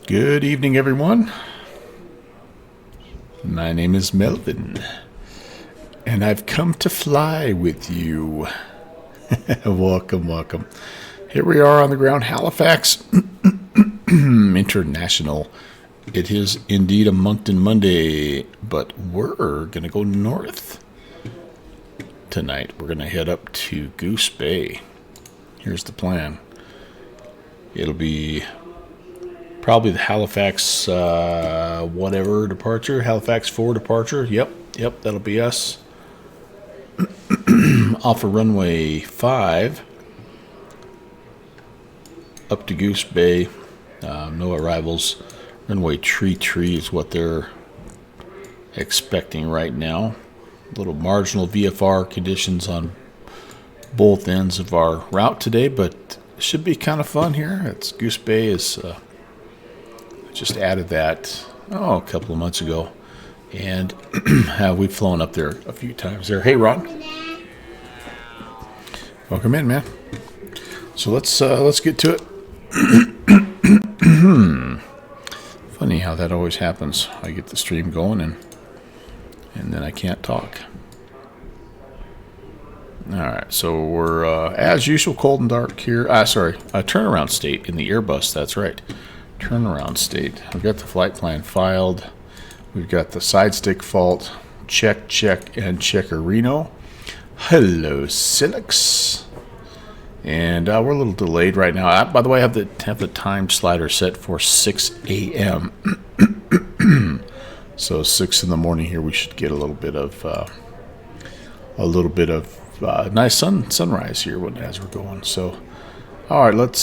Good evening, everyone. My name is Melvin, and I've come to fly with you. Welcome, welcome. Here we are on the ground, Halifax International. It is indeed a Moncton Monday, but we're going to go north tonight. We're going to head up to Goose Bay. Here's the plan. It'll be probably the Halifax whatever departure, Halifax 4 departure. Yep, that'll be us. off of runway 5 up to Goose Bay. No arrivals. Runway tree is what they're expecting right now. Little marginal VFR conditions on both ends of our route today, but it should be kind of fun here. It's Goose Bay is just added that a couple of months ago, and we've flown up there a few times there. Hey, Ron, welcome in, man. So let's get to it. Funny how that always happens. I get the stream going and then I can't talk. All right, so we're as usual cold and dark here. Turnaround state in the Airbus. That's right, turnaround state. We've got the flight plan filed. We've got the side stick fault. Check, and checkerino. Hello, Silix. And we're a little delayed right now. By the way, I have the time slider set for 6 a.m. So 6 in the morning here, we should get a little bit of nice sunrise here as we're going. So, all right, let's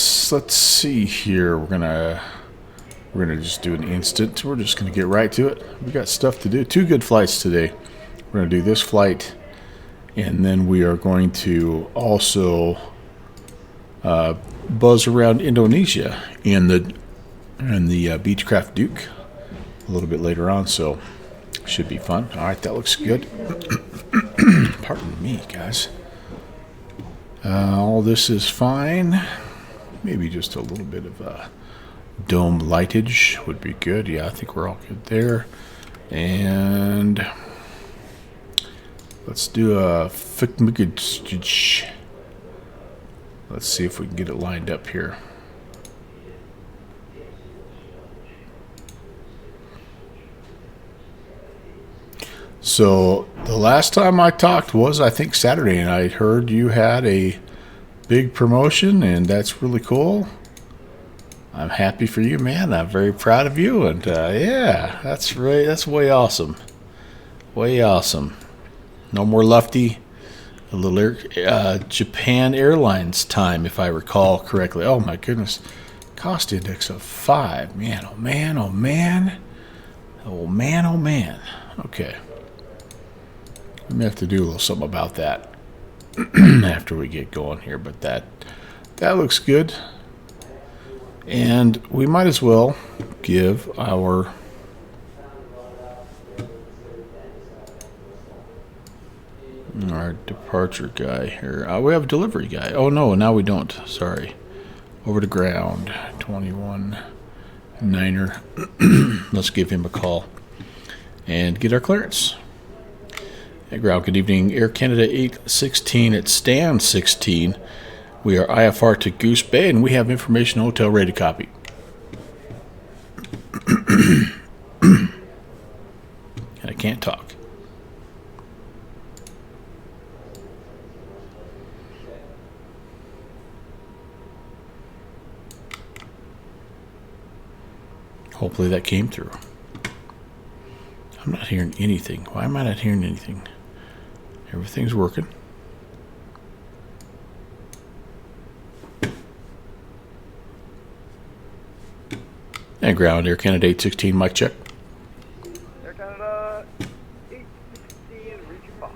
see here. We're gonna just do an instant. We're just gonna get right to it. We got stuff to do. 2 good flights today. We're gonna do this flight, and then we are going to also buzz around Indonesia in the Beechcraft Duke a little bit later on, so should be fun. All right, that looks good. Pardon me, guys. All this is fine. Maybe just a little bit of dome lightage would be good. Yeah, I think we're all good there. And let's do a flick. Let's see if we can get it lined up here. So the last time I talked was, I think, Saturday, and I heard you had a big promotion, and that's really cool. I'm happy for you, man. I'm very proud of you, and yeah, that's way awesome. Way awesome. No more Lufty. A little Japan Airlines time, if I recall correctly. Oh my goodness, cost index of 5. Man, oh man, oh man, oh man, oh man. Okay, we may have to do a little something about that after we get going here. But that looks good, and we might as well give our departure guy here. We have a delivery guy. Oh no, now we don't. Sorry. Over to ground. 21 Niner. Let's give him a call and get our clearance. Hey, ground. Good evening. Air Canada 816 at Stan 16. We are IFR to Goose Bay, and we have information hotel ready to copy. And I can't talk. Hopefully that came through. I'm not hearing anything. Why am I not hearing anything? Everything's working. And ground, Air Canada 816, mic check. Air Canada 816, region 5.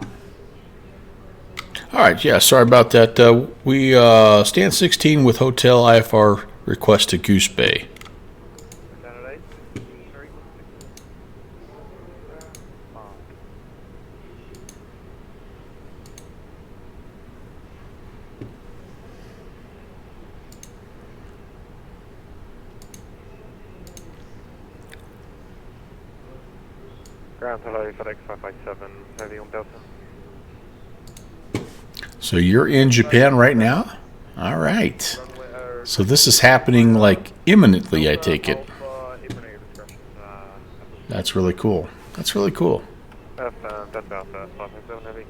All right, yeah, sorry about that. We stand 16 with hotel IFR request to Goose Bay. Ground hello, FedEx 557, heavy on Delta. So you're in Japan right now? All right. So this is happening like imminently, I take it. That's really cool. That's really cool. That's Alpha 557 heavy.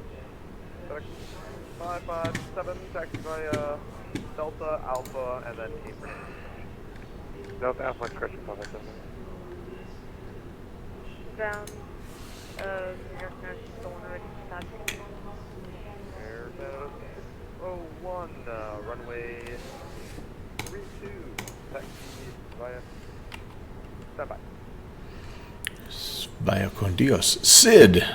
FedEx 557, taxi via Delta, Alpha, and then apron. Delta Alpha, correction 557. Ground, Air Canada still on ready to taxi. Air 01, runway 32, taxi via standby. Vaya con Dios. Sid.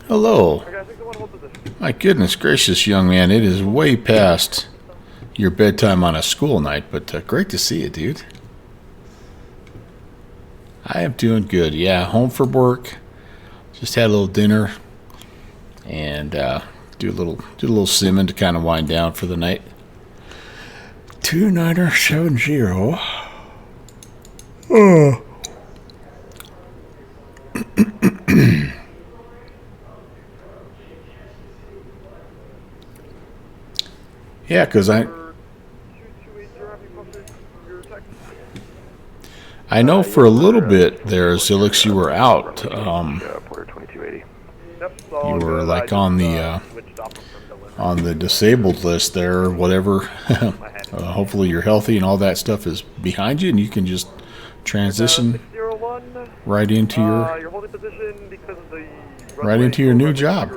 Hello. Okay, 61, hold position. My goodness gracious, young man. It is way past your bedtime on a school night, but great to see you, dude. I am doing good. Yeah, home from work. Just had a little dinner and do a little simming to kind of wind down for the night. 2970. Oh. Yeah, because I know for a little bit there, Zilix, you were out. Porter 2280. You were like on the disabled list there, or whatever. Hopefully you're healthy and all that stuff is behind you, and you can just transition right into your new job.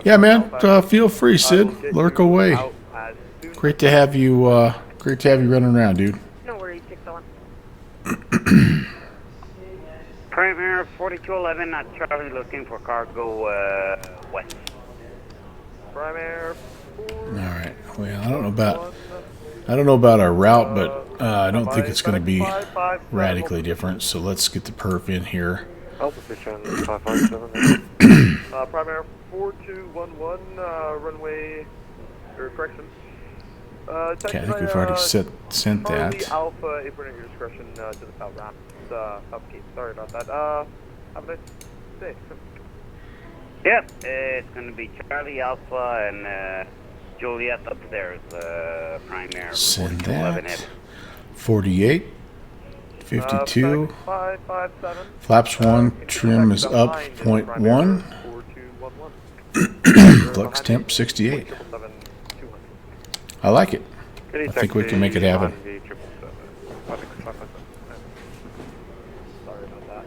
Yeah, man. Feel free, Sid. Lurk away. Great to have you. Great to have you running around, dude. No worries, 601. Primary 4211, not Charlie, looking for cargo west. Primary. All right. Well, I don't know about our route, but I don't think it's going to be radically different. So let's get the perf in here. Position 557. Primary 4211, runway, or correction. Okay, I think we've already sent Charlie that. Alpha, apron at your discretion to the south ramp. South Cape. Sorry about that. Have a nice day. Yep, it's going to be Charlie Alpha and Juliet upstairs, primary. Send 4211 that. 48, 52. 557. Flaps 1, trim is up 0.1. 4211. Flux temp 68. I like it. I think we can make it happen. Sorry about that.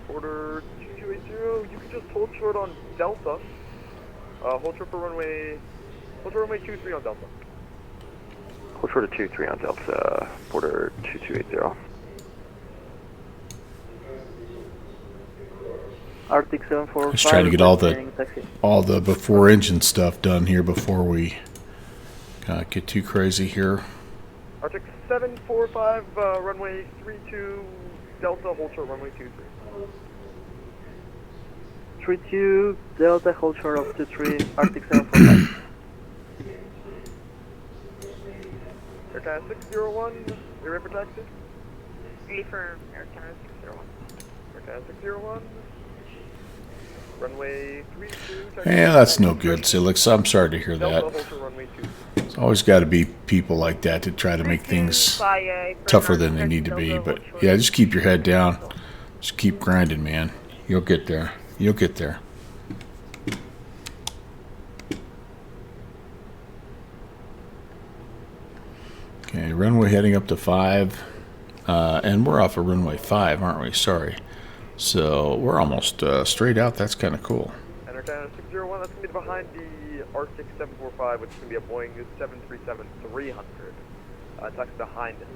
Order 2280, you can just hold short on Delta. Hold short for runway 23 on Delta. Hold short of 23 on Delta, order 2280. Arctic 745. Just trying to get all the before engine stuff done here before we get too crazy here. Arctic 745, runway 32 Delta, hold short runway 23. 32 Delta, hold short of 23, Arctic 745. Air Canada 601, you're ready for taxi? Confirm, Air Canada 601. Air Canada 601. Runway 32. Yeah, that's no good, Silix. I'm sorry to hear that. There's always got to be people like that to try to make things tougher than they need to be. But yeah, just keep your head down. Just keep grinding, man. You'll get there. You'll get there. Okay, runway heading up to 5. And we're off of runway 5, aren't we? Sorry. So we're almost straight out. That's kind of cool. And Air Canada 601, that's going to be behind the Arctic 745, which is going to be a Boeing 737-300. That's behind it.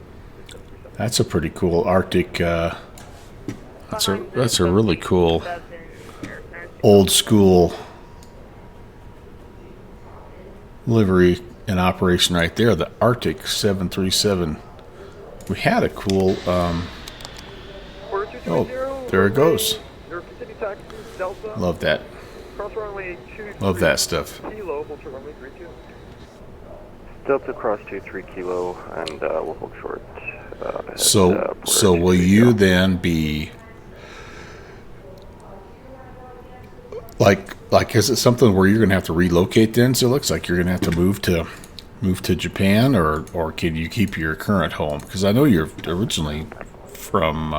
That's a pretty cool Arctic. That's a really cool old school livery in operation right there. The Arctic 737. We had a cool. Oh, there it goes. Love that. Love that stuff. Delta cross 23 kilo, and we'll hold short. So will you then be like is it something where you're gonna have to relocate then? So it looks like you're gonna have to move to Japan, or can you keep your current home? Because I know you're originally from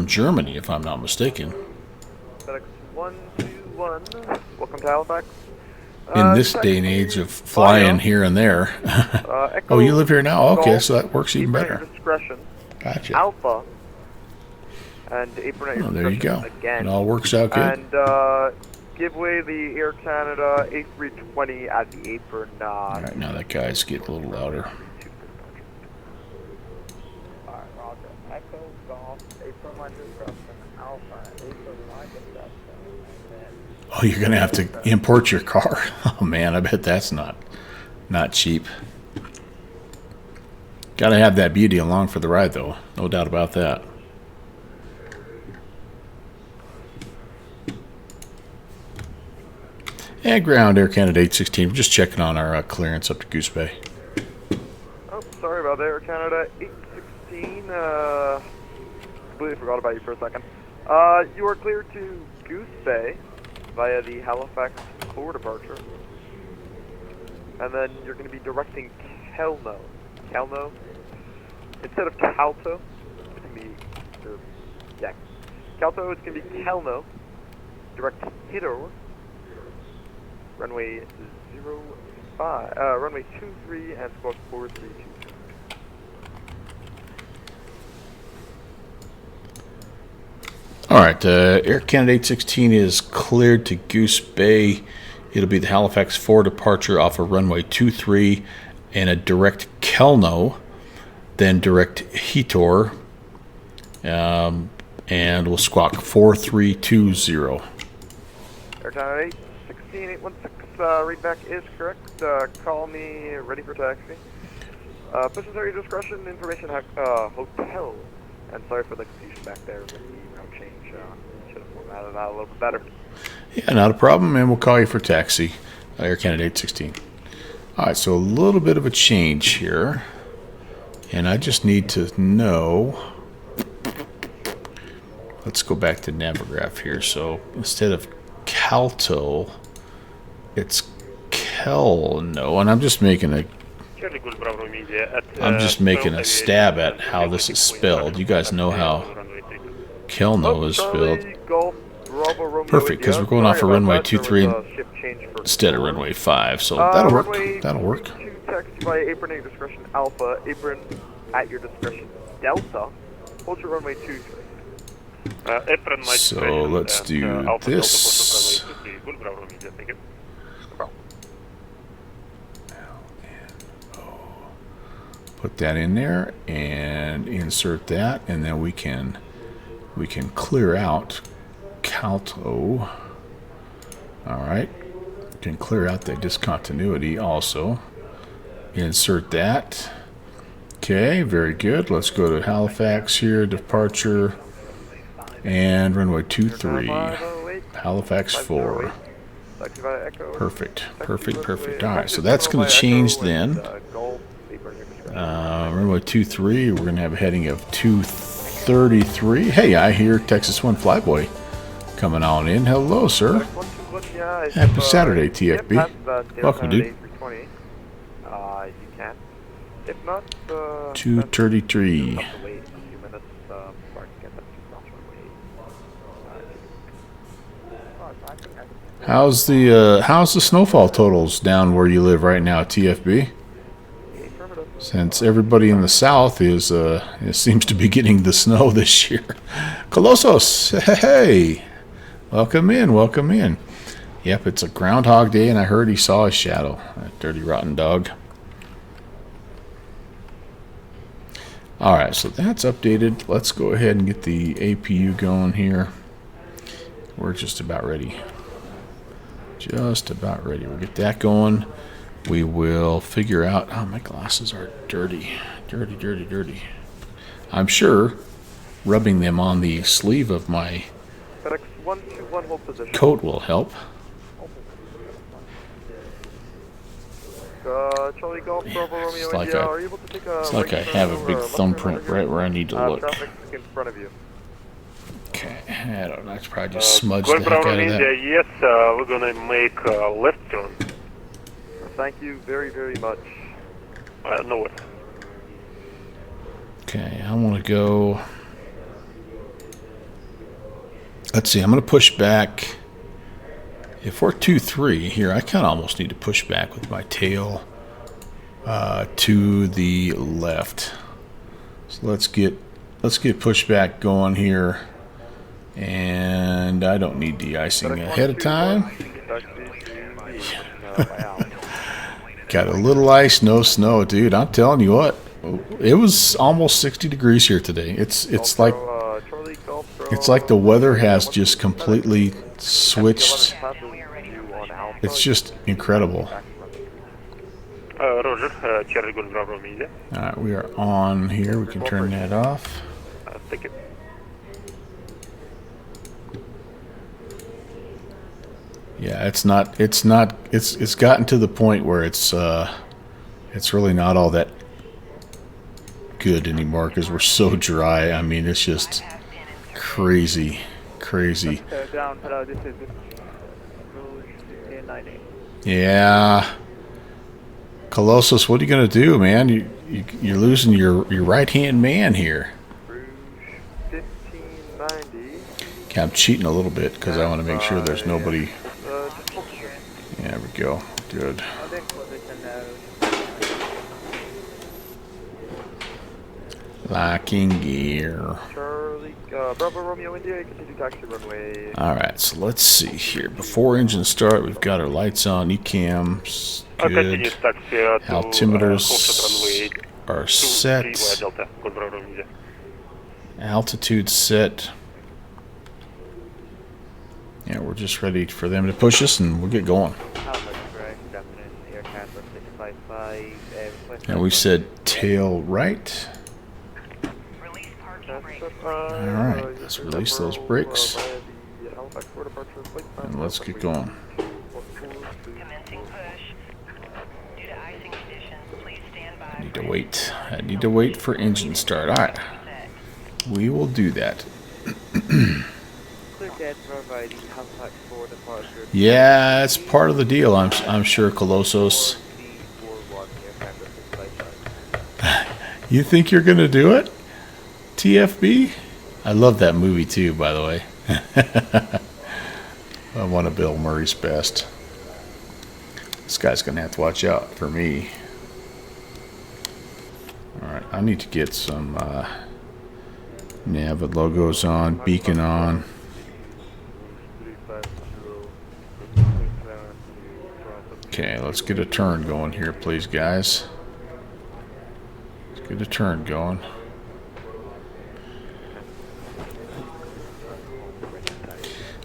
Germany, if I'm not mistaken. FedEx 121. Welcome to Halifax. In this day and age of flying here and there. Oh, you live here now? Okay, so that works even better. Gotcha. Alpha. And apron at your there you go. Again. It all works out good. And give way the Air Canada A320 at the apron. All right, now that guy's getting a little louder. Alright, Roger. Echo, Golf, apron line disruption, Alpha, apron line disruption, and then Oh, you're gonna have to import your car. Oh man, I bet that's not cheap. Gotta have that beauty along for the ride, though. No doubt about that. And ground Air Canada 816. We're just checking on our clearance up to Goose Bay. Oh, sorry about that, Air Canada 816. Completely forgot about you for a second. You are cleared to Goose Bay via the Halifax 4 departure. And then you're going to be directing Kelno. Kelno? Instead of Calto, it's going to be, yeah. Calto, it's going to be Kelno. Direct Hito. Runway 05, runway 23 and squawk 432. All right, Air Canada 816 is cleared to Goose Bay. It'll be the Halifax 4 departure off of runway 23 and a direct Kelno, then direct Hitor, and we'll squawk 4320. Air Canada 816, readback is correct. Call me ready for taxi. Push at your discretion, information hotel. And sorry for the confusion back there with the route change. Should have formatted that a little bit better. Yeah, not a problem, and we'll call you for taxi, Air Canada 816. All right, so a little bit of a change here, and I just need to know. Let's go back to Navigraph here. So instead of Calto, it's Kelno, and I'm just making a stab at how this is spelled. You guys know how Kelno is spelled. Perfect, because we're going off of runway 23 instead of runway 5, so that'll work. That'll work. Taxi via apron at your discretion Alpha, apron at your discretion Delta. Hold your runway 23. So let's do this. Put that in there and insert that, and then we can clear out Calto. All right, we can clear out the discontinuity also. Insert that. Okay, very good. Let's go to Halifax here, departure, and runway 23, Halifax 4. Perfect, perfect, perfect. All right, so that's going to change then. Runway 23, we're going to have a heading of 233. Hey, I hear Texas 1 Flyboy coming on in. Hello, sir. Happy Saturday, TFB. Welcome, dude. 233. How's the snowfall totals down where you live right now, TFB? Since everybody in the south is seems to be getting the snow this year. Colossus, hey, welcome in, welcome in. Yep, it's a Groundhog Day, and I heard he saw a shadow. That dirty, rotten dog. All right, so that's updated. Let's go ahead and get the APU going here. We're just about ready. Just about ready. We'll get that going. We will figure out. Oh, my glasses are dirty. Dirty, dirty, dirty. I'm sure rubbing them on the sleeve of my coat will help. Charlie Golf, Bravo, Romeo, It's like India, are you able to take a it's like I have a big thumbprint right where I need to look. traffic in front of you. Okay, I don't know. I should probably just smudge the heck out of that. Yes, we're gonna make a left turn. Thank you very, very much. No. Okay, I want to go. Let's see. I'm going to push back. If we're 2-3 here, I kind of almost need to push back with my tail to the left. So let's get pushback going here. And I don't need de-icing ahead of time. Got a little ice, no snow, dude. I'm telling you what, it was almost 60 degrees here today. It's like the weather has just completely switched. It's just incredible. Roger, Cherry Gold Bravo Media. All right, we are on here. We can turn that off. Take it. Yeah, it's gotten to the point where it's really not all that good anymore because we're so dry. I mean, it's just crazy. Ground, hello, this is Goose 1590. Yeah. Colossus, what are you gonna do, man? You're losing your right-hand man here. Rouge 1590. Okay, I'm cheating a little bit because I want to make sure there's nobody. Just hold it. There we go. Good. Locking gear. Charlie, Bravo Romeo India, continue taxi runway. All right, so let's see here. Before engine start, we've got our lights on, ECAMs, good. Altimeters are set. Altitude set. Yeah, we're just ready for them to push us, and we'll get going. And we said tail right. Alright, let's release those brakes. And let's get going. I need to wait for engine start. Alright. We will do that. Yeah, it's part of the deal, I'm sure, Colossus. You think you're gonna do it? TFB? I love that movie too, by the way. I'm one of Bill Murray's best. This guy's gonna have to watch out for me. Alright, I need to get some nav logos on, beacon on. Okay, let's get a turn going here, please, guys. Let's get a turn going.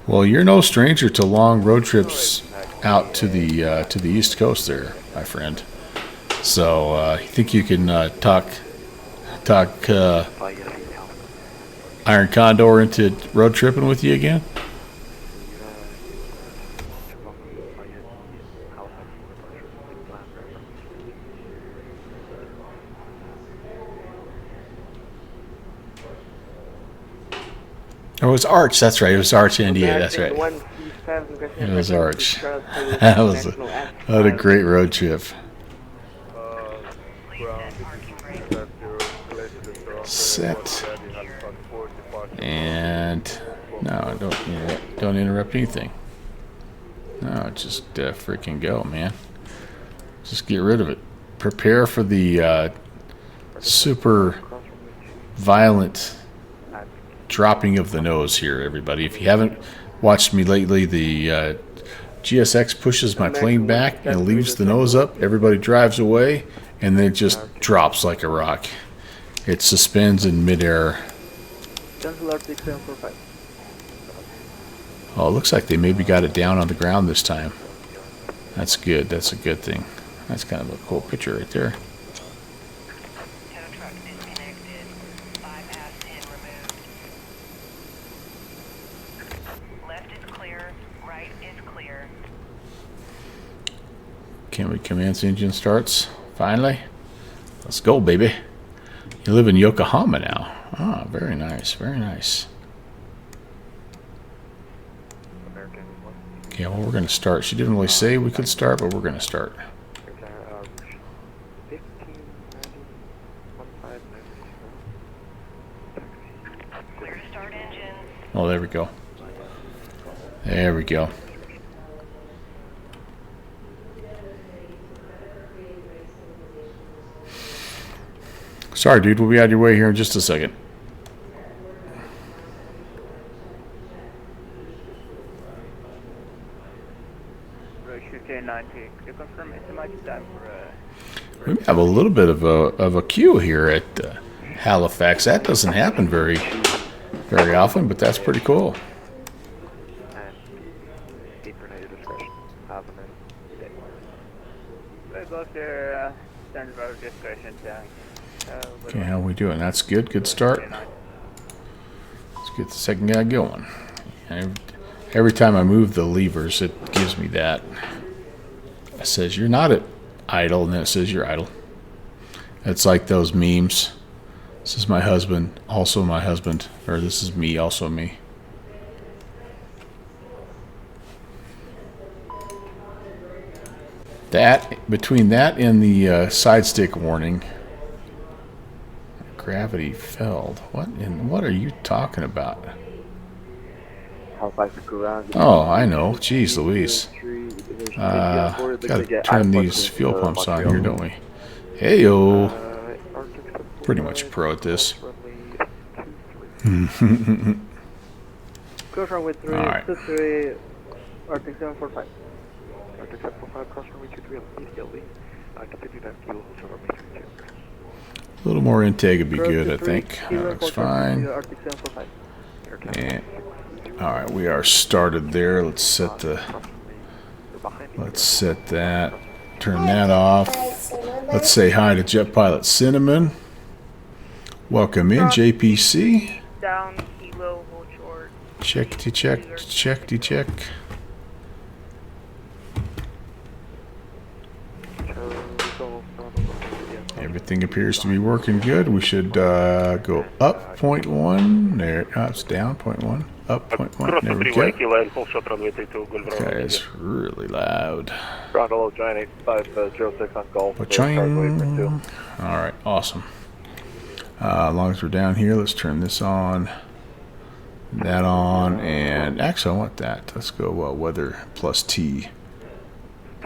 Well, you're no stranger to long road trips out to the East Coast there, my friend. So, you think you can talk Iron Condor into road tripping with you again? Oh, it was Arch. That's right. It was Arch India. That's right. It was Arch. That was a great road trip. Set. And no, don't interrupt anything. No, just freaking go, man. Just get rid of it. Prepare for the super violent dropping of the nose here, everybody. If you haven't watched me lately, the GSX pushes my plane back and leaves the nose up. Everybody drives away, and then it just drops like a rock. It suspends in midair. Oh, it looks like they maybe got it down on the ground this time. That's good. That's a good thing. That's kind of a cool picture right there. Can we commence engine starts? Finally? Let's go, baby. You live in Yokohama now. Ah, very nice, very nice. Okay, well, we're going to start. She didn't really say we could start, but we're going to start. Oh, there we go. There we go. Sorry, dude. We'll be out of your way here in just a second. 21090. Could you confirm estimated time for We have a little bit of a queue here at Halifax. That doesn't happen very often, but that's pretty cool. And 8 for your discretion. Have a minute. We'll go to standard road discretion time. Okay, how are we doing? That's good. Good start. Let's get the second guy going. Every time I move the levers, it gives me that. It says you're not at idle, and then it says you're idle. It's like those memes. This is my husband, also my husband, or this is me, also me. That between that and the side stick warning, gravity felled. What are you talking about? Halifax ground. Oh, I know. Jeez Louise. Gotta turn these fuel pumps on here, don't we? Hey yo. Pretty much pro at this. Close runway 3, Alright. 23, Arctic 745. Arctic 745, cross runway 23 immediately. Continue that fuel to runway 32. A little more intake would be Road good, I 23, think. That Kilo looks Hotel, fine. Arctic 745. And, alright, we are started there. Let's set that. Turn that off. Let's say hi to Jet Pilot Cinnamon. Welcome in, JPC. Down, kilo, hold short. Check-ty check, check-ty check. Everything appears to be working good. We should go up 0.1. There, it's down 0.1. Up 0.1. There we go. Okay, it's really loud. Ground hello, Giant 8506 on Gulf. Ba-ching. All right, awesome. As long as we're down here, let's turn this on, that on, and actually I want that. Let's go weather plus T.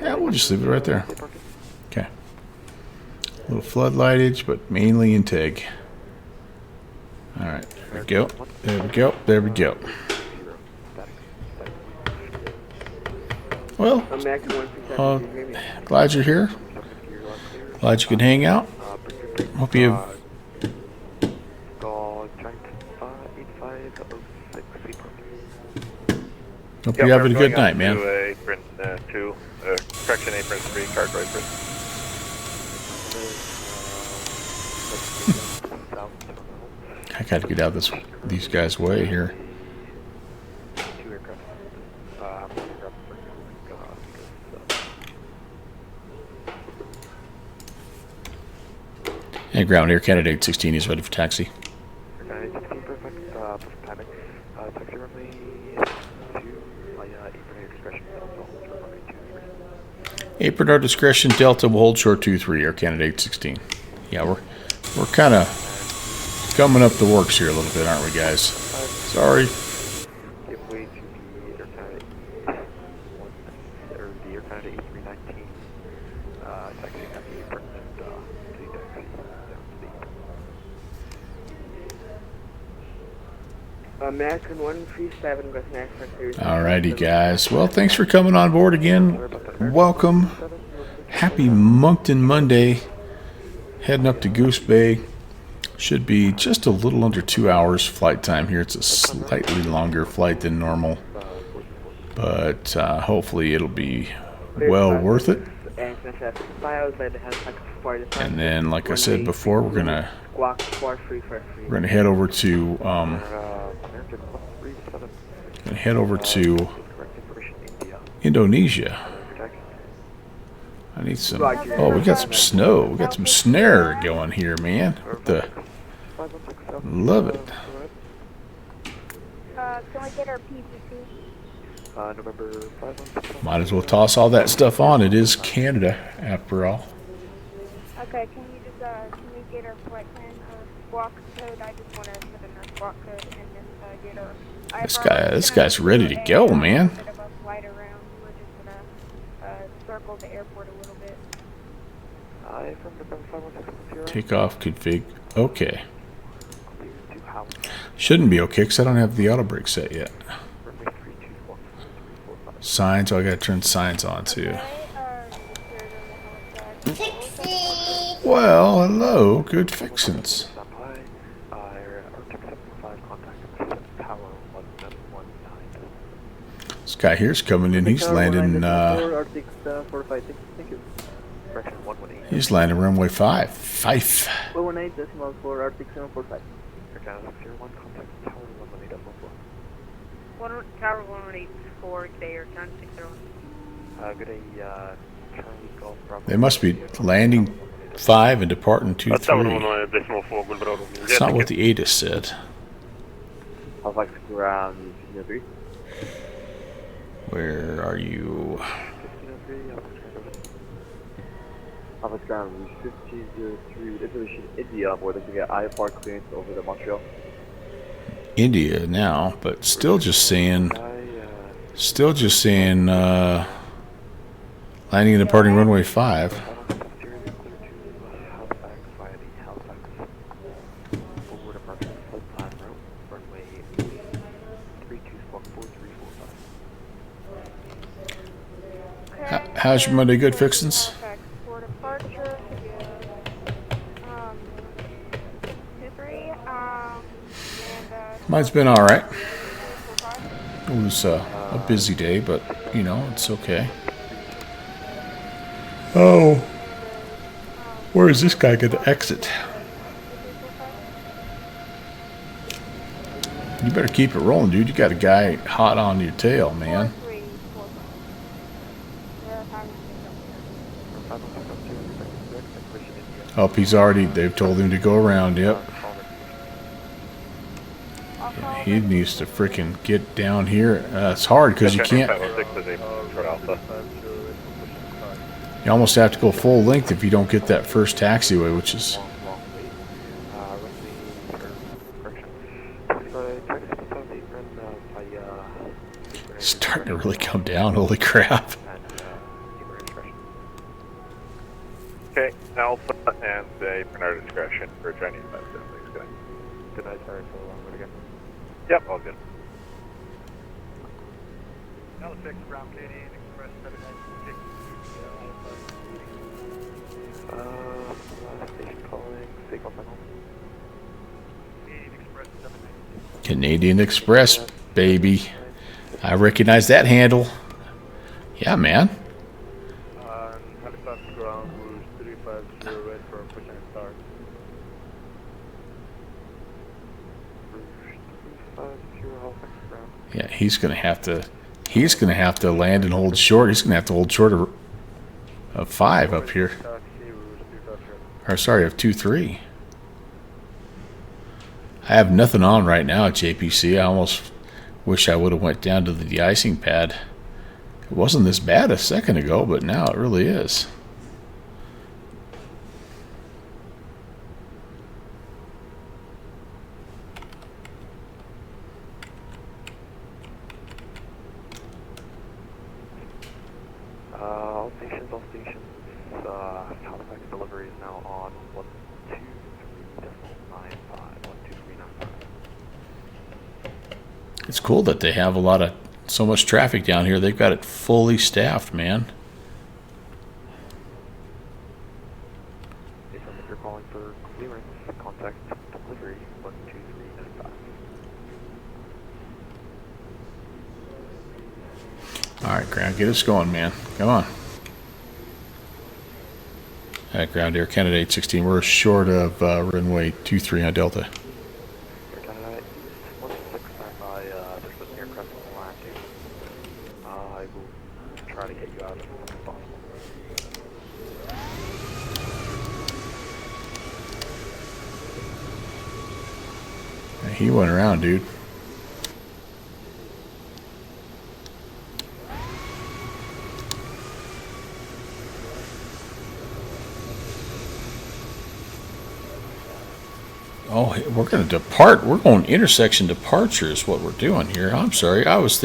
Yeah, we'll just leave it right there. Okay. A little flood lightage, but mainly intake. All right, there we go. There we go. There we go. Well, glad you're here. Glad you could hang out. Hope you have. Hope you're having a good night, man. Apron 2, correction, apron 3, cargo apron. I gotta get out of these guys' way here. 2 aircraft. And ground air candidate 16 is ready for taxi. Perfect, perfect timing. Taxi runway 2, apron air discretion, runway 23. Apron our discretion, Delta will hold short 2-3, air candidate 16. Yeah, we're kind of coming up the works here a little bit, aren't we, guys? Sorry. Give way to the air candidate or the air candidate 319. Taxi at the apron and to the taxi down to the American 137 goes next for series. Alrighty, guys. Well, thanks for coming on board again. Welcome. Happy Moncton Monday. Heading up to Goose Bay. Should be just a little under 2 hours flight time here. It's a slightly longer flight than normal, but hopefully it'll be well worth it. And then, like I said before, we're gonna head over to Indonesia. I need some. Oh, we got some snow. We got some snare going here, man. What the? Love it. Can we get our PVC? November 516. Might as well toss all that stuff on. It is Canada, after all. Okay, can you just can we get our flight plan squawk code? I just want to put in our squawk code and then get our. This guy's ready to go, man. Instead of us flight around, we're just gonna circle the airport a little bit. From November 516. Takeoff config. Okay. Shouldn't be okay because I don't have the auto brake set yet. Signs. Oh, I gotta turn signs on too. Well, hello. Good fixins'. Standby. Arctic 75, contact Tower 1119. This guy here's coming in. He's landing. Arctic 456. Thank you. Correction 118. He's landing runway 5. 5. 418 decimal for Arctic 745. Canada 01, contact Tower 118.4. Tower 184, good day, Airtime 601. Good day, Charlie Golf Bravo. They must be landing 5 and departing 2-3. That's not what the ATIS said. Halifax ground 3. Where are you? 1503, Halifax ground 1503 with information India where they can get IFR clearance over the Montreal. India now, but still just saying landing and departing runway 5. How's your Monday good fixins'? For departure, 2-3, Mine's been alright. It was a busy day, but you know, it's okay. Oh, where is this guy gonna exit? You better keep it rolling, dude. You got a guy hot on your tail, man. Oh, he's already, they've told him to go around, yep. He needs to freaking get down here. It's hard because you can't. You almost have to go full length if you don't get that first taxiway, which is. Starting to really come down, holy crap. Okay, Alpha and a Bernard discretion for Chinese 57. Thanks, guys. Good night, sorry for the long one again. Yep, all good. Alpha 6, ground Canadian Express 796. Station calling, Seagull Final. Canadian Express 796. Canadian Express, baby. I recognize that handle. Yeah, man. Halifax ground Goose 350 wait for push and start. Yeah, he's gonna have to land and hold short. He's gonna have to hold short of 5 up here. Or sorry, of 2-3. I have nothing on right now at JPC. I almost wish I would have went down to the de-icing pad. It wasn't this bad a second ago, but now it really is. All stations. Halifax delivery is now on 123.95. It's cool that they have so much traffic down here. They've got it fully staffed, man. If you're calling for clearance, contact delivery 123.95. All right, ground, get us going, man. Come on. All right, ground, Air Canada 816. We're short of runway 23 on Delta. Canada East 169 by, there's an aircraft landing. I will try to get you out as soon as possible. He went around, dude. Oh, we're going to depart. We're going intersection departure is what we're doing here. I'm sorry. I was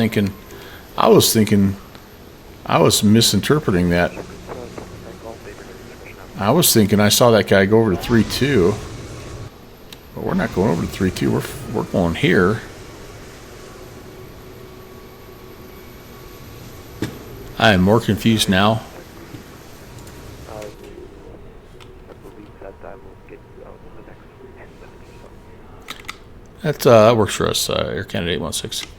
misinterpreting that. I was thinking I saw that guy go over to 3-2. But we're not going over to 3-2. We're going here. I am more confused now. I believe that I will get you out in the next 10 minutes or so. That works for us, Air Canada 816.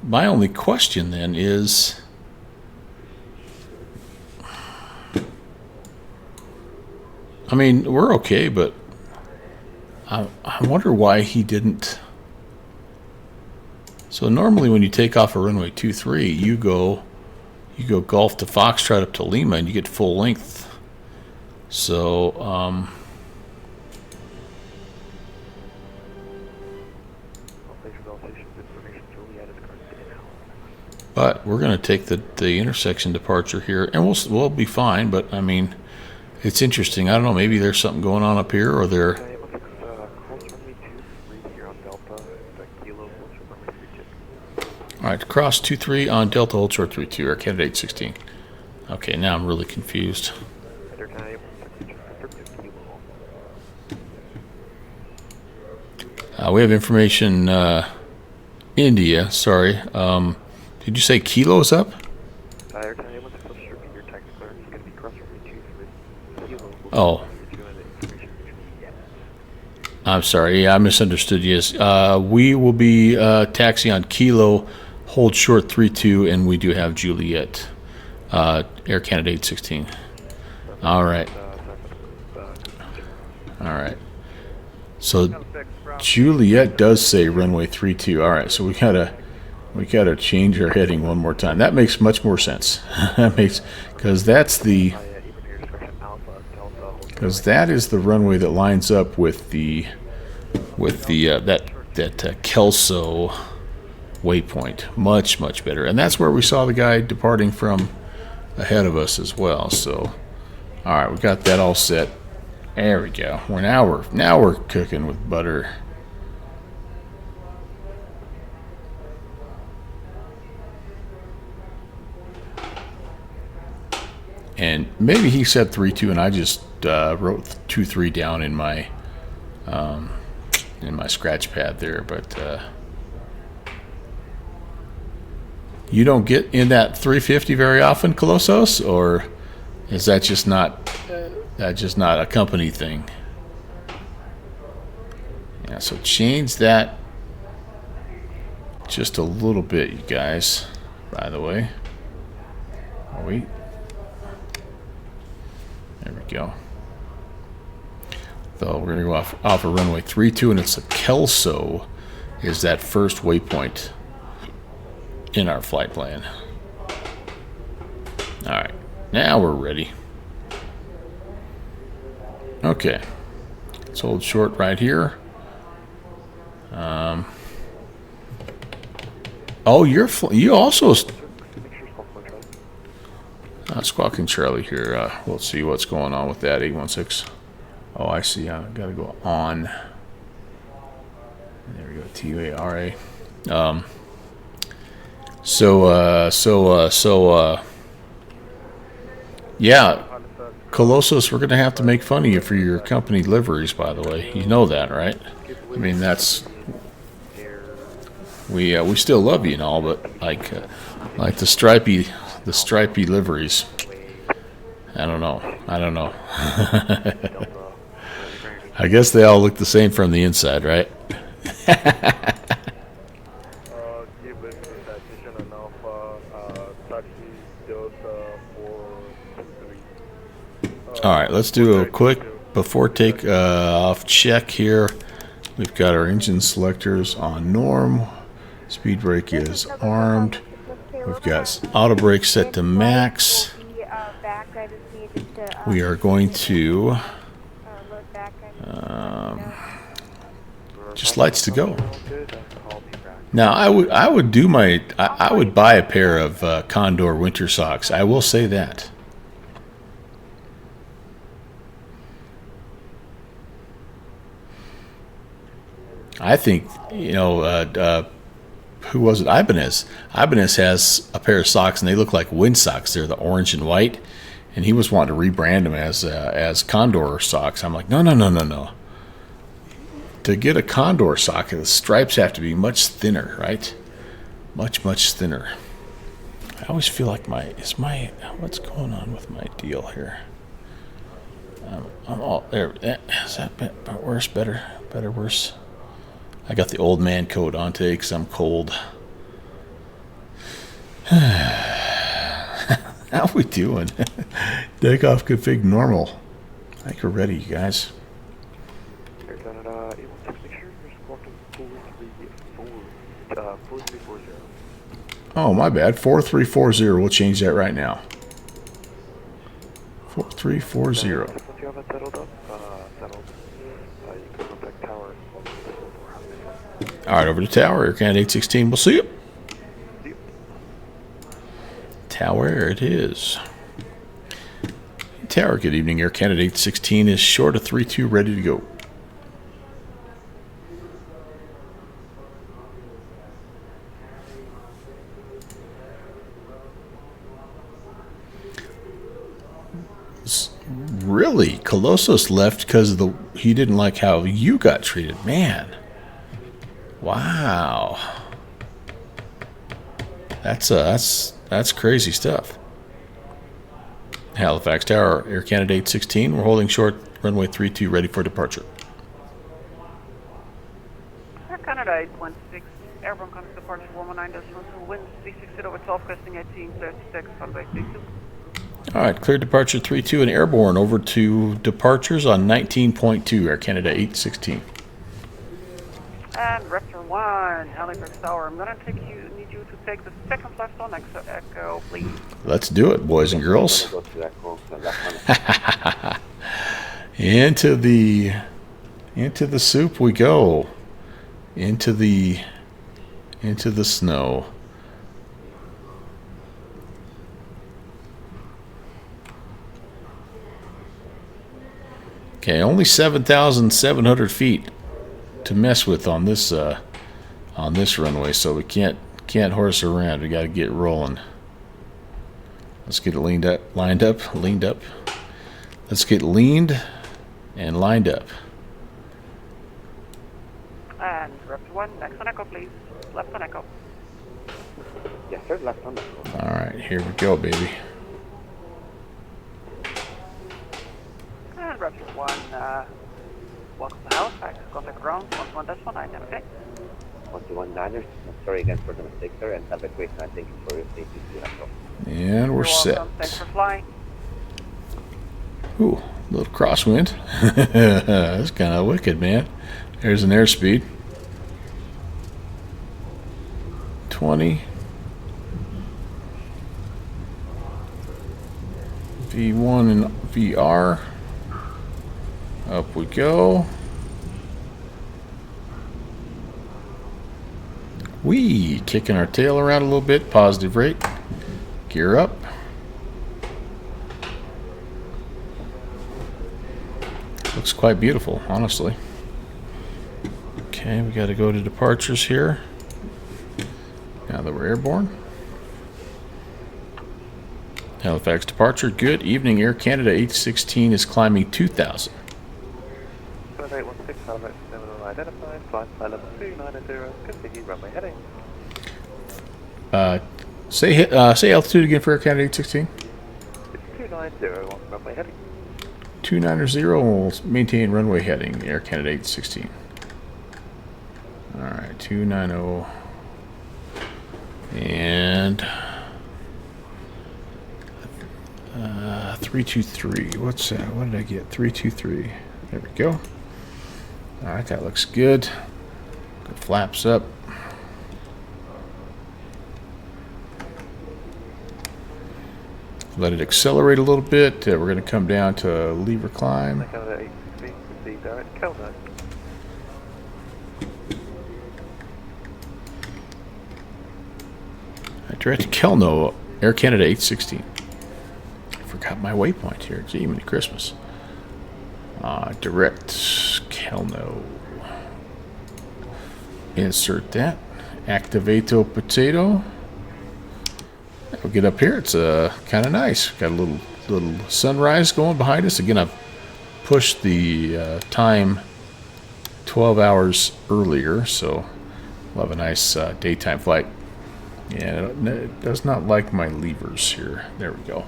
My only question then is, I mean, we're okay, but I wonder why he didn't. So normally when you take off a runway 23, you go Golf to Foxtrot up to Lima, and you get full length. So but we're going to take the intersection departure here, and we'll be fine. But I mean, it's interesting. I don't know. Maybe there's something going on up here, or there. All right, cross 23 on Delta, hold short 32, Air Canada 816. Okay, now I'm really confused. We have information, India, sorry. Did you say kilos up? Oh. I'm sorry, yeah, I misunderstood. Yes, we will be taxi on Kilo, hold short 32, and we do have Juliet, Air Canada 816. All right. All right. So Juliet does say runway 32. All right, so we gotta change our heading one more time. That makes much more sense. That makes, because that is the runway that lines up with the that Kelso waypoint. Much better, and that's where we saw the guy departing from ahead of us as well. So, all right, we got that all set. There we go. Now we're cooking with butter. And maybe he said 3-2, and I just wrote 2-3 down in my scratch pad there. But you don't get in that 350 very often, Colossos, or is that just not a company thing? Yeah, so change that just a little bit, you guys. By the way, wait. There we go. So we're going to go off a runway 32, and it's a Kelso is that first waypoint in our flight plan. All right, now we're ready. Okay, let's hold short right here. Oh, you also Squawking Charlie here. We'll see what's going on with that 816. Oh, I see. I gotta go on. There we go. TUARA. Yeah, Colossus, we're gonna have to make fun of you for your company liveries. By the way, you know that, right? I mean, that's we still love you and all, but like the stripy liveries. I don't know. I guess they all look the same from the inside, right? All right, let's do a quick before take off check here. We've got our engine selectors on norm. Speed brake is armed. We've got auto brake set to max. We are going to just lights to go. Now I would buy a pair of Condor winter socks. I will say that. I think, who was it? Ibanez. Ibanez has a pair of socks, and they look like wind socks. They're the orange and white, and he was wanting to rebrand them as Condor socks. I'm like, no. To get a Condor sock, the stripes have to be much thinner, right? Much thinner. I always feel like what's going on with my deal here? I'm all there. Is that worse? Better, worse? I got the old man coat on today because I'm cold. How we doing? Takeoff config normal. I think we're ready, you guys. Air Canada, A16, make sure you're squawking 4340. Oh, my bad. 4340. We'll change that right now. 4340. Once you have that settled up, you can contact tower. All right, over to tower. Air Canada 816. We'll see you. See you. Tower, it is. Tower, good evening. Air Canada 816 is short of 32, ready to go. Really? Colossus left because he didn't like how you got treated. Man. Wow. That's crazy stuff. Halifax Tower, Air Canada 816. We're holding short, runway 32, ready for departure. Air Canada 816, airborne contact departure 119.2, wind 360 over 12, cresting 1836, runway 32. All right, clear departure 32 and airborne over to departures on 19.2, Air Canada 816. And Raptor 1, Halifax Tower, I'm gonna need you to take the second left on Echo, please. Let's do it, boys and girls. Into the soup we go. Into the snow. Okay, only 7,700 feet to mess with on this runway, so we can't horse around. We got to get rolling. Let's get it leaned up. Let's get leaned and lined up. And Raptor 1, next on Echo, please. Left on Echo. Yes, sir. Left on Echo. All right, here we go, baby. And Raptor 1, welcome to Halifax. Contact ground 11.9, okay? 119ers. Sorry again for the mistake, sir, and have a great night. Thank you for your safety. And we're You're set. welcome. Thanks for flying. Ooh, a little crosswind. That's kind of wicked, man. There's an airspeed. 20. V1 and VR. Up we go. Whee! Kicking our tail around a little bit. Positive rate. Gear up. Looks quite beautiful, honestly. Okay, we got to go to departures here. Now that we're airborne. Halifax departure. Good evening. Air Canada 816 is climbing 2,000. 7816, Halifax terminal identified, flight level 290, continue runway heading. Say altitude again for Air Canada 816. It's 290 on runway heading. 290, we'll maintain runway heading, Air Canada 816. Alright, 290. And 323. What's that? What did I get? 323. There we go. Alright, that looks good. Good flaps up. Let it accelerate a little bit. We're going to come down to lever climb. Canada 816, proceed direct Kelno. Direct Kelno, Air Canada 816. Forgot my waypoint here. Gee, many Christmas. Direct Kelno. Insert that. Activato potato. We'll get up here. It's kind of nice. Got a little sunrise going behind us. Again, I've pushed the time 12 hours earlier, so we'll have a nice daytime flight. Yeah, it does not like my levers here. There we go.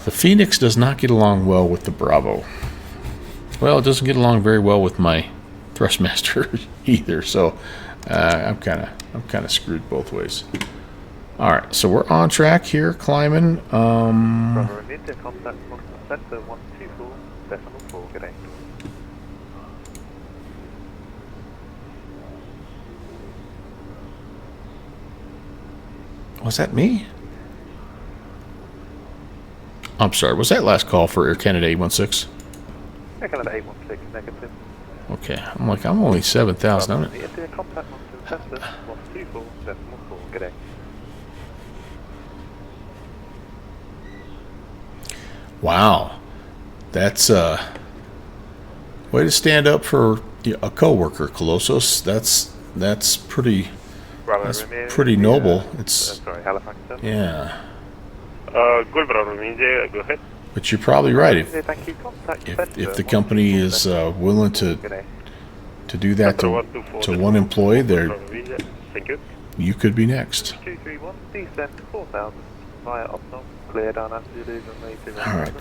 The Phoenix does not get along well with the Bravo. Well, it doesn't get along very well with my Thrustmaster either. So I'm kind of screwed both ways. All right, so we're on track here, climbing. Brother, immediate contact from center 124.4, good day. Was that me? I'm sorry, was that last call for Air Canada 816? Air Canada 816, negative. Okay, I'm like, I'm only 7,000. I'm Immediate contact from center 124.4, good day. Wow, that's way to stand up for a coworker, Colossus. That's pretty. That's pretty noble. It's sorry, Halifax. yeah. Good, brother. Go ahead. But you're probably right. Thank you. Contact If the company is willing to do that to one employee, Thank you. you could be next. 231, descent 4,000 via Opnom, clear down altitude and All right,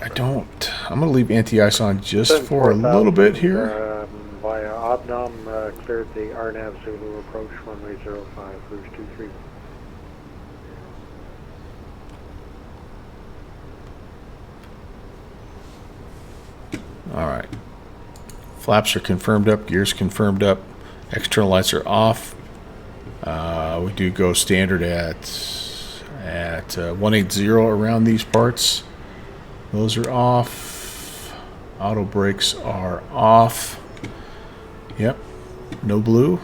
I'm going to leave anti-ice on just for a little bit here. Via Obnom, cleared the RNAV Zulu approach, runway 05, cruise 23. All right. Flaps are confirmed up, gears confirmed up, external lights are off. We do go standard at 180 around these parts. Those are off. Auto brakes are off. Yep, no blue.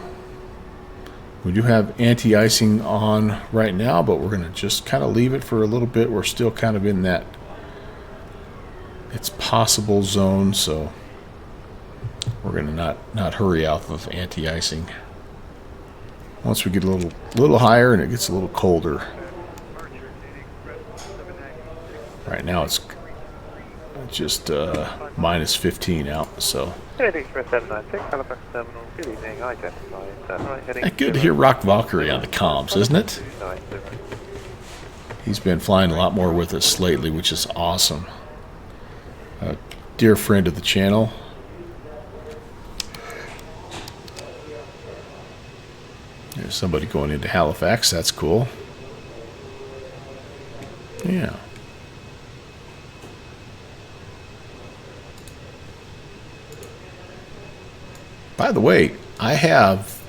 We do have anti-icing on right now, but we're going to just kind of leave it for a little bit. We're still kind of in that it's possible zone, so we're going to not hurry out with anti-icing. Once we get a little higher and it gets a little colder. Right now it's just minus 15 out, so. Express 796, Halifax Terminal, good evening, identify. Right, Good to hear Rock Valkyrie on the comms, isn't it? He's been flying a lot more with us lately, which is awesome. A dear friend of the channel. There's somebody going into Halifax, that's cool. Yeah. By the way, I have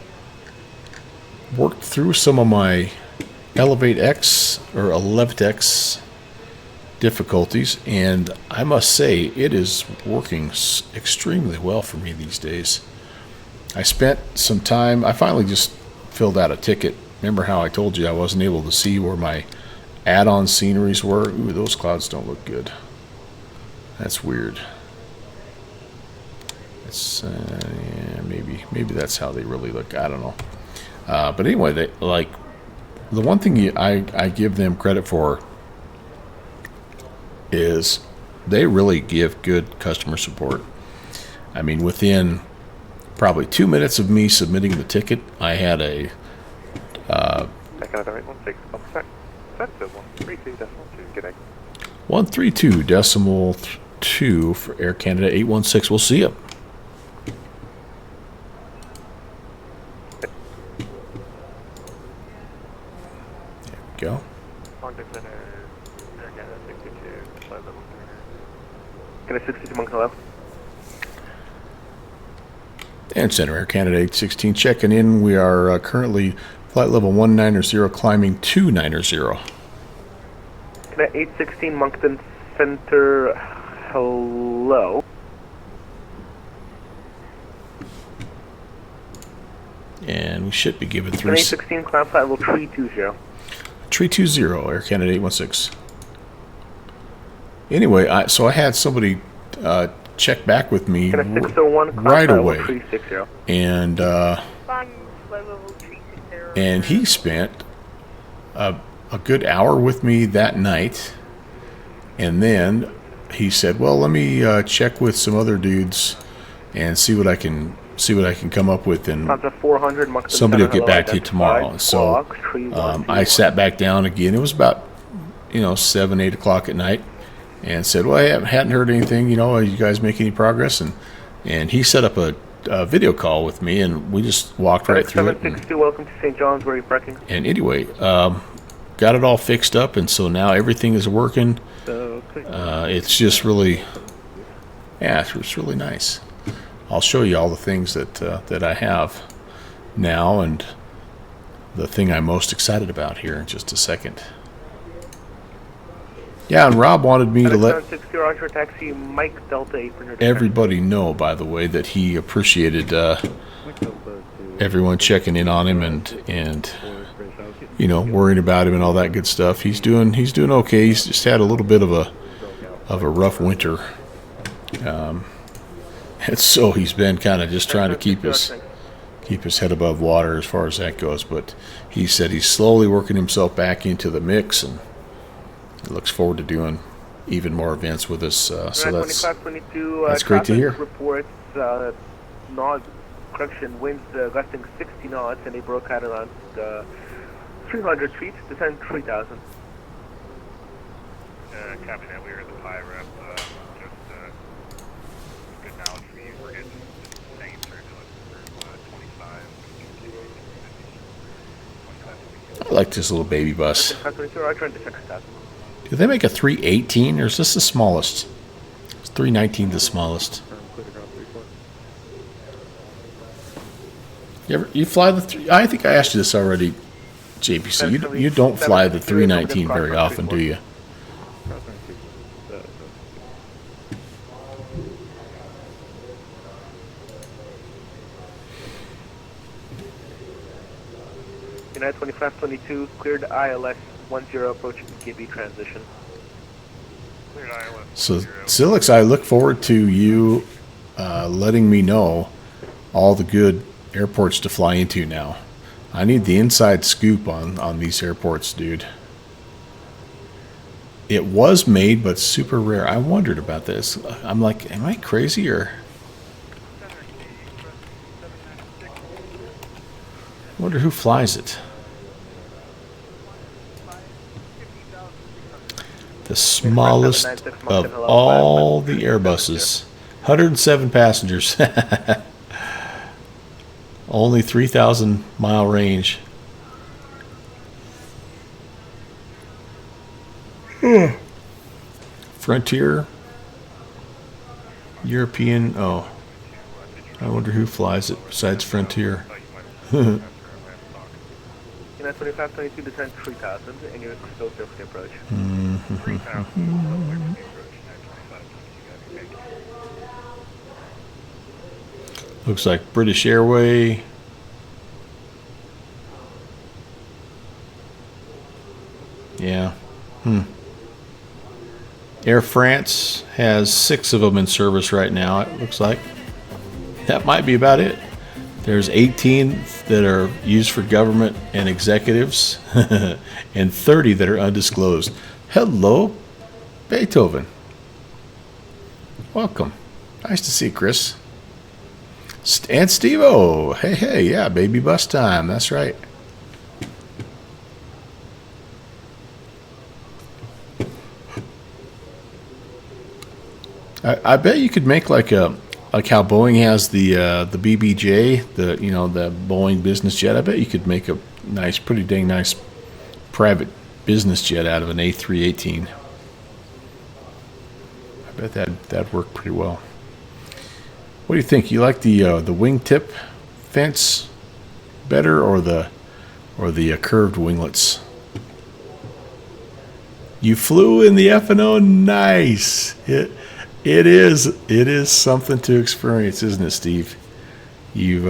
worked through some of my Elevate X or Elevate X difficulties, and I must say it is working extremely well for me these days. I spent some time, I finally just filled out a ticket. Remember how I told you I wasn't able to see where my add-on sceneries were? Ooh, those clouds don't look good. That's weird. It's yeah, maybe that's how they really look. I don't know. But anyway, they, like the one thing I give them credit for is they really give good customer support. I mean, within probably 2 minutes of me submitting the ticket, I had a 132.2 for Air Canada 816. We'll see you. There we go. Can I 62 Monkton left? And Center Air Canada 816 checking in. We are currently flight level 190, climbing 290. Can I 816 Moncton Center, hello? And we should be given Can I 816 climb flight level 320? 320 Air Canada 816. Anyway, so I had somebody check back with me right away, and he spent a good hour with me that night, and then he said, well, let me check with some other dudes and see what I can see what I can come up with, and Contact 400, Moncton somebody will Center, get back to you identified. tomorrow. So Squawk 312. I sat back down again. It was about 7, 8 o'clock at night, and said, well, I hadn't heard anything. Are you guys making any progress? And he set up a video call with me, and we just walked right through it. 762, welcome to St. John's. Where are you parking? And anyway, got it all fixed up, and so now everything is working. It's just really, it's really nice. I'll show you all the things that I have now, and the thing I'm most excited about here in just a second. Yeah, and Rob wanted me to let 760, Roger, taxi Mike Delta 800. everybody know, by the way, that he appreciated everyone checking in on him and worrying about him and all that good stuff. He's doing okay. He's just had a little bit of a rough winter, and so he's been kind of just trying to keep his head above water as far as that goes. But he said he's slowly working himself back into the mix, and he looks forward to doing even more events with us. So that's great to hear. Reports winds gusting 60 knots, and they broke out around 300 feet, descend 3,000. Copy that. We are the PI rep. Good knowledge for you. We're getting the same turbulence for 25. I like this little baby bus. 6,000. Do they make a 318, or is this the smallest? Is 319 the smallest? You fly the I think I asked you this already, JPC. You don't fly the 319 very often, do you? United 2522, cleared ILS 10 approaching KB transition. Cleared ILS. So, Silix, I look forward to you letting me know all the good airports to fly into now. I need the inside scoop on these airports, dude. It was made, but super rare. I wondered about this. I'm like, am I crazy, or? I wonder who flies it. The smallest of all the Airbuses. 107 passengers. Only 3,000 mile range. Frontier. European. Oh. I wonder who flies it besides Frontier. United 2522, descend 3,000, and you're still clear for the approach. Looks like British Airway. Yeah. Air France has 6 of them in service right now, it looks like. That might be about it. There's 18 that are used for government and executives, and 30 that are undisclosed. Hello, Beethoven. Welcome. Nice to see you, Chris. And Steve-O. Hey, yeah, baby bus time. That's right. I bet you could make like how Boeing has the BBJ, the Boeing business jet. I bet you could make a nice, pretty dang nice private business jet out of an A318. I bet that'd work pretty well. What do you think? You like the wingtip fence better, or the curved winglets? You flew in the F&O. Nice. It is something to experience, isn't it, Steve? You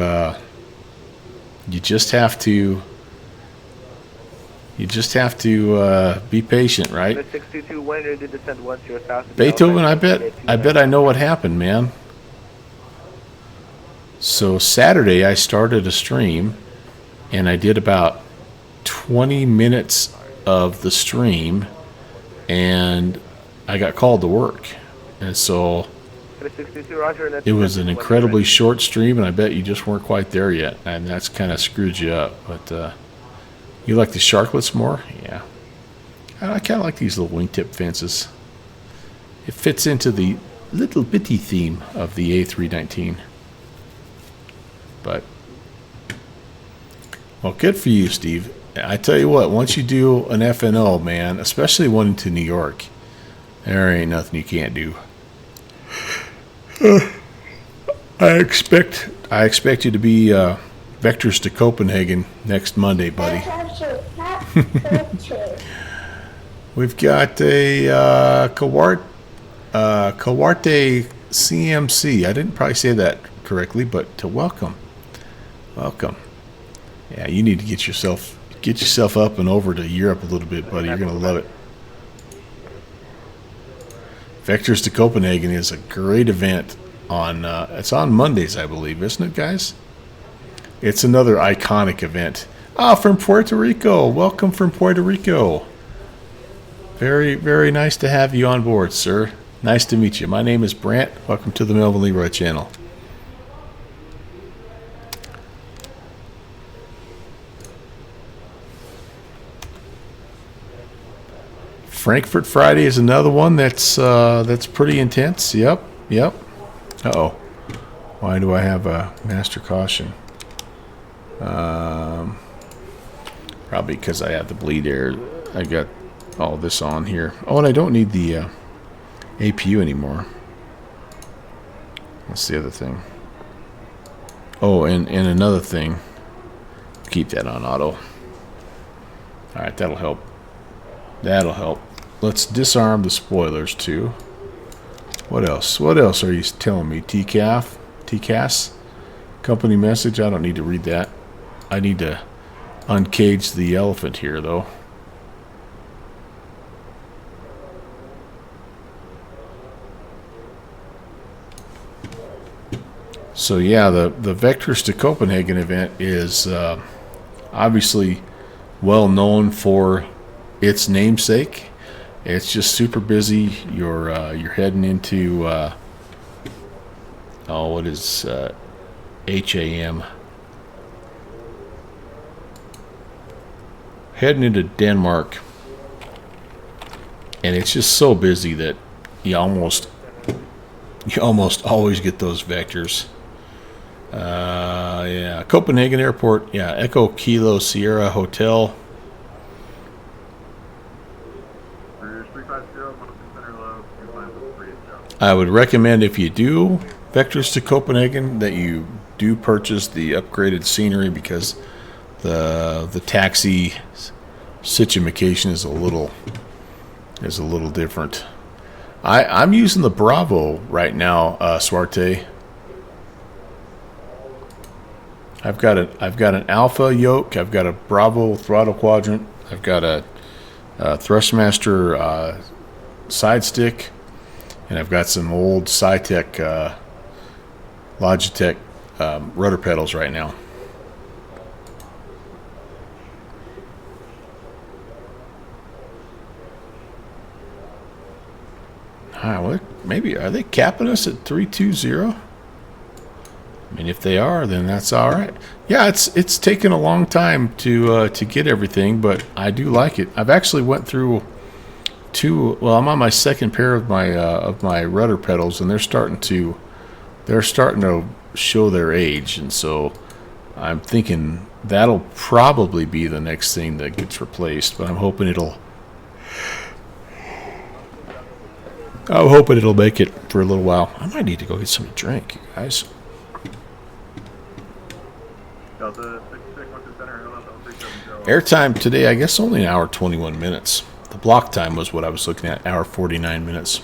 just have to be patient, right? Beethoven, I bet I know what happened, man. So Saturday I started a stream, and I did about 20 minutes of the stream, and I got called to work. And so 362, roger. And that's It was an descent incredibly short stream, and I bet you just weren't quite there yet, and that's kind of screwed you up. But you like the sharklets more? Yeah. I kind of like these little wingtip fences. It fits into the little bitty theme of the A319. But, well, good for you, Steve. I tell you what, once you do an FNO, man, especially one to New York, there ain't nothing you can't do. I expect you to be vectors to Copenhagen next Monday, buddy. We've got a Kawarte CMC. I didn't probably say that correctly, but to welcome. Yeah, you need to get yourself up and over to Europe a little bit, buddy. You're gonna love it. Vectors to Copenhagen is a great event on it's on Mondays, I believe, isn't it, guys? It's another iconic event. Ah, from Puerto Rico. Welcome from Puerto Rico. Very, very nice to have you on board, sir. Nice to meet you. My name is Brant. Welcome to the Melvin Leroy channel. Frankfurt Friday is another one that's pretty intense. Yep. Uh-oh. Why do I have a master caution? Probably because I have the bleed air. I got all this on here. Oh, and I don't need the APU anymore. That's the other thing. Oh, and another thing. Keep that on auto. Alright, that'll help. Let's disarm the spoilers too. What else? What else are you telling me? TCAS? Company message? I don't need to read that. I need to uncage the elephant here, though. So yeah, the Vectors to Copenhagen event is obviously well known for its namesake. It's just super busy. You're heading into what is HAM? Heading into Denmark, and it's just so busy that you almost always get those vectors. Yeah, Copenhagen Airport. Yeah, Echo Kilo Sierra Hotel. I would recommend, if you do Vectors to Copenhagen, that you do purchase the upgraded scenery, because the taxi situation is a little different. I'm using the Bravo right now, Swarte. I've got an Alpha yoke. I've got a Bravo throttle quadrant. I've got a Thrustmaster side stick, and I've got some old Cytec Logitech rudder pedals right now. Maybe are they capping us at 320? I mean, if they are, then that's all right. Yeah, it's taken a long time to get everything, but I do like it. I've actually went through two. Well, I'm on my second pair of my rudder pedals, and they're starting to show their age, and so I'm thinking that'll probably be the next thing that gets replaced. But I'm hoping it'll make it for a little while. I might need to go get something to drink, you guys. Airtime today, I guess only an hour 21 minutes. The block time was what I was looking at, hour 49 minutes.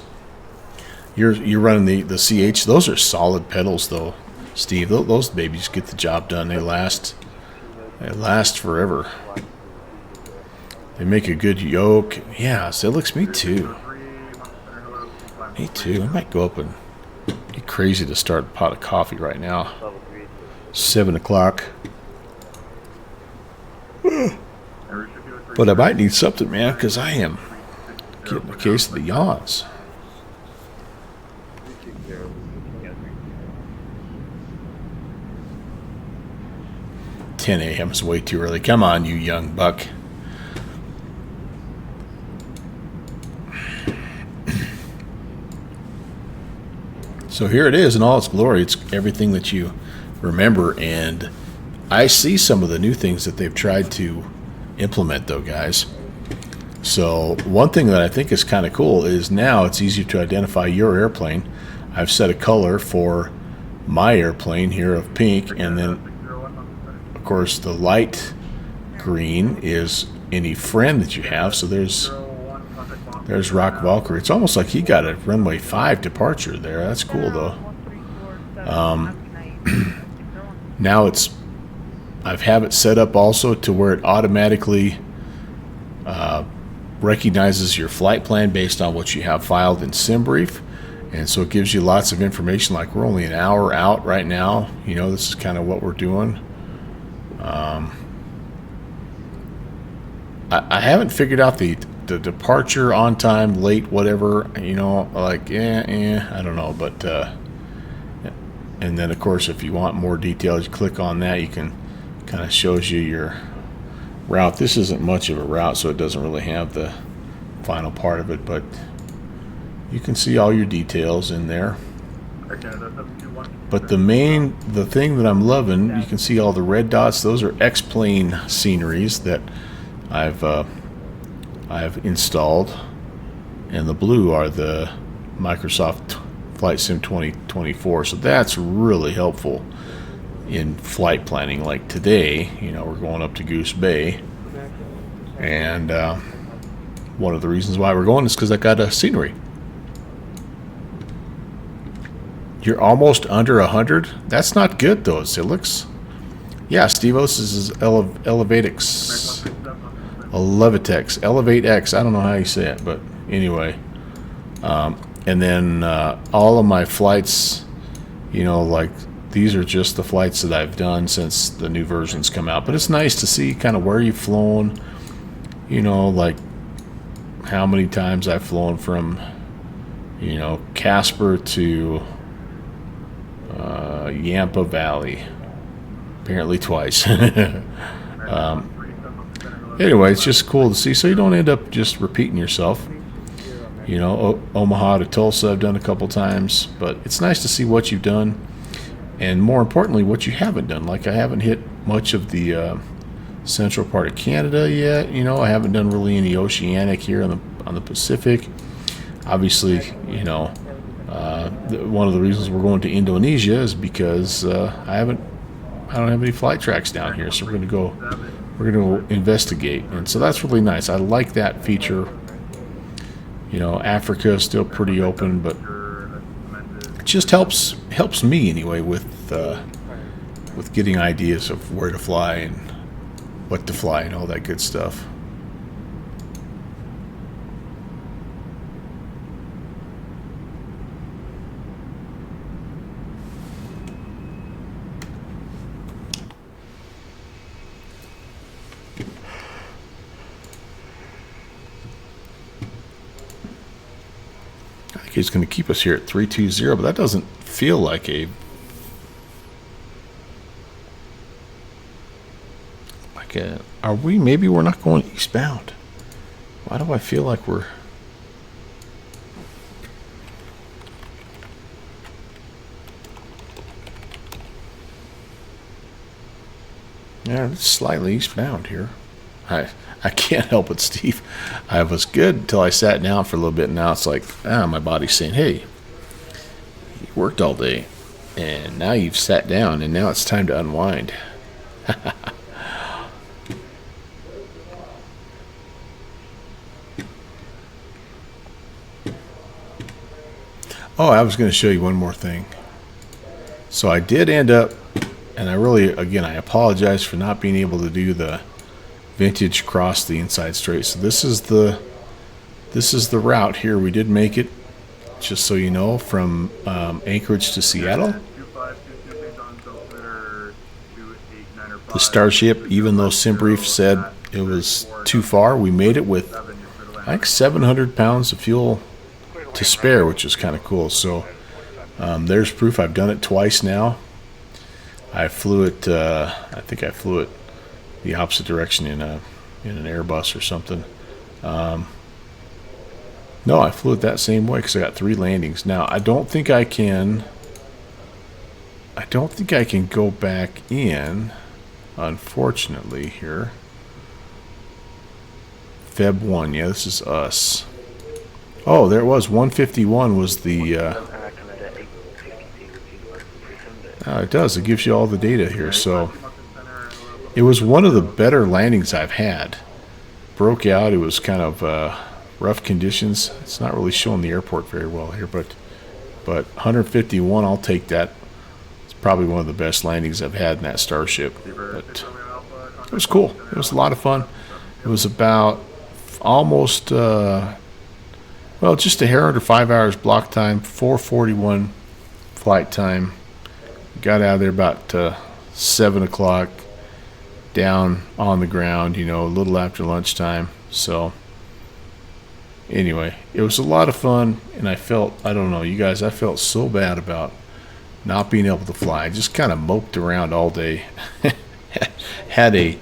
You're running the CH. Those are solid pedals, though, Steve. Those babies get the job done. They last forever. They make a good yoke. Yeah, so it looks me too. Me too. I might go up and get crazy to start a pot of coffee right now. 7 o'clock. But I might need something, man, because I am getting a case of the yawns. 10 a.m. is way too early. Come on, you young buck. So here it is in all its glory. It's everything that you remember, and I see some of the new things that they've tried to implement, though, guys. So one thing that I think is kind of cool is now it's easier to identify your airplane. I've set a color for my airplane here of pink, and then, of course, the light green is any friend that you have. So there's Rock Valkyrie. It's almost like he got a runway 5 departure there. That's cool, though. Now I have it set up also to where it automatically recognizes your flight plan based on what you have filed in SimBrief. And so it gives you lots of information, like we're only an hour out right now. You know, this is kind of what we're doing. I haven't figured out the departure, on time, late, whatever, you know, like, I don't know. But, and then, of course, if you want more details, you click on that. You can kind of shows you your route. This isn't much of a route, so it doesn't really have the final part of it, but you can see all your details in there. But the thing that I'm loving, you can see all the red dots. Those are X-plane sceneries that I've installed, and the blue are the Microsoft Flight Sim 2024. So that's really helpful in flight planning. Like today, you know, we're going up to Goose Bay, and one of the reasons why we're going is because I got a scenery. You're almost under 100. That's not good, though. It looks, yeah, Stevos, this is Elevatex. Elevate X. I don't know how you say it, but anyway. And then all of my flights, you know, like these are just the flights that I've done since the new versions come out. But it's nice to see kind of where you've flown, you know, like how many times I've flown from, you know, Casper to Yampa Valley. Apparently twice. Anyway, it's just cool to see, so you don't end up just repeating yourself. You know, Omaha to Tulsa I've done a couple times, but it's nice to see what you've done, and more importantly, what you haven't done. Like I haven't hit much of the central part of Canada yet. You know, I haven't done really any oceanic here on the Pacific. Obviously, you know, one of the reasons we're going to Indonesia is because I don't have any flight tracks down here, so we're going to investigate, and so that's really nice. I like that feature. You know, Africa is still pretty open, but it just helps me anyway with getting ideas of where to fly and what to fly and all that good stuff. He's going to keep us here at 320, but that doesn't feel like are we, maybe we're not going eastbound. Why do I feel like we're, yeah, it's slightly eastbound here. I can't help it, Steve. I was good until I sat down for a little bit, and now it's like, my body's saying, hey, you worked all day, and now you've sat down, and now it's time to unwind. Oh, I was going to show you one more thing. So I did end up, and I apologize for not being able to do the vintage cross the inside straight. So this is the route here. We did make it, just so you know, from Anchorage to Seattle. The Starship, even though SimBrief said it was too far, we made it with I think 700 pounds of fuel to spare, which is kind of cool. So there's proof. I've done it twice now. I flew it, I think I flew it the opposite direction in an Airbus or something. No, I flew it that same way because I got 3 landings. Now I don't think I can go back in, unfortunately. Here, Feb 1. Yeah, this is us. Oh, there it was. 151 was the. It does. It gives you all the data here. So it was one of the better landings I've had. Broke out. It was kind of rough conditions. It's not really showing the airport very well here, but 151, I'll take that. It's probably one of the best landings I've had in that Starship. But it was cool. It was a lot of fun. It was about almost just a hair under 5 hours block time, 4:41 flight time. Got out of there about 7 o'clock, down on the ground, a little after lunchtime. So anyway, it was a lot of fun, and I don't know, you guys, I felt so bad about not being able to fly. I just kind of moped around all day. Had a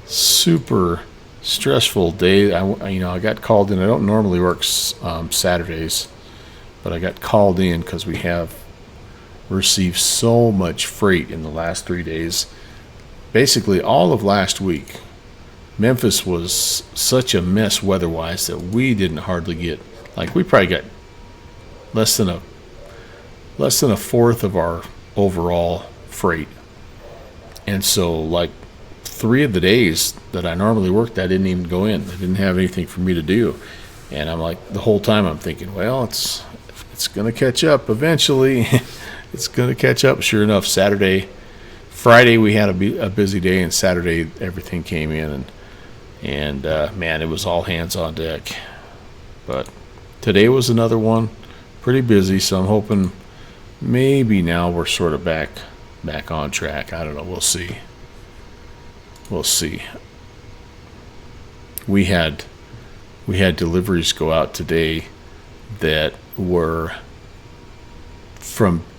super stressful day. I got called in. I don't normally work Saturdays, but I got called in because we have received so much freight in the last 3 days. Basically, all of last week, Memphis was such a mess weather-wise that we didn't hardly get. We probably got less than a fourth of our overall freight. And so, 3 of the days that I normally worked, I didn't even go in. I didn't have anything for me to do. And I'm the whole time I'm thinking, well, it's going to catch up eventually. It's going to catch up. Sure enough, Friday we had a busy day, and Saturday everything came in, and man, it was all hands on deck. But today was another one, pretty busy. So I'm hoping maybe now we're sort of back on track. I don't know. We'll see. We had deliveries go out today that were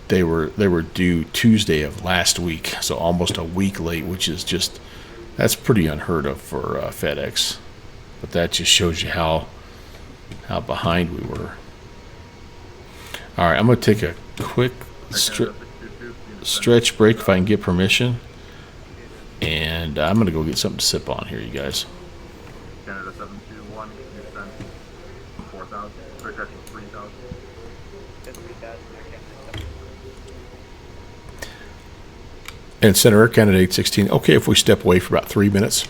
they were due Tuesday of last week, so almost a week late, which is that's pretty unheard of for FedEx. But that just shows you how behind we were. All right, I'm going to take a quick stretch break if I can get permission, and I'm going to go get something to sip on here, you guys. Canada 721, you sent 4,000, correction, 3,000. And Center Air Canada 816. Okay, if we step away for about 3 minutes.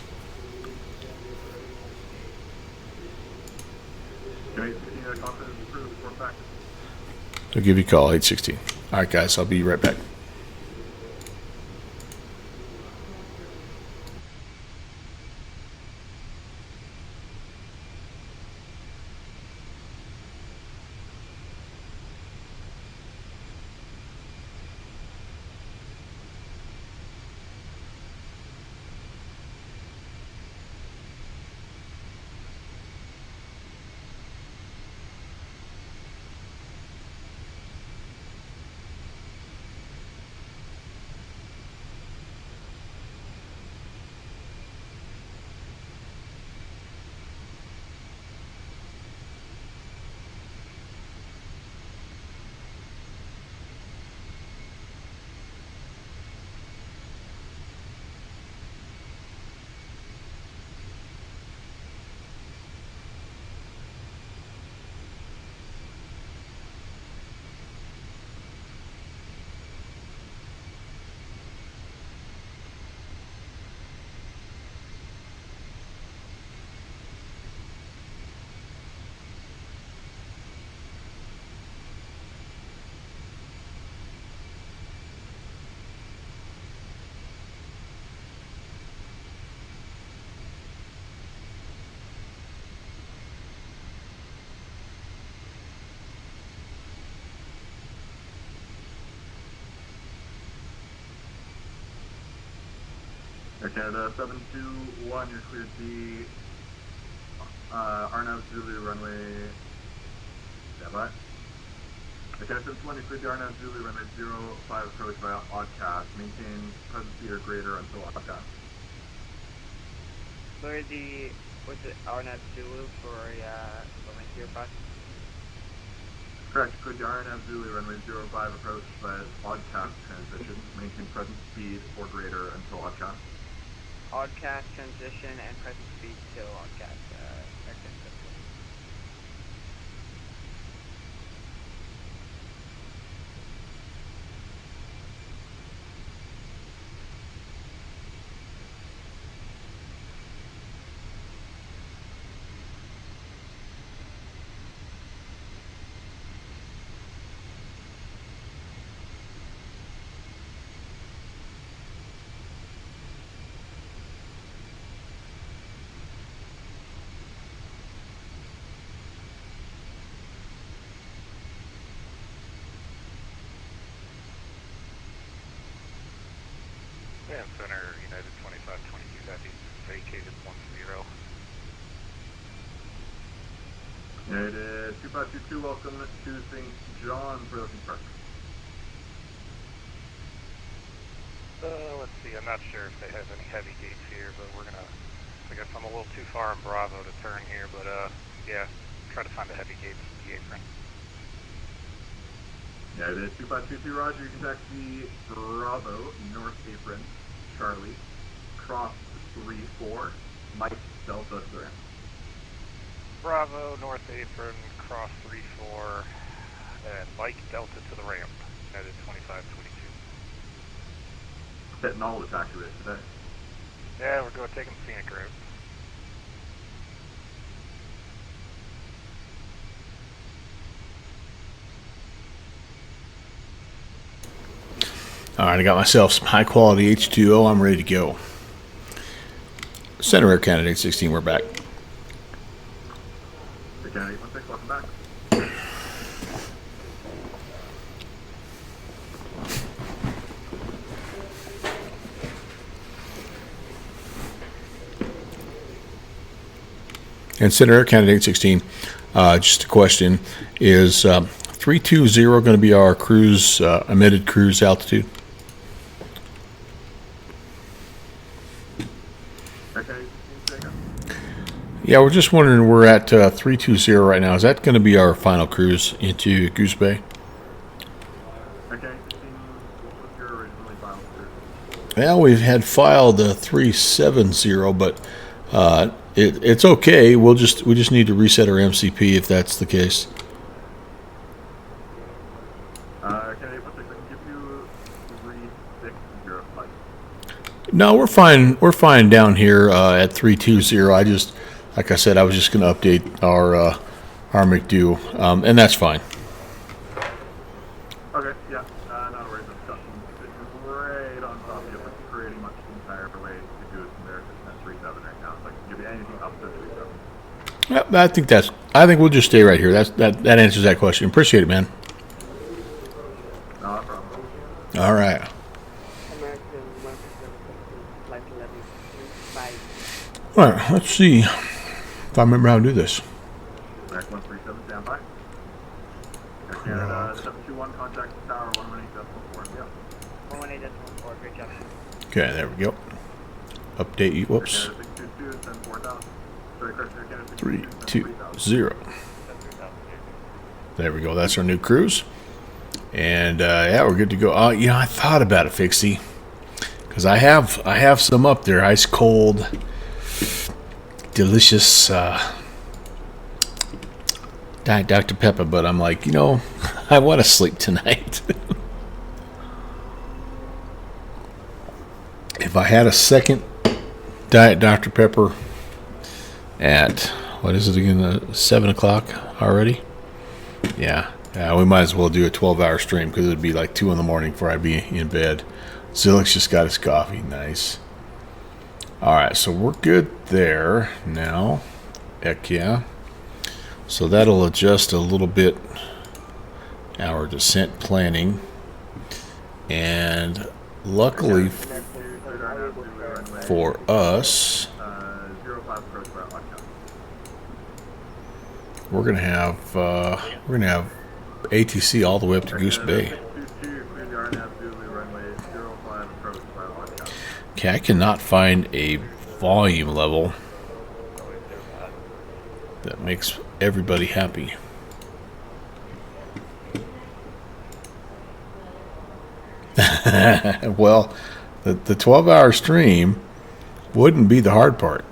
I'll give you a call, 816. All right, guys, I'll be right back. Air Canada 721, you're cleared the Arnav Zulu runway. Stand by. Air Canada 721, you're cleared the Arnav Zulu runway 05 approach via Oddcast. Maintain present speed or greater until Oddcast. the was it RNF Zulu for runway 05? Correct. Clear the RNF Zulu runway 05 approach via oddcast transition. Maintain present speed or greater until oddcast. Oddcast transition and present speed till oddcast. Aircraft system. And Center United 2522 Southeast vacated 10. United 2522, welcome to St. John for Ocean Park. Let's see, I'm not sure if they have any heavy gates here, but we're gonna, I guess I'm a little too far in Bravo to turn here, but yeah, try to find the heavy gates at the apron. United 2522, roger, you can taxi Bravo, North Apron, Charlie, cross 3-4, Mike, Delta, to the ramp. Bravo, North Apron, cross 3-4, and Mike Delta to the ramp, United 2522. Hitting all the taxiways today. Yeah, we're going to take them scenic route. All right, I got myself some high quality H2O. I'm ready to go. Center Air Candidate 16, we're back. The Candidate 16, welcome back. And Center Air Candidate 16, just a question, is 320 going to be our cruise, emitted cruise altitude? Yeah, we're just wondering, we're at 320 right now. Is that going to be our final cruise into Goose Bay? Okay, what was your originally filed cruise? Well, we've had filed 370, but it's okay. We just need to reset our MCP if that's the case. Okay, one second, I can give you 360 flight. No, we're fine. We're fine down here at 320. Like I said, I was just going to update our McDo, and that's fine. Okay, yeah, not worries. I've got it's right on top of you, like pretty much the entire way to Goose from there. It's at 37 right now, so I can give you anything up to 37. Yep, I think we'll just stay right here. That answers that question. Appreciate it, man. No problem. All right. American 117, flight 11, 5. All right, let's see if I remember how to do this. American 137, stand by. Air Canada 721, contact tower 118.4. Yep. 118.4, great job. Okay, there we go. Update you. Whoops. Air Canada 622, send 4,000. Sorry, correct, Air Canada 3, 622, 2, 0. There we go. That's our new cruise. And yeah, we're good to go. I thought about it, Fixie, because I have some up there, ice cold, delicious Diet Dr. Pepper. But I'm like, I want to sleep tonight. If I had a second Diet Dr. Pepper at, what is it again, 7 o'clock already? Yeah, we might as well do a 12-hour stream because it would be like 2 in the morning before I'd be in bed. Zilix just got his coffee. Nice. All right, so we're good there now. Heck yeah. So that'll adjust a little bit our descent planning. And luckily for us, we're gonna have ATC all the way up to Goose Bay. Okay, I cannot find a volume level. that makes everybody happy. Well, the 12-hour stream wouldn't be the hard part.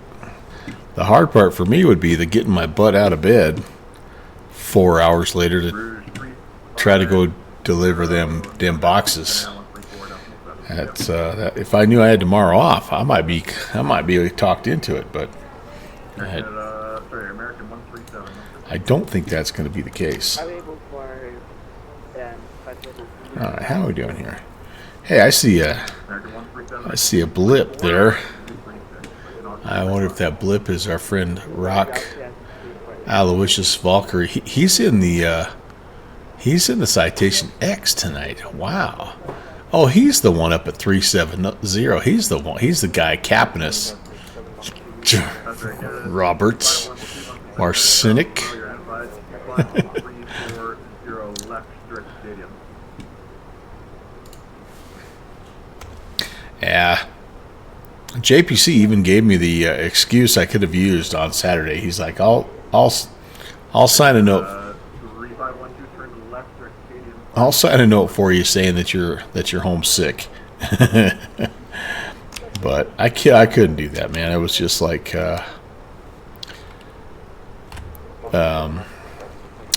The hard part for me would be the getting my butt out of bed 4 hours later to try to go deliver them boxes. That's if I knew I had tomorrow off, I might be talked into it, but I don't think that's going to be the case. All right, how are we doing here? Hey, I see a blip there. I wonder if that blip is our friend Rock Aloysius Valkyrie. He's in the Citation X tonight. Wow. Oh, he's the one up at 370. He's the one. He's the guy capping us. Roberts, Marcinic. Yeah. JPC even gave me the excuse I could have used on Saturday. He's like, I'll sign a note. I'll sign a note for you saying that you're homesick. But I couldn't do that, man. It was just like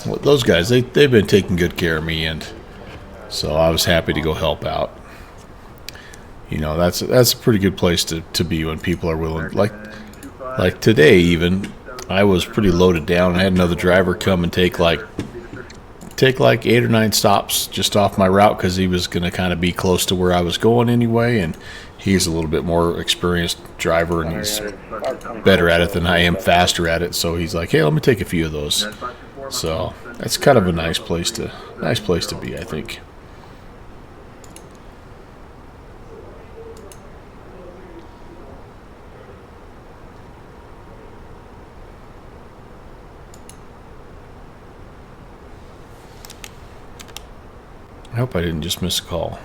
those guys. They've been taking good care of me, and so I was happy to go help out. You know, that's a pretty good place to be when people are willing. Like today, even I was pretty loaded down. I had another driver come and take like 8 or 9 stops just off my route because he was going to kind of be close to where I was going anyway, and he's a little bit more experienced driver and he's better at it than I am, faster at it. So he's like, hey, let me take a few of those. So that's kind of a nice place to be, I think. I hope I didn't just miss a call.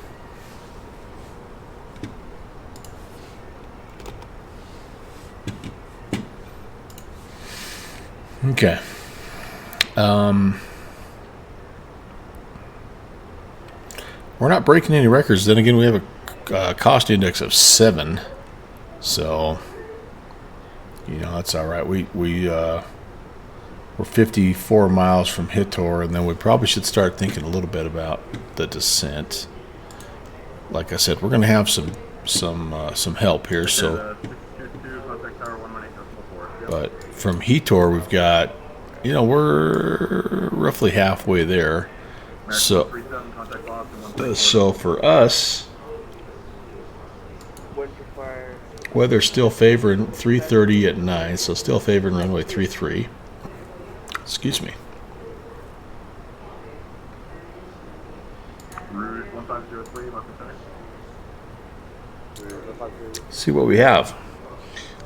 Okay. We're not breaking any records. Then again, we have a cost index of 7. So, you know, that's all right. We're 54 miles from Hitor, and then we probably should start thinking a little bit about the descent. Like I said, we're going to have some help here. So, but from Hitor, we've got, you know, we're roughly halfway there. So for us, weather's still favoring 3:30 at 9, so still favoring runway 33. Excuse me. See what we have.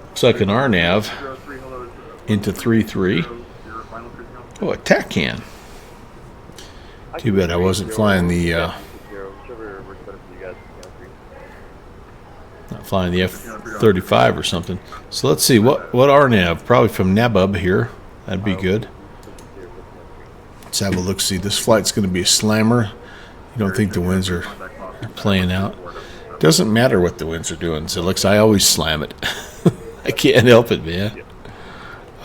Looks like an RNAV into 3-3. Oh, a TAC can. Too bad I wasn't flying the not flying the F-35 or something. So let's see what RNAV. Probably from Nabub here. That'd be good. Let's have a look. See, this flight's going to be a slammer. You don't think the winds are playing out? Doesn't matter what the winds are doing. So looks, I always slam it. I can't help it, man.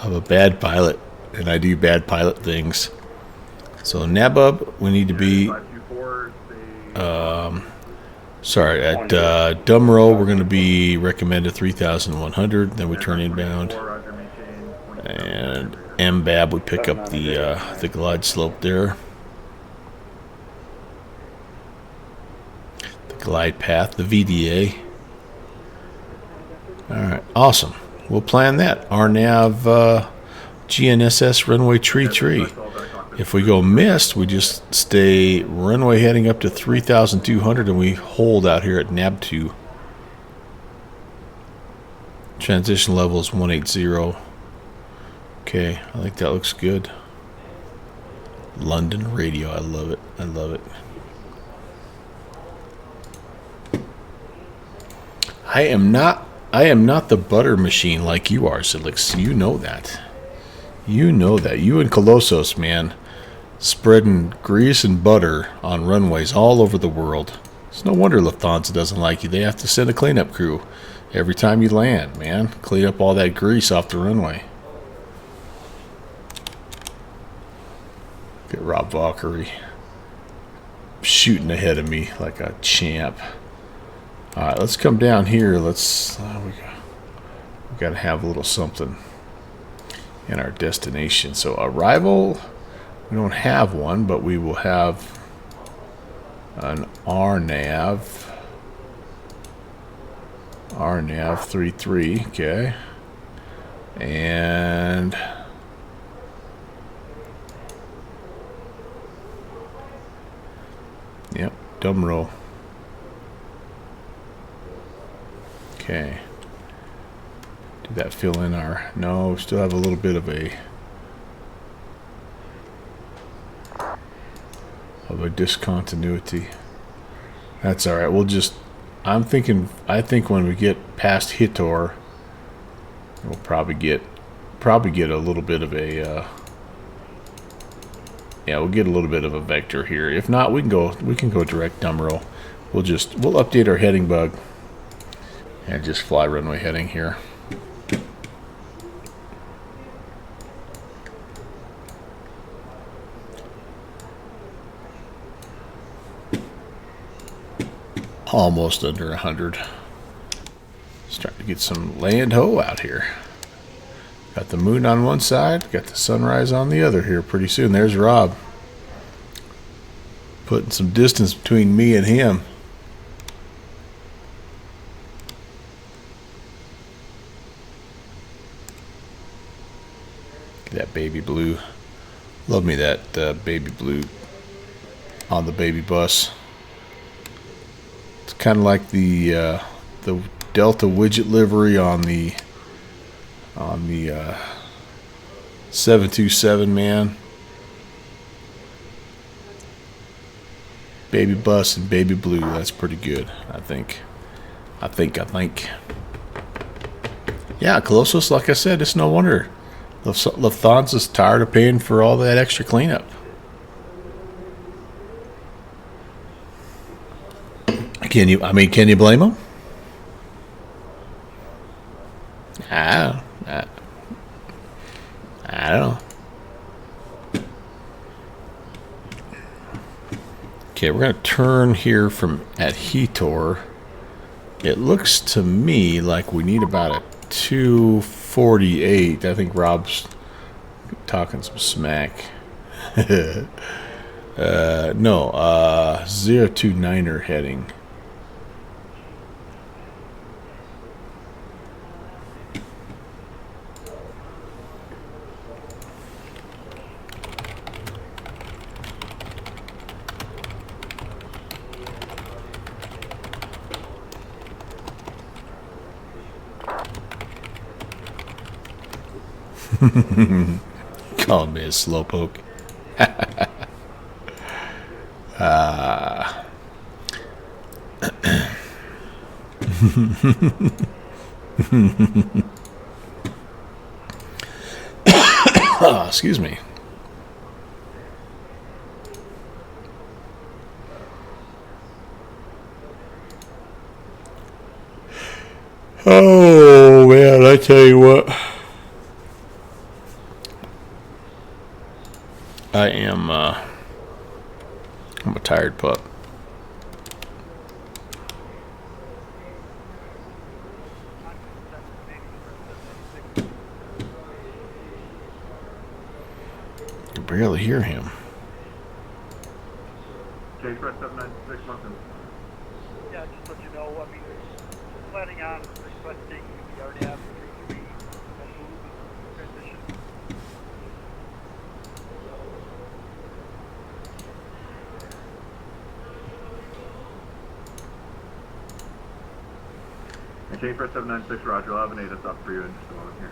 I'm a bad pilot, and I do bad pilot things. So Nabub, we need to be. Sorry, at Dumro, we're going to be recommended 3,100. Then we turn inbound, and MBAB, we pick up the glide slope there. The glide path, the VDA. All right, awesome. We'll plan that. RNAV GNSS runway tree. If we go missed, we just stay runway heading up to 3,200 and we hold out here at NAB2. Transition level is 180. Okay, I think that looks good. London radio, I love it. I love it. I am not the butter machine like you are, Silix. You know that. You know that. You and Colossus, man, spreading grease and butter on runways all over the world. It's no wonder Lufthansa doesn't like you. They have to send a cleanup crew every time you land, man. Clean up all that grease off the runway. Get Rob Valkyrie shooting ahead of me like a champ. Alright, let's come down here. Let's we got to have a little something in our destination. So arrival, we don't have one, but we will have an RNAV 33, okay. And yep, dumb roll. Okay. Did that fill in our... No, we still have a little bit of a discontinuity. That's all right. We'll just... I think when we get past Hitor, we'll probably get a little bit of a yeah, we'll get a little bit of a vector here. If not, we can go direct dumb roll. We'll update our heading bug and just fly runway heading here. Almost under 100. Starting to get some land ho out here. Got the moon on one side, got the sunrise on the other here pretty soon. There's Rob. Putting some distance between me and him. That baby blue. Love me that baby blue on the baby bus. It's kind of like the Delta widget livery on the 727, man. Baby bus and baby blue. That's pretty good, I think. Yeah, Colossus, like I said, it's no wonder Lufthansa's tired of paying for all that extra cleanup. Can you blame them? I don't know. Okay, we're going to turn here at Hitor. It looks to me like we need about a 248. I think Rob's talking some smack. No, 029er heading. Call me a slowpoke. Oh, excuse me. Oh man, I tell you what. I'm a tired pup. I can barely hear him. Okay, Express 796, Mountain. Yeah, just let you know, I mean, planning on requesting the RDF 33 transition. Okay, Express 796, Roger. I'll have an 8 that's up for you in just a moment here.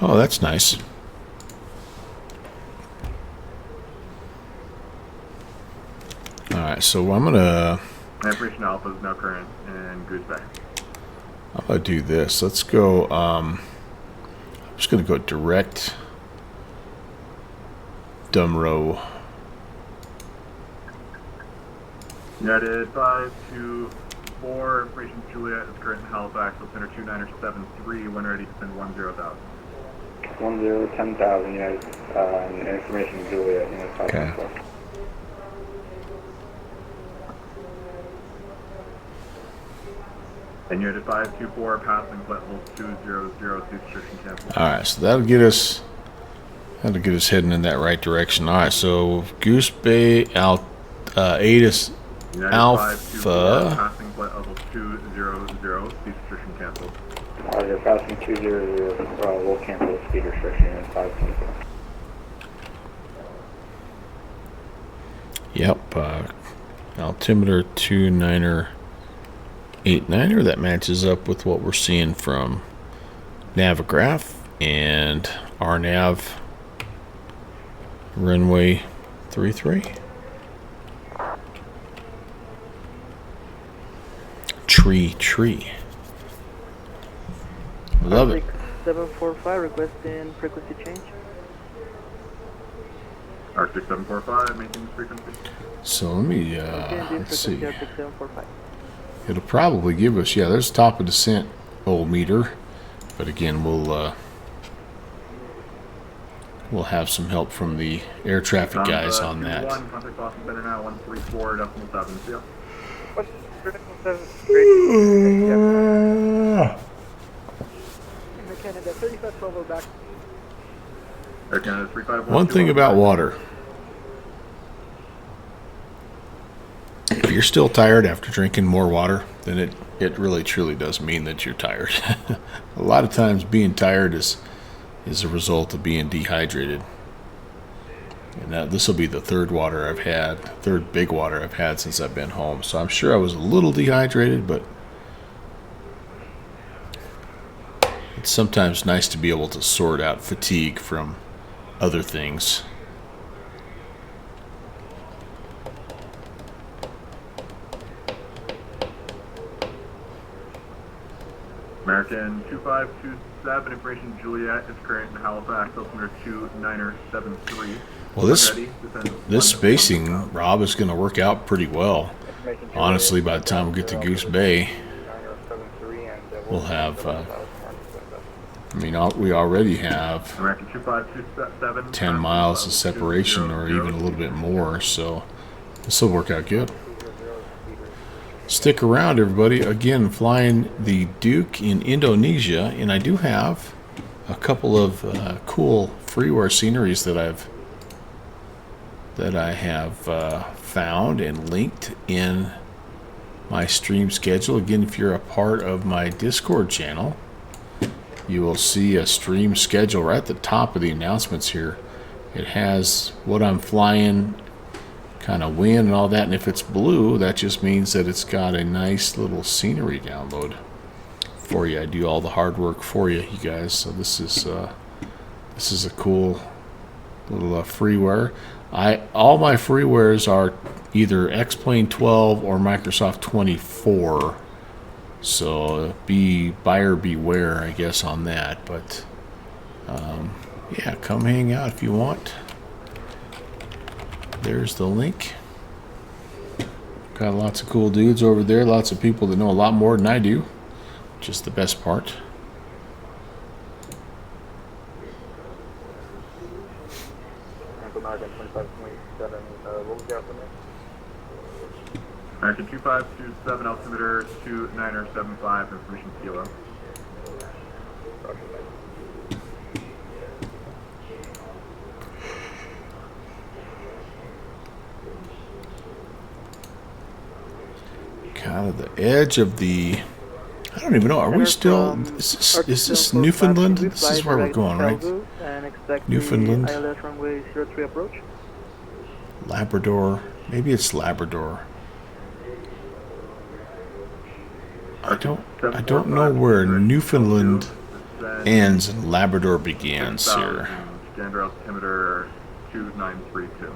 Oh, that's nice. Alright, so I'm gonna... Operation Alpha is now current, and Goose back. I'm gonna do this. Let's go, just going to go direct Dumro. United 524, information Juliet is current in Halifax, Center 2973, when ready to send 10,000. 10,000, United, information Juliet, United 524. Okay. And United 524, passing level 200, cease restriction cancel. All right, so that'll get us heading in that right direction. All right, so Goose Bay, Atis United Alpha. 524, passing flight level 200, cease restriction cancel. Roger, passing 200, we'll cancel the speed restriction in 524. Yep, altimeter 29er89er. That matches up with what we're seeing from Navigraph and RNAV runway 33. Tree. Love it. 745 requesting frequency change. Arctic 745, maintain this frequency. So let me, let's see. Arctic 745. It'll probably give us, yeah, there's top of descent old meter. But again, we'll have some help from the air traffic guys on that. Contact Boston Center now, 134.7. See ya. What's critical 7? Canada 3512 over back. Air Canada 351. One thing about water. If you're still tired after drinking more water, then it really truly does mean that you're tired. A lot of times being tired is a result of being dehydrated. And this will be the third big water I've had since I've been home. So I'm sure I was a little dehydrated, but it's sometimes nice to be able to sort out fatigue from other things. American 2527, information Juliet is current in Halifax, altimeter 29er73. Well, this spacing, Rob, is going to work out pretty well. Honestly, by the time we get to Goose Bay, we'll have, we already have 10 miles of separation or even a little bit more, so this will work out good. Stick around, everybody. Again, flying the Duke in Indonesia, and I do have a couple of cool freeware sceneries that I have found and linked in my stream schedule. Again, if you're a part of my Discord channel, you will see a stream schedule right at the top of the announcements here. It has what I'm flying, kind of wind and all that, and if it's blue, that just means that it's got a nice little scenery download for you. I do all the hard work for you guys. So this is a cool little freeware. All my freewares are either X-Plane 12 or Microsoft 24. So buyer beware, I guess, on that. But yeah, come hang out if you want. There's the link. Got lots of cool dudes over there. Lots of people that know a lot more than I do, which is the best part. American 2527, what was the estimate? American 2527, altimeter 29er75, information kilo. Kind of the edge of the, I don't even know, are we still, is this Newfoundland? This is where we're going, right? Newfoundland, ILS runway 03 approach. Labrador, maybe it's Labrador. I don't know where Newfoundland ends and Labrador begins here. Gander altimeter 2932.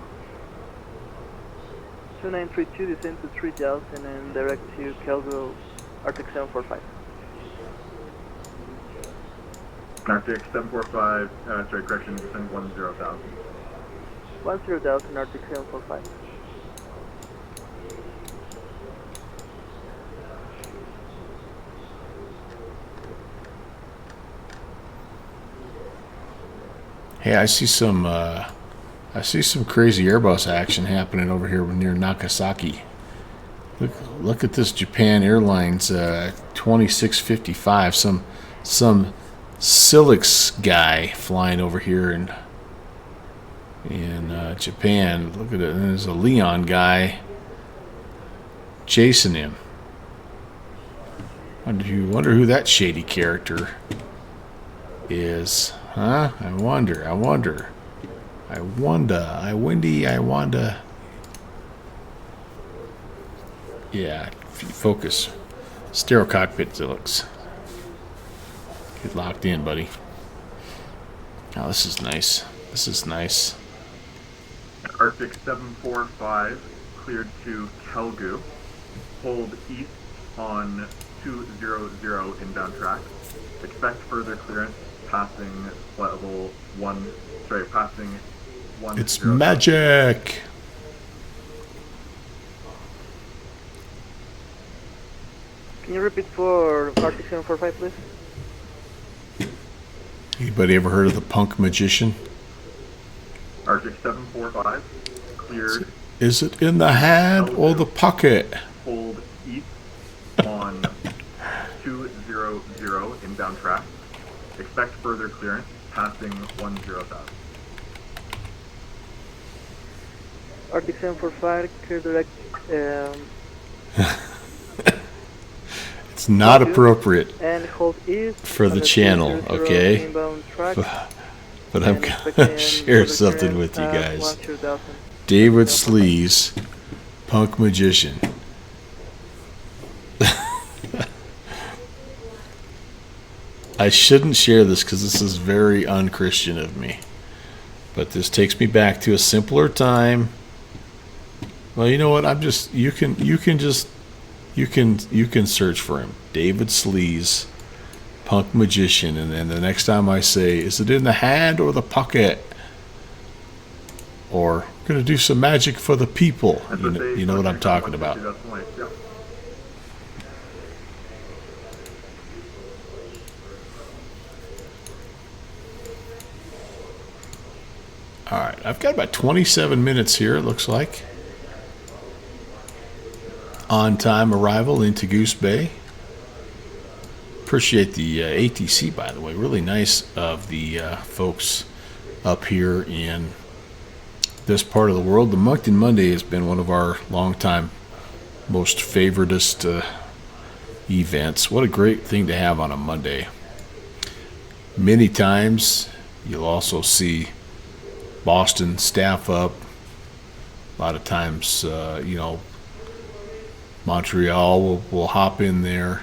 2932, descend to 3000 and direct to Calgary, Arctic 745. Arctic 745, sorry, correction, descend 10,000. 10,000 Arctic 745. Hey, I see some crazy Airbus action happening over here near Nagasaki. Look at this Japan Airlines 2655. Some Silix guy flying over here in Japan. Look at it. And there's a Leon guy chasing him. Wonder who that shady character is, huh? I wonder. Yeah, focus. Stereo cockpit Silix. Get locked in, buddy. Oh, this is nice. Arctic 745, cleared to Kelgu. Hold east on 200 inbound track. Expect further clearance passing level 1, passing 1. It's magic! Can you repeat for Arctic 745, please? Anybody ever heard of the punk magician? Arctic 745, cleared. Is it in the hand or the pocket? Hold east on 200 inbound track. Expect further clearance passing 10,000. Arctic 745, clear direct. It's not appropriate And hold east for the channel, okay? Inbound track. But I'm gonna share something with you guys. David Slee's punk magician. I shouldn't share this because this is very unchristian of me. But this takes me back to a simpler time. Well, you know what? You can search for him. David Slee's punk magician, and then the next time I say, is it in the hand or the pocket? Or gonna do some magic for the people. You know what I'm talking about. Alright, I've got about 27 minutes here, it looks like. On-time arrival into Goose Bay. Appreciate the ATC, by the way. Really nice of the folks up here in this part of the world. The Moncton Monday has been one of our long-time most favoritist events. What a great thing to have on a Monday. Many times you'll also see Boston staff up. A lot of times, Montreal will hop in there.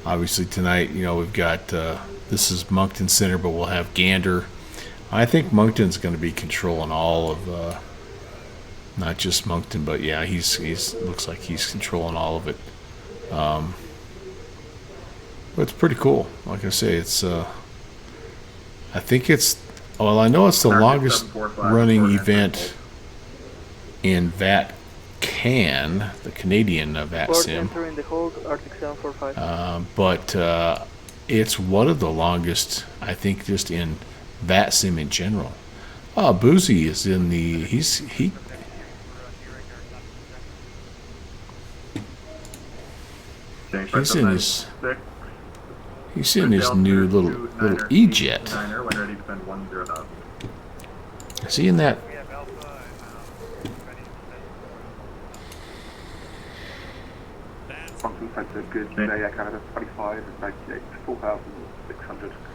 Obviously tonight, we've got this is Moncton Center, but we'll have Gander. I think Moncton's going to be controlling all of, not just Moncton, but yeah, he's looks like he's controlling all of it. But it's pretty cool. Like I say, it's I think it's. Well, I know it's the longest running event in VAT Can, the Canadian VAT Sim. The hold, Arctic 745. But it's one of the longest, I think, just in VAT Sim in general. Oh, Boozy is in the. He's in his. He's in his new little E-Jet. Is he in that?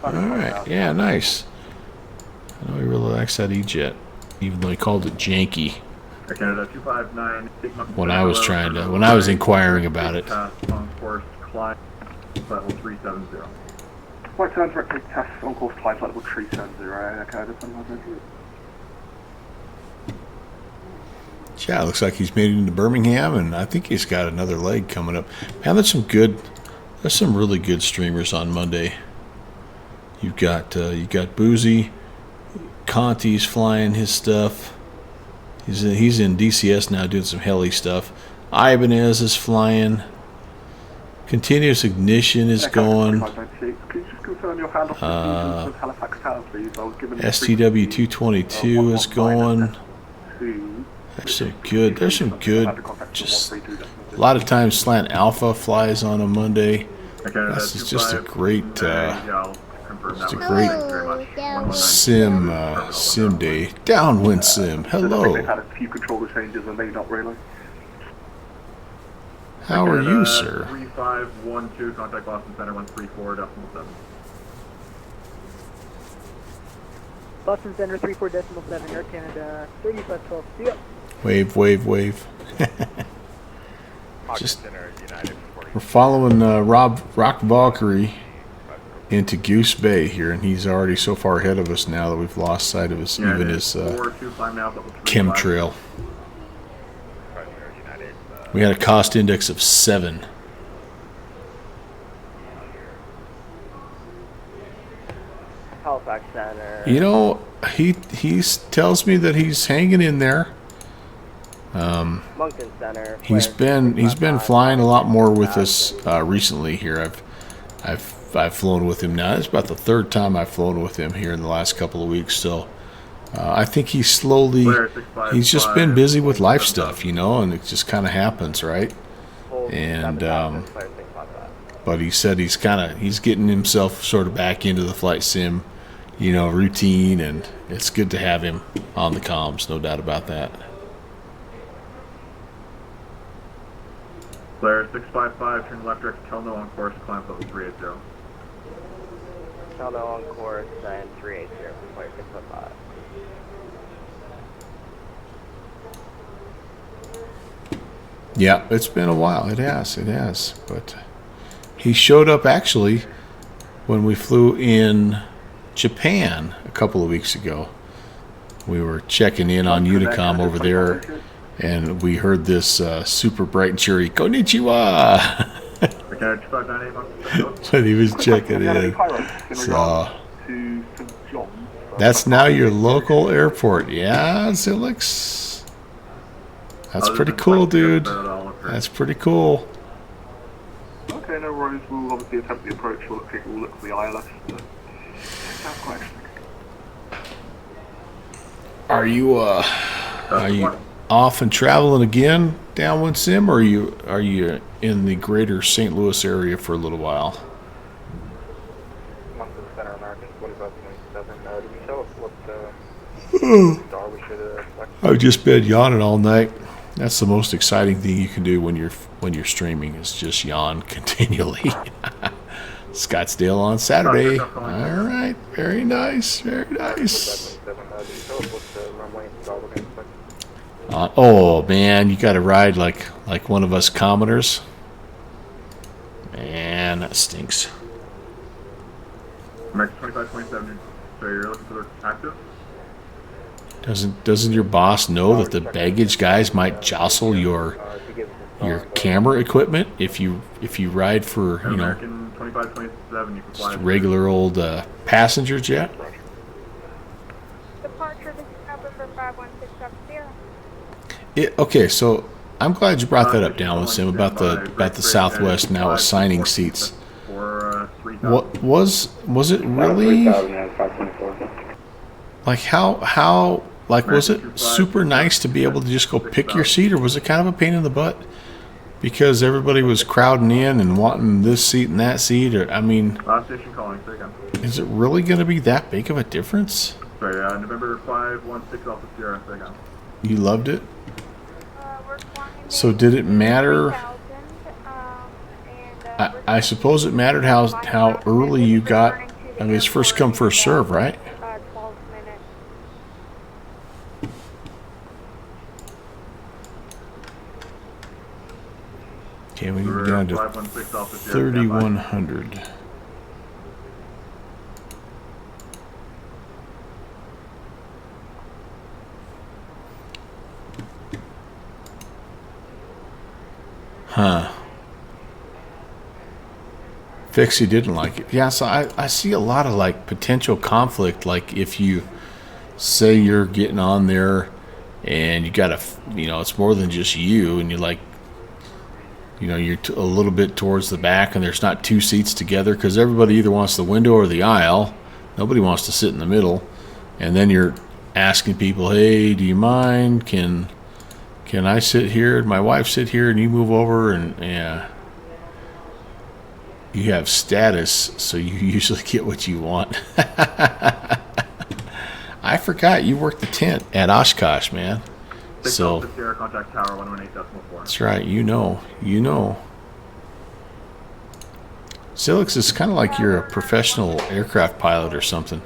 Alright, yeah, nice. I know he really likes that E-Jet, even though he called it janky. When I was inquiring about it. Level 370. Flight time directly test on course climb level 370, Canada 700. Yeah, it looks like he's made it into Birmingham, and I think he's got another leg coming up. Man, there's some really good streamers on Monday. You got Boozy, Conti's flying his stuff. He's in DCS now doing some heli stuff. Ibanez is flying. Continuous ignition is going. STW 222 is going. There's some good. Just a lot of times Slant Alpha flies on a Monday. This is just a great, sim day. Downwind sim. Hello. Had a few controller changes and they not really. How are you, sir? 3512, contact Boston Center 134.7. Boston Center 34.7, Air Canada 3512. See ya. Wave. Just we're following Rock Valkyrie into Goose Bay here, and he's already so far ahead of us now that we've lost sight of his chemtrail. We had a cost index of 7. Halifax Center. You know, he tells me that he's hanging in there. Moncton Center. He's been flying a lot more with us recently here. I've flown with him now. It's about the 3rd time I've flown with him here in the last couple of weeks. So I think he's just been busy with life stuff, you know, and it just kind of happens, right? And but he said he's getting himself sort of back into the flight sim, you know, routine, and it's good to have him on the comms, no doubt about that. Flare 655, turn left direct Kelno on course, climb level 380. Kelno on course and 380, Flare 655. Yeah, it's been a while. It has. But he showed up actually when we flew in Japan a couple of weeks ago. We were checking in on Unicom over there, and we heard this super bright and cheery "Konnichiwa" when he was checking in. So that's now your local airport. Yeah, Zilix. That's pretty cool, dude. That's pretty cool. Okay, no worries. We'll obviously attempt the approach. We'll look for the ILS. Sounds quite interesting. Are you off and traveling again, Downwind Sim, or are you in the greater St. Louis area for a little while? Moncton Center, American 2527. Did we show us what star we should expect? I've just been yawning all night. That's the most exciting thing you can do when you're streaming, is just yawn continually. Scottsdale on Saturday. All right, very nice. Oh man, you got to ride like one of us commoners. Man, that stinks. American 2527. So you're looking for active? Doesn't your boss know that the baggage guys might jostle your camera equipment if you ride for, you know, just regular old passenger jet? Departure, this is November 51670. Okay, so I'm glad you brought that up, Downwind Sim, about the Southwest now assigning seats. What was it really? Like how was it super nice to be able to just go pick your seat, or was it kind of a pain in the butt because everybody was crowding in and wanting this seat and that seat? Or I mean, last station calling. Say again. Is it really going to be that big of a difference? Sorry, November 516 Alpha Sierra. Say again. You loved it. So did it matter? I suppose it mattered how early you got. I mean, it's first come, first serve, right? Okay, we can go down to 3,100. Huh. Fixie didn't like it. Yeah, so I see a lot of like potential conflict. Like if you say you're getting on there and you got it's more than just you, and you're like, you're a little bit towards the back, and there's not two seats together because everybody either wants the window or the aisle. Nobody wants to sit in the middle. And then you're asking people, hey, do you mind? Can I sit here? My wife sit here, and you move over, and yeah. You have status, so you usually get what you want. I forgot you worked the tent at Oshkosh, man. So contact tower 118.4. that's right. You know. Silix is kind of like you're a professional aircraft pilot or something.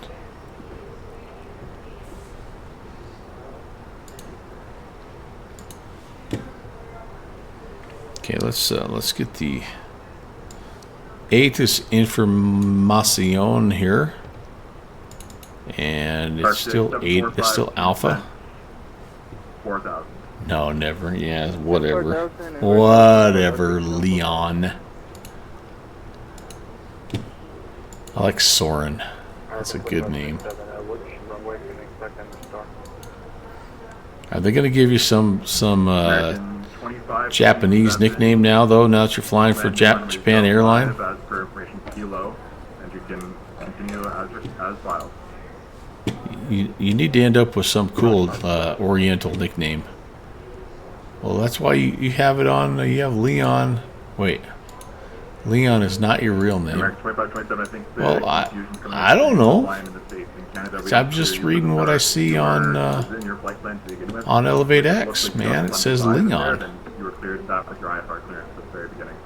Okay, let's get the ATIS information here, and it's still It's still Alpha. 4,000. No, never. Yeah, whatever, Leon. I like Soren. That's a good name. Are they going to give you some Japanese nickname now, though? Now that you're flying for Japan Airline? As per information kilo, and you can continue as filed. You need to end up with some cool Oriental nickname. Well, that's why you have it on. You have Leon. Wait, Leon is not your real name. Well, I don't know. I'm just reading what I see on Elevate X, man. It says Leon. You were cleared that with your IFR clearance at the very beginning.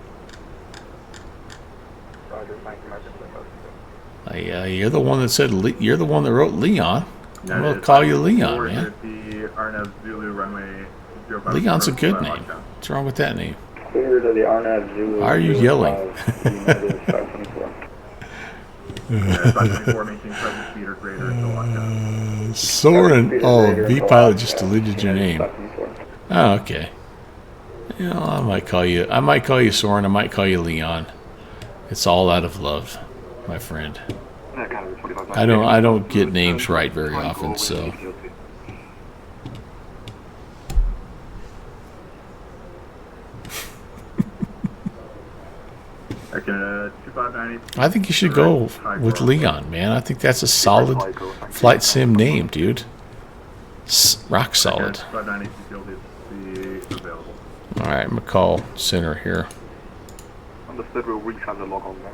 You're the one that said you're the one that wrote Leon. I'm gonna call you Leon, man. The Arnav Zulu runway. Leon's a good name. What's wrong with that name? Clear to the Arnav Zulu. Why are you yelling? Soren. Oh, V-Pilot just deleted your name. Oh, okay. I might call you Soren. I might call you Leon. It's all out of love, my friend. I don't get names right very often, so. I think you should go with Leon, man. I think that's a solid flight sim name, dude. Rock solid. All right, I'm gonna call center here. Understood. We'll resend the log on now.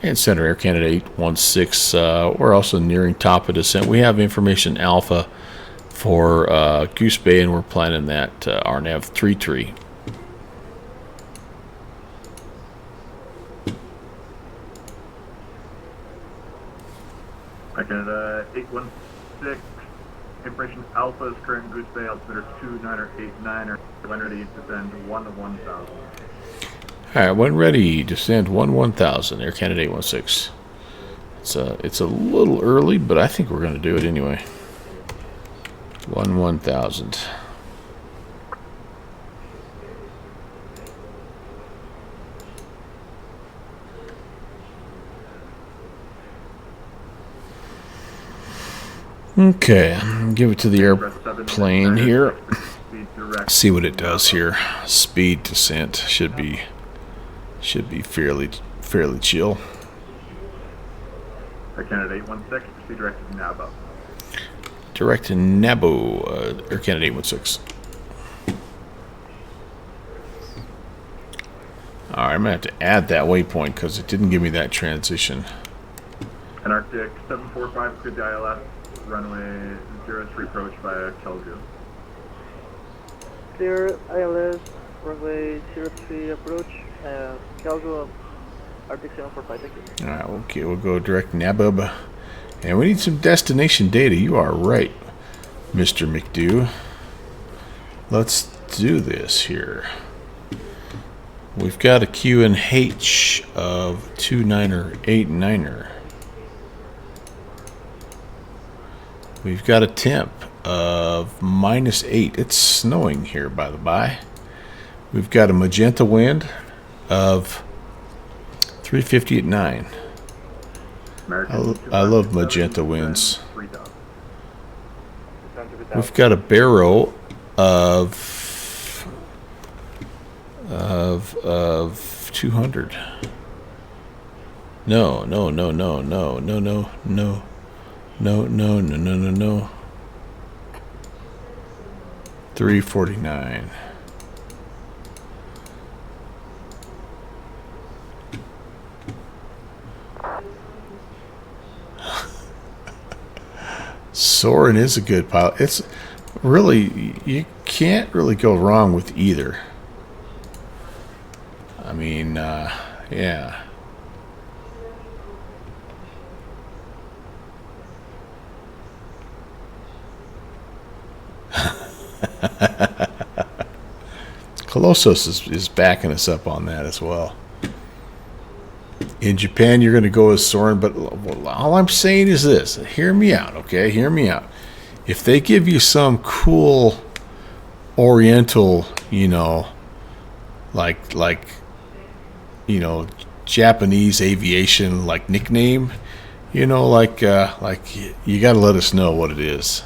And center Air Canada 816. We're also nearing top of descent. We have information Alpha for Goose Bay, and we're planning that RNAV 33. Canada 816. Information Alpha is current Goose Bay altimeter 2989. When ready, descend 1-1000. Alright, when ready, descend 1-1000. Air Canada 816. It's a little early, but I think we're going to do it anyway. 1-1000. Okay, give it to the airplane here. See what it does here. Speed descent should be fairly chill. Air Canada 816, proceed direct to Nabo. Direct to Nabo, Air Canada 816. Alright, I'm going to have to add that waypoint because it didn't give me that transition. An Arctic 745, good ILS, runway 03 approach via Kelgu. Clear ILS, runway 03 approach, Kelgu, Arctic 745, thank you. Alright, okay, we'll go direct Nabub. And we need some destination data. You are right, Mr. McDo. Let's do this here. We've got a QNH of 29er. We've got a temp of -8. It's snowing here, by the by. We've got a magenta wind of 350 at 9. I love magenta winds. We've got a barrow of 200. No. 349. Soren is a good pilot. It's really, you can't really go wrong with either. I mean, yeah. Colossus is backing us up on that as well. In Japan, you're going to go as Soren, but all I'm saying is this. Hear me out, okay? Hear me out. If they give you some cool Oriental, you know, like you know, Japanese aviation like nickname, you know, like you got to let us know what it is.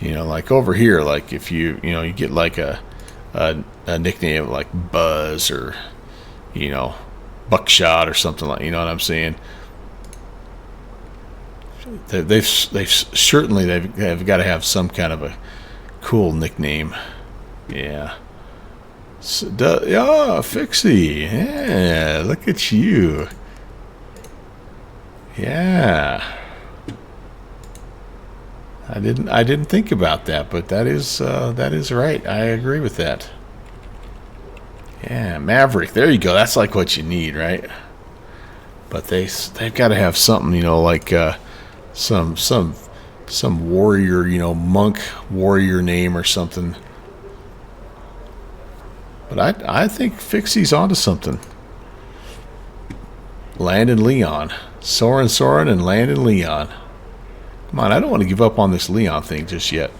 You know, like over here, like if you know, you get like a nickname like Buzz or, you know, Buckshot or something like, you know what I'm saying? They've certainly they've got to have some kind of a cool nickname. Yeah. So, yeah, Fixie. Yeah, look at you. Yeah. I didn't think about that, but that is right. I agree with that. Yeah, Maverick. There you go. That's like what you need, right? But they've got to have something, you know, like some warrior, you know, monk warrior name or something. But I think Fixie's onto something. Landon Leon, Soren, and Landon Leon. Come on, I don't want to give up on this Leon thing just yet.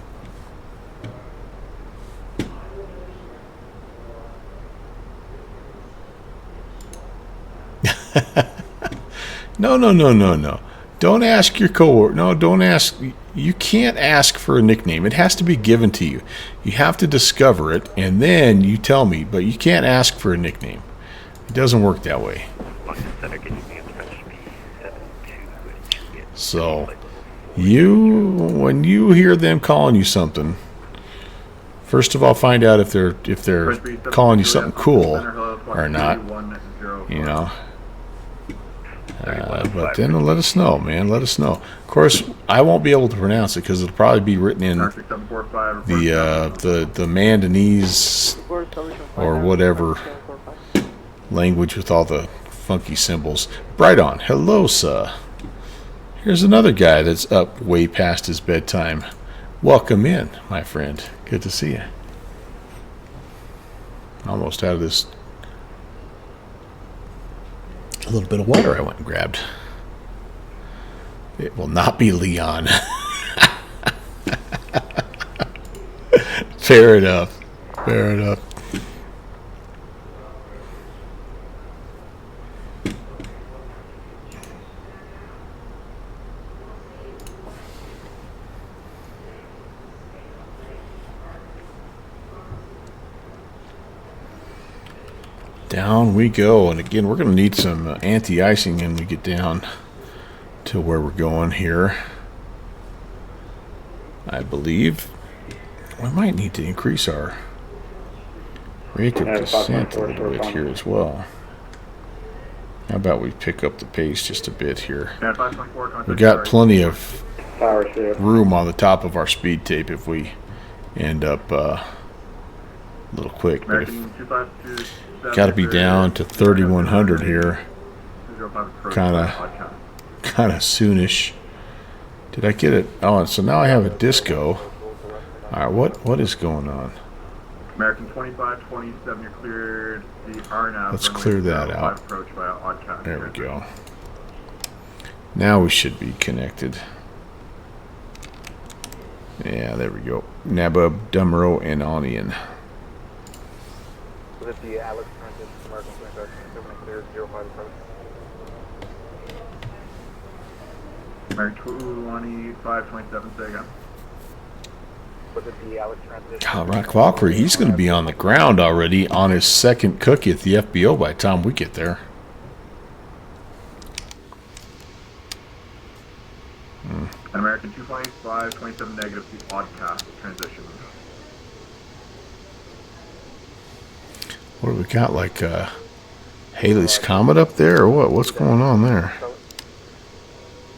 No. Don't ask your coworker. No, don't ask. You can't ask for a nickname. It has to be given to you. You have to discover it, and then you tell me. But you can't ask for a nickname. It doesn't work that way. So, when you hear them calling you something, first of all, find out if they're calling you something cool or not. You know. But then let us know, man. Let us know. Of course, I won't be able to pronounce it because it'll probably be written in the Mandanese or whatever language with all the funky symbols. Right on. Hello, sir. Here's another guy that's up way past his bedtime. Welcome in, my friend. Good to see you. Almost out of this. A little bit of water I went and grabbed. It will not be Leon. Fair enough. Fair enough. Down we go, and again we're going to need some anti-icing when we get down to where we're going here. I believe we might need to increase our rate of descent a little bit here as well. How about we pick up the pace just a bit here? We got plenty of room on the top of our speed tape if we end up a little quick, but got to be down to 3,100 here, kind of soonish. Did I get it? Oh, so now I have a disco. All right, what is going on? American 2527, you're cleared. The RNAV. Let's clear that out. There we go. Now we should be connected. Yeah, there we go. Nabub, Dumro, and Onion. it the Alex Transit American Transaction 78005 approach? American 2527, say again. Was it the Alex Transit? Oh, Rock Valkyrie, he's going to be on the ground already on his second cookie at the FBO by the time we get there. An American 22527 negative to Oddcast transition. What do we got, like Halley's Comet up there, or what? What's going on there?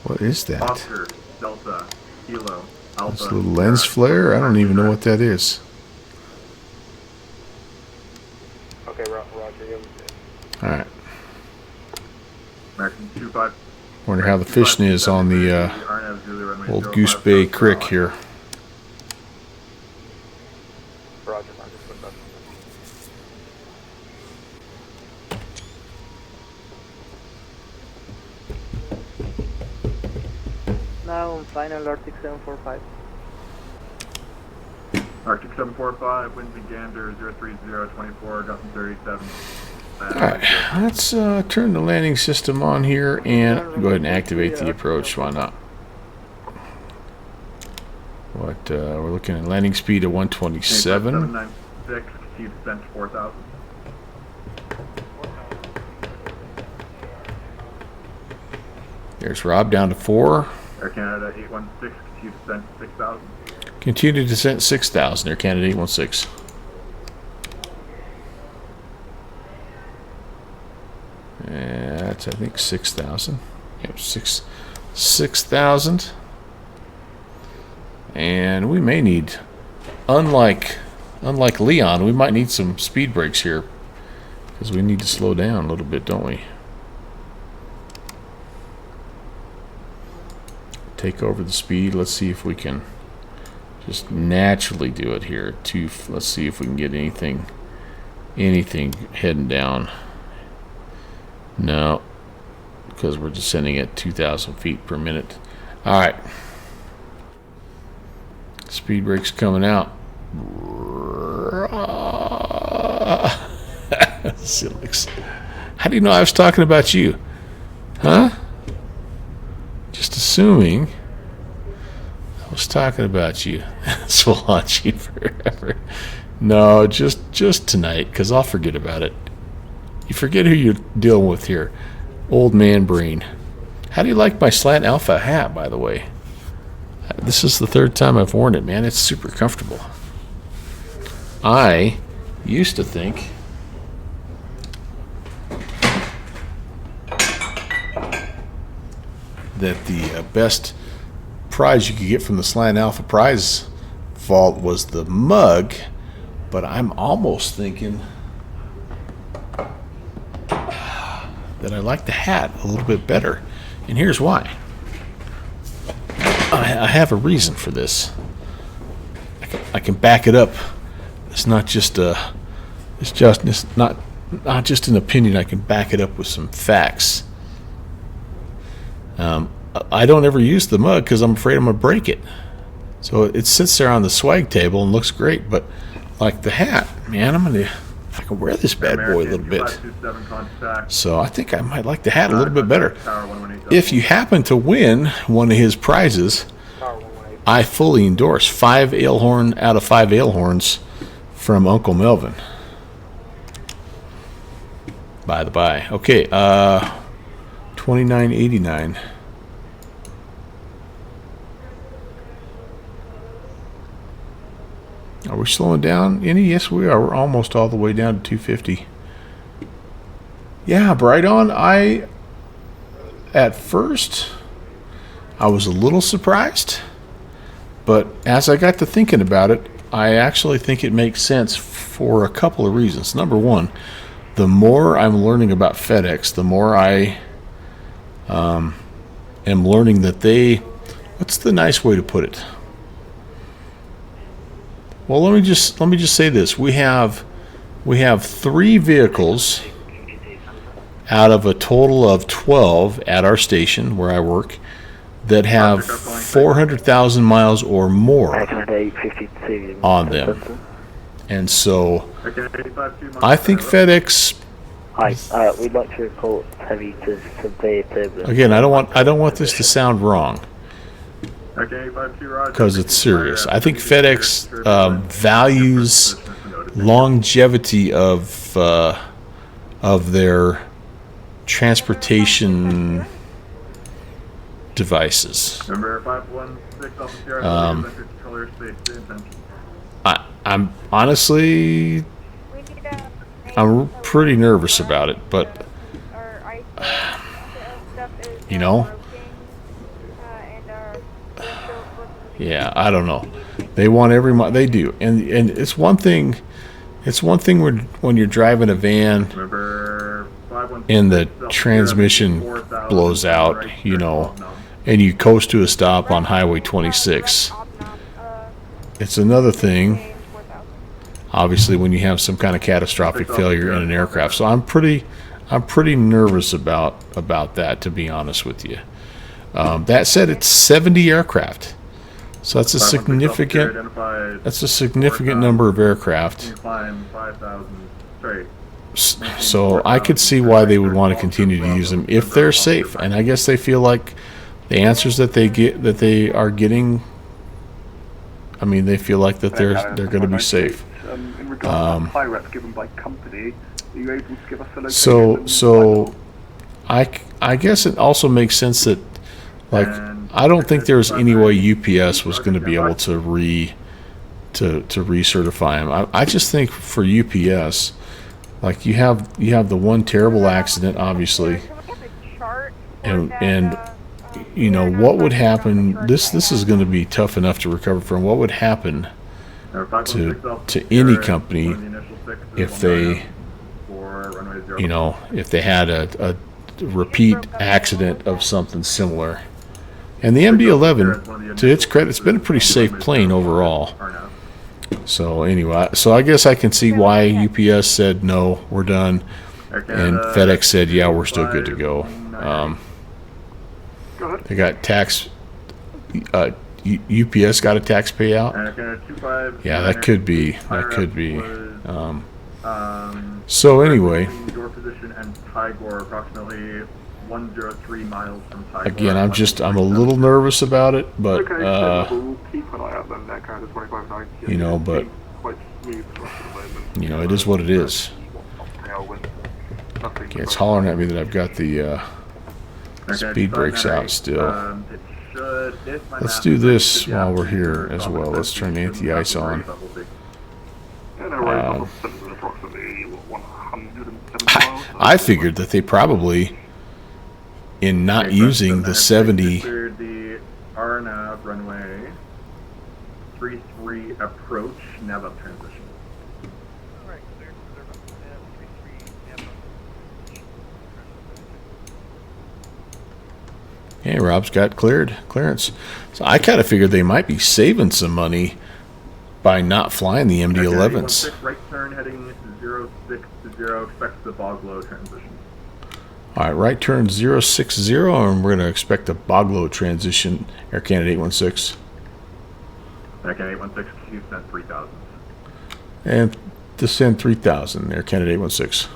What is that? Oscar, Delta, Kilo, Alpha. This little lens flare? I don't even know what that is. Okay, Roger. Alright. American 25. Wonder how the fishing is on the old Goose Bay Creek here. Roger. Now final Arctic 745. Arctic 745, wind and gander 03024, Gustin 37. Alright, let's turn the landing system on here and go ahead and activate the approach. Why not? What, we're looking at landing speed of 127. 796, continue descent 4000. There's Rob down to 4. Air Canada 816, continue descent 6000. Continue to descent 6,000. Air Canada 816. Yeah, that's, I think, 6,000. Yep, 6,000. And we may need, unlike Leon, we might need some speed brakes here because we need to slow down a little bit, don't we? Take over the speed. Let's see if we can just naturally do it here. Let's see if we can get anything heading down. No, because we're descending at 2,000 feet per minute. All right. Speed brake's coming out. Silix. How do you know I was talking about you? Huh? Just assuming I was talking about you. This will haunt you forever. No, just tonight, because I'll forget about it. You forget who you're dealing with here. Old man brain. How do you like my slant alpha hat, by the way? This is the third time I've worn it, man. It's super comfortable. I used to think that the best prize you could get from the Slant Alpha prize vault was the mug, but I'm almost thinking that I like the hat a little bit better. And here's why. I have a reason for this. I can back it up. It's not just not just an opinion. I can back it up with some facts. I don't ever use the mug because I'm afraid I'm gonna break it. So it sits there on the swag table and looks great. But like the hat, man, I can wear this bad boy a little bit. So I think I might like the hat a little bit better. If you happen to win one of his prizes, I fully endorse 5 ale horn out of 5 ale horns from Uncle Melvin. By the by. Okay, 29.89. Are we slowing down any? Yes, we are. We're almost all the way down to 250. Yeah, Bright On. At first, I was a little surprised, but as I got to thinking about it, I actually think it makes sense for a couple of reasons. Number one, the more I'm learning about FedEx, the more I am learning that what's the nice way to put it? Well, let me just say this: we have 3 vehicles out of a total of 12 at our station where I work that have 400,000 miles or more on them, And so Okay, 852 I think FedEx. Hi, we'd like to report heavy to severe turbulence. Again, I don't want this to sound wrong, Okay, 852 Roger. because it's serious. I think FedEx values longevity of their transportation devices. Number 516 off the CR, color space intention. I'm honestly, I'm pretty nervous about it, but you know, yeah, I don't know. They want every month. They do, and it's one thing. It's one thing when you're driving a van and the transmission blows out, you know, and you coast to a stop on Highway 26. It's another thing, obviously, when you have some kind of catastrophic failure in an aircraft. So I'm pretty nervous about that, to be honest with you. That said, it's 70 aircraft, so that's a significant number of aircraft. So I could see why they would want to continue to use them if they're safe, and I guess they feel like the answers that they are getting. I mean, they feel like that they're going to be safe. In regards to the high reps given by company, are you able to give us a location? So I guess it also makes sense that, like, I don't think there was any way UPS was going to be able to recertify them. I just think for UPS, like, you have the one terrible accident, obviously, and you know what would happen. This is going to be tough enough to recover from. What would happen to any company if they, you know, if they had a repeat accident of something similar? And the MD-11, to its credit, it's been a pretty safe plane overall. So anyway, so I guess I can see why UPS said no, we're done, and FedEx said, yeah, we're still good to go. They got tax. UPS got a tax payout. Yeah, that could be. That could be. So anyway, again, I'm a little nervous about it, but you know, but you know, it is what it is. Okay, it's hollering at me that I've got the speed brakes out still. Let's do this while we're here as well. Let's turn the anti-ice on. I figured that they probably, in not using the 70. The RNAV runway 33 approach, nav up transition. Hey, Rob's got clearance. So I kind of figured they might be saving some money by not flying the MD-11s. Right turn heading 06 to 0, expect the Boglow transition. All right, right turn 060, and we're going to expect a Boglow transition. Air Canada 816. Air Canada 816, descent 3000. And descend 3000, Air Canada 816.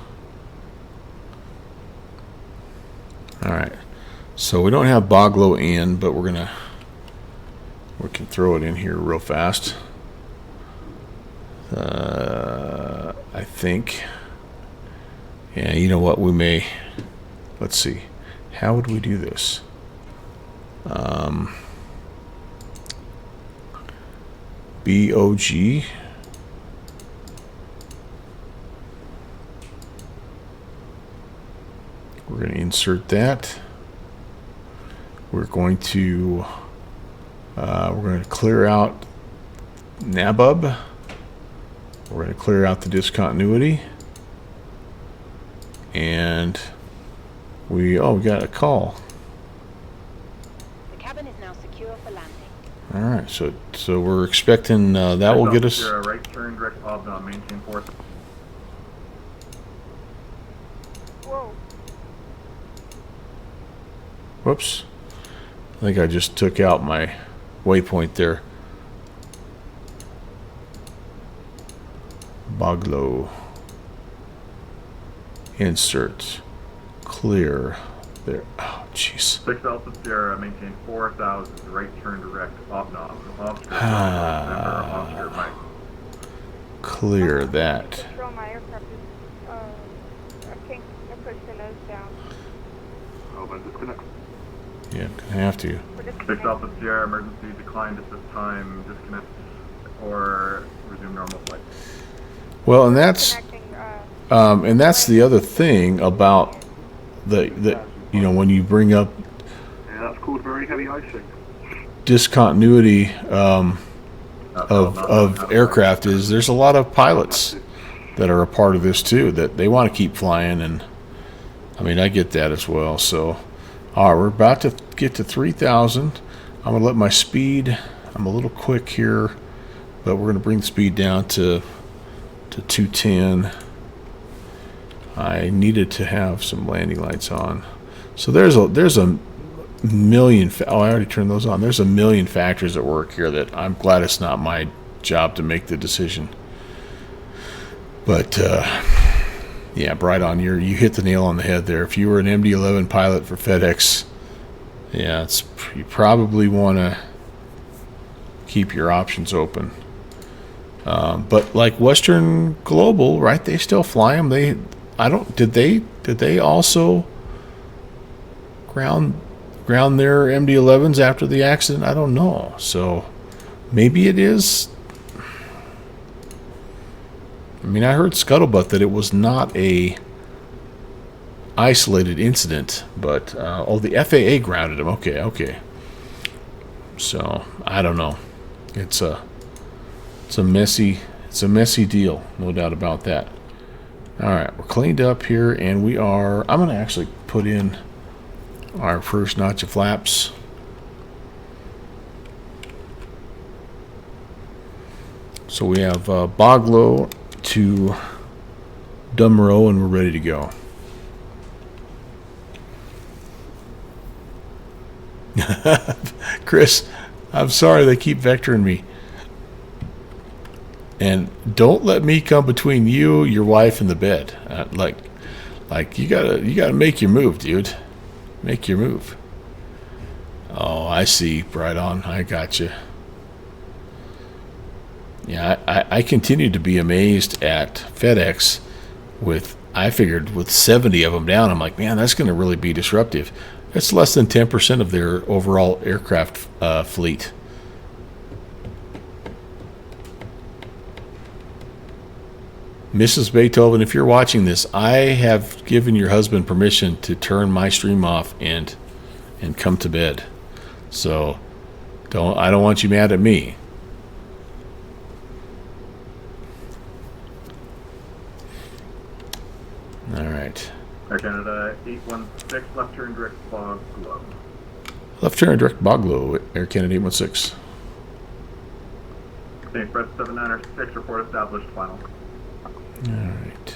All right. So we don't have Boglow in, but we can throw it in here real fast. I think. Yeah, you know what? We may. Let's see. How would we do this? BOG. We're going to insert that. We're going to clear out NABUB. We're going to clear out the discontinuity, and we got a call. The cabin is now secure for landing. All right, so we're expecting that will get us. Right turn direct maintain force. Whoa. Whoops. I think I just took out my waypoint there. Boglow. Insert. Clear. There. Oh, jeez. 6 Alpha Sierra, maintain 4,000, right turn direct, off knob. Oscar Mike. Clear that. Control my aircraft is, I can't push the nose down. Oh, then disconnect. Yeah, gonna have to. 6 Alpha Sierra, emergency, declined at this time, disconnect, or resume normal flight. Well, and that's the other thing about the you know, when you bring up Yeah, that's called very heavy icing. discontinuity of aircraft is there's a lot of pilots that are a part of this too, that they want to keep flying, and I mean, I get that as well. So all right, we're about to get to 3,000. I'm gonna let my speed, I'm a little quick here, but we're gonna bring the speed down to 210. I needed to have some landing lights on. So there's a million, oh, I already turned those on. There's a million factors at work here that I'm glad it's not my job to make the decision. But yeah, Bright on, you hit the nail on the head there. If you were an MD-11 pilot for FedEx, yeah, you probably want to keep your options open. But like Western Global, right? They still fly them. Did they also ground their MD-11s after the accident? I don't know. So maybe it is. I mean, I heard scuttlebutt that it was not a isolated incident, but the FAA grounded them. Okay. So I don't know. It's a messy deal, no doubt about that. All right, we're cleaned up here, and I'm going to actually put in our first notch of flaps. So we have Boglow to Dumro, and we're ready to go. Chris, I'm sorry they keep vectoring me. And don't let me come between you, your wife, and the bed. Like you gotta make your move, dude. Make your move. Oh, I see. Right on. I got you. Yeah, I continue to be amazed at FedEx. I figured with 70 of them down, I'm like, man, that's going to really be disruptive. That's less than 10% of their overall aircraft fleet. Mrs. Beethoven, if you're watching this, I have given your husband permission to turn my stream off and come to bed. So I don't want you mad at me. All right. Air Canada 816, left turn direct Boglow. Left turn direct Boglow, Air Canada 816. Express 796, report established, final. All right.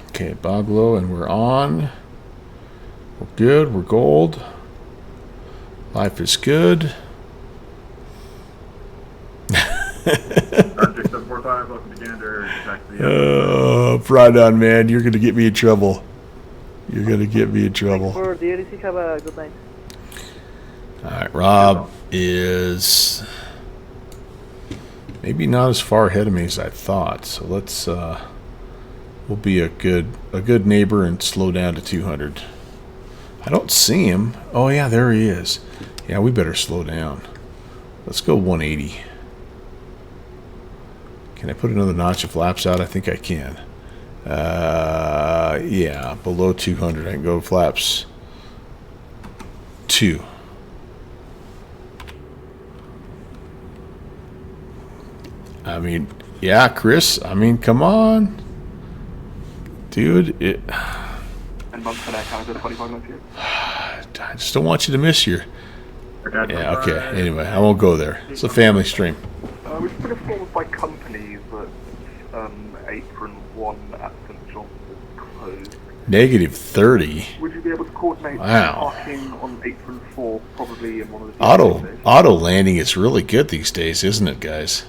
Okay, Boglow, and we're on. We're good. We're gold. Life is good. Welcome to Gander. Right on, man. You're going to get me in trouble. You're going to get me in trouble. For the ADC, have a good night. All right, Rob is maybe not as far ahead of me as I thought. So let's we'll be a good neighbor and slow down to 200. I don't see him. Oh yeah, there he is. Yeah, we better slow down. Let's go 180. Can I put another notch of flaps out? I think I can. Yeah, below 200. I can go flaps 2. I mean, yeah, Chris. I mean, come on, dude. And bump for that Canada 25 minutes here. I just don't want you to miss your. Yeah. Okay. Anyway, I won't go there. It's a family stream. We've been informed by companies that Apron 1 at St. John's is closed. Negative 30. Would you be able to coordinate Wow. parking on apron 4, probably in one of the Auto landing is really good these days, isn't it, guys?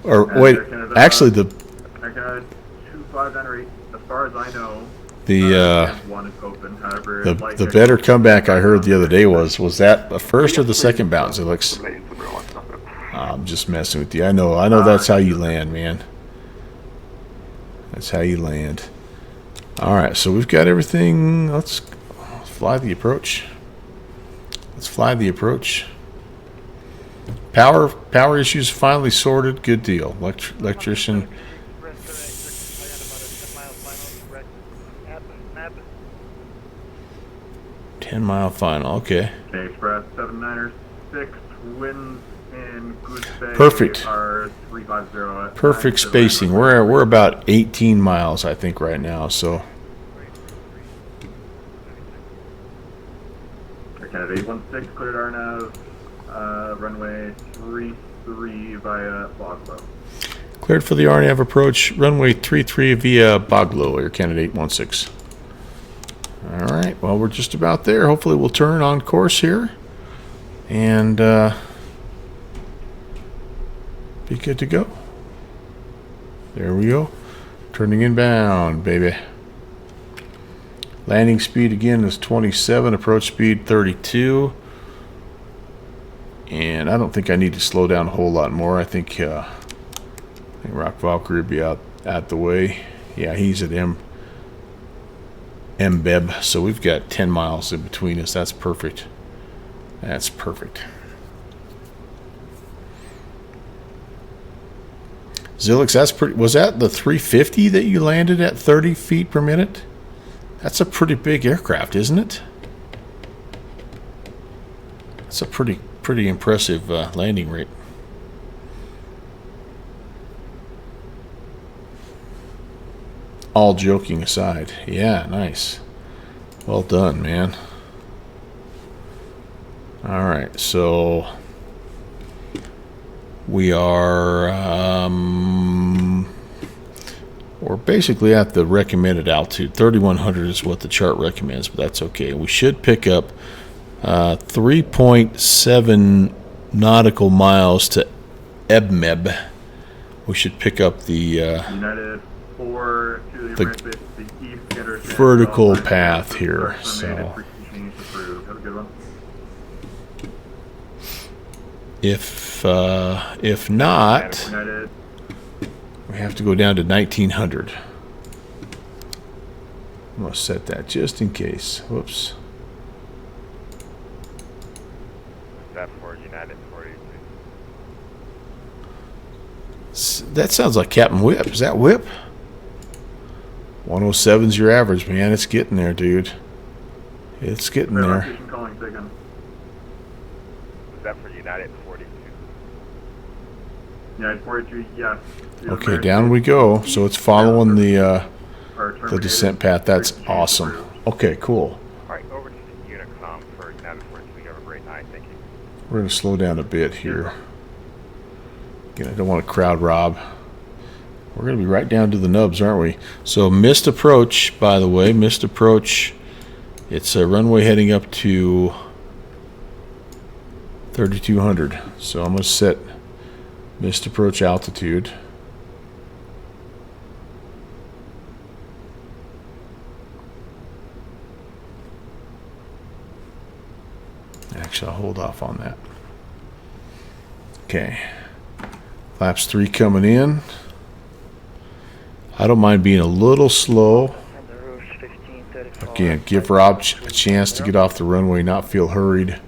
Or wait, actually the 259 as far as I know. One is open. However, the better comeback I heard the other day was that the first or the second bounce? It looks. I'm just messing with you. I know that's how you land, man. That's how you land. All right, so we've got everything. Let's fly the approach. Let's fly the approach. Power issues finally sorted. Good deal. Electrician. 10-mile final. Okay. Express 796 winds in Goose Bay Perfect. are 350 at Perfect spacing. We're about 18 miles, I think, right now. So. Canada 816 cleared RNAV, runway 33 via Boglow. Cleared for the RNAV approach, runway 33 via Boglow, Air Canada 816. All right, well, we're just about there. Hopefully we'll turn on course here and be good to go. There we go. Turning inbound, baby. Landing speed again is 27, approach speed 32. And I don't think I need to slow down a whole lot more. I think Rock Valkyrie will be out the way. Yeah, he's at MBEB, so we've got 10 miles in between us. That's perfect. That's perfect. Zilix, that's pretty. Was that the 350 that you landed at 30 feet per minute? That's a pretty big aircraft, isn't it? It's a pretty impressive landing rate. All joking aside, yeah, nice. Well done, man. All right, so we are we're basically at the recommended altitude. 3,100 is what the chart recommends, but that's okay. We should pick up 3.7 nautical miles to Ebmeb. We should pick up the United 4 to the east vertical path here. So have a good one. if not, we have to go down to 1,900. I'm going to set that just in case. Whoops. That for United 42. That sounds like Captain Whip. Is that Whip? 107's your average, man. It's getting there, dude. It's getting there. Is that for United 42? United 42, yes. Okay, down we go. So it's following the descent path. That's awesome. Okay, cool. Alright, over to the Unicom for United 42. You have a great night. Thank you. We're going to slow down a bit here. Again, I don't want to crowd rob. We're going to be right down to the nubs, aren't we? So missed approach, by the way. Missed approach. It's a runway heading up to 3,200. So I'm going to set missed approach altitude. Actually, I'll hold off on that. Okay. Flaps 3 coming in. I don't mind being a little slow. Again, give Rob a chance to get off the runway, not feel hurried.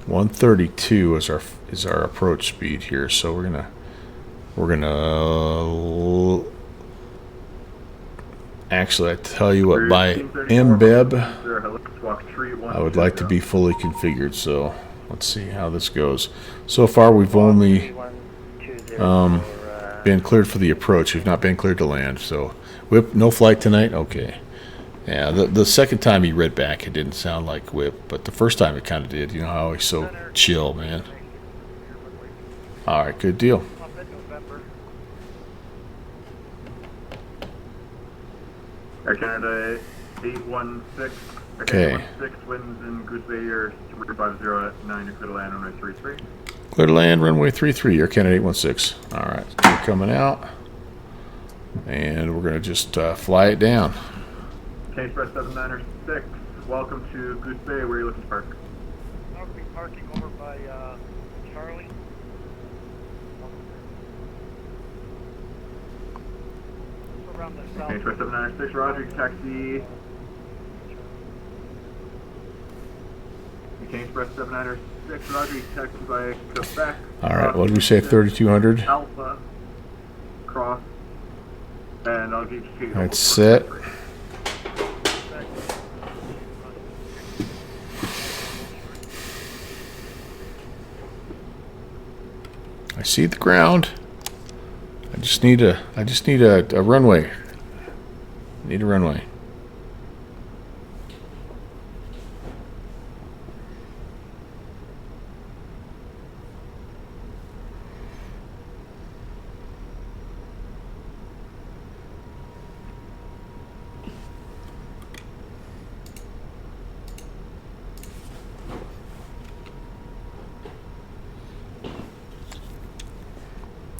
132 is our approach speed here, so we're gonna actually, I tell you what, by MBEB I would like to be fully configured, so let's see how this goes. So far we've only been cleared for the approach. We've not been cleared to land. So Whip, no flight tonight? Okay. Yeah, the second time he read back, it didn't sound like Whip, but the first time it kind of did. You know how he's so chill, man. All right, good deal. Air Canada 816. Okay. 816 winds in Goose Bay, Air 350 at 9, you're clear to land runway 33. Clear to land, runway 33, Air Canada 816. All right, we're coming out. And we're going to just fly it down. K Express 796, welcome to Goose Bay. Where are you looking to park? I'll be parking over by Charlie. Around the south. K Express 796, roger, you taxi. K Express 796, roger, you taxi by Quebec. All right, what did we say, 3200? Alpha, cross, and I'll get you. That's set. I see the ground. I just need a runway. I need a runway.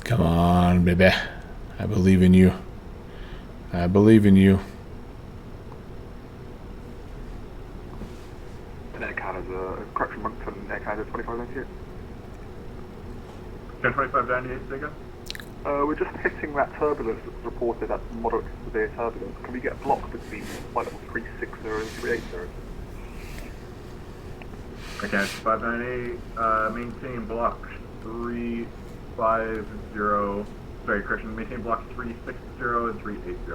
Come on, baby. I believe in you. I believe in you. And Air Canada, correction, Moncton, Air Canada 2598. 1025 98, Sega. We're just hitting that turbulence that's reported, that moderate to severe turbulence. Can we get blocked between flight level 360 and 380? Okay, 598, maintain block 350, sorry, correction, maintain block 360 and 380.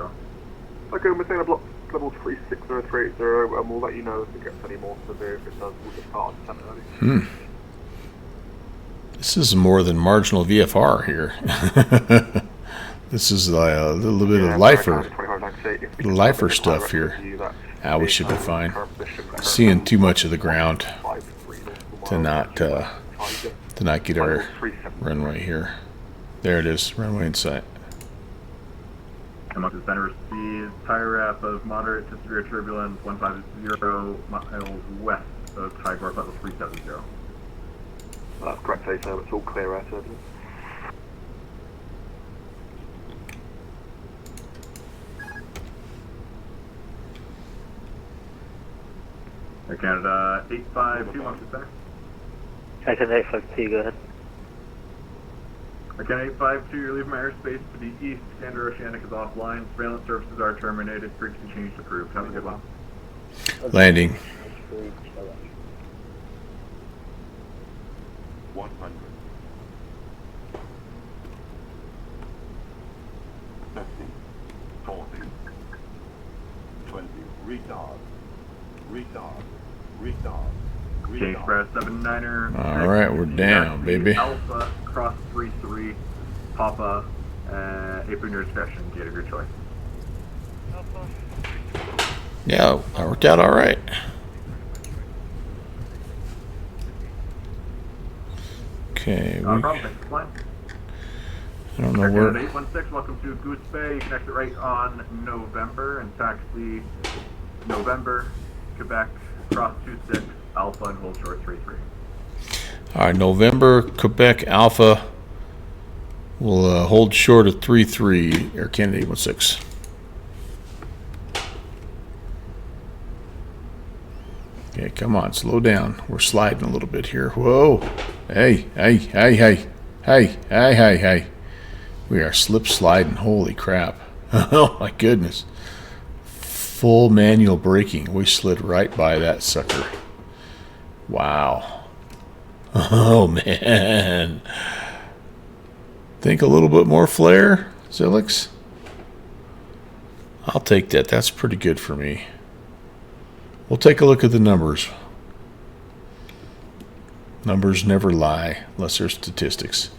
Okay, we're saying a block level 360 and 380, and we'll let you know if it gets any more severe. If it does, we'll just start temporarily. This is more than marginal VFR here. This is a little bit of lifer stuff here. We should be fine. Seeing too much of the ground to not get our runway here. There it is, runway in sight. Among the center speed, tire wrap of moderate to severe turbulence, 150 miles west of Tigor level 370. That's correct, sir. It's all clear air turbulence. Air Canada 852, Moncton Center. Air Canada 852, go ahead. Air Canada 852, you're leaving my airspace to the east. Gander Oceanic is offline. Surveillance services are terminated. Frequency change approved. Have a good one. Landing. 100. 50. 40. 20. Retard. Retard. Retard. K Express 79er. All right, we're down, baby. Alpha, cross 33, Papa, April your discretion, gate of your choice. Yeah, that worked out all right. Okay. No problem, thanks for flying. I don't know Air where. Canada 816, welcome to Goose Bay. You can exit right on November and taxi November, Quebec, cross 26, Alpha, and hold short 33. All right, November, Quebec, Alpha. We'll hold short of 33, Air Canada 816. Okay, come on, slow down. We're sliding a little bit here. Whoa. Hey, hey, hey, hey. Hey, hey, hey, hey. We are slip sliding. Holy crap. Oh, my goodness. Full manual braking. We slid right by that sucker. Wow. Oh, man. Think a little bit more flare, Zilix? I'll take that. That's pretty good for me. We'll take a look at the numbers. Numbers never lie, unless they're statistics.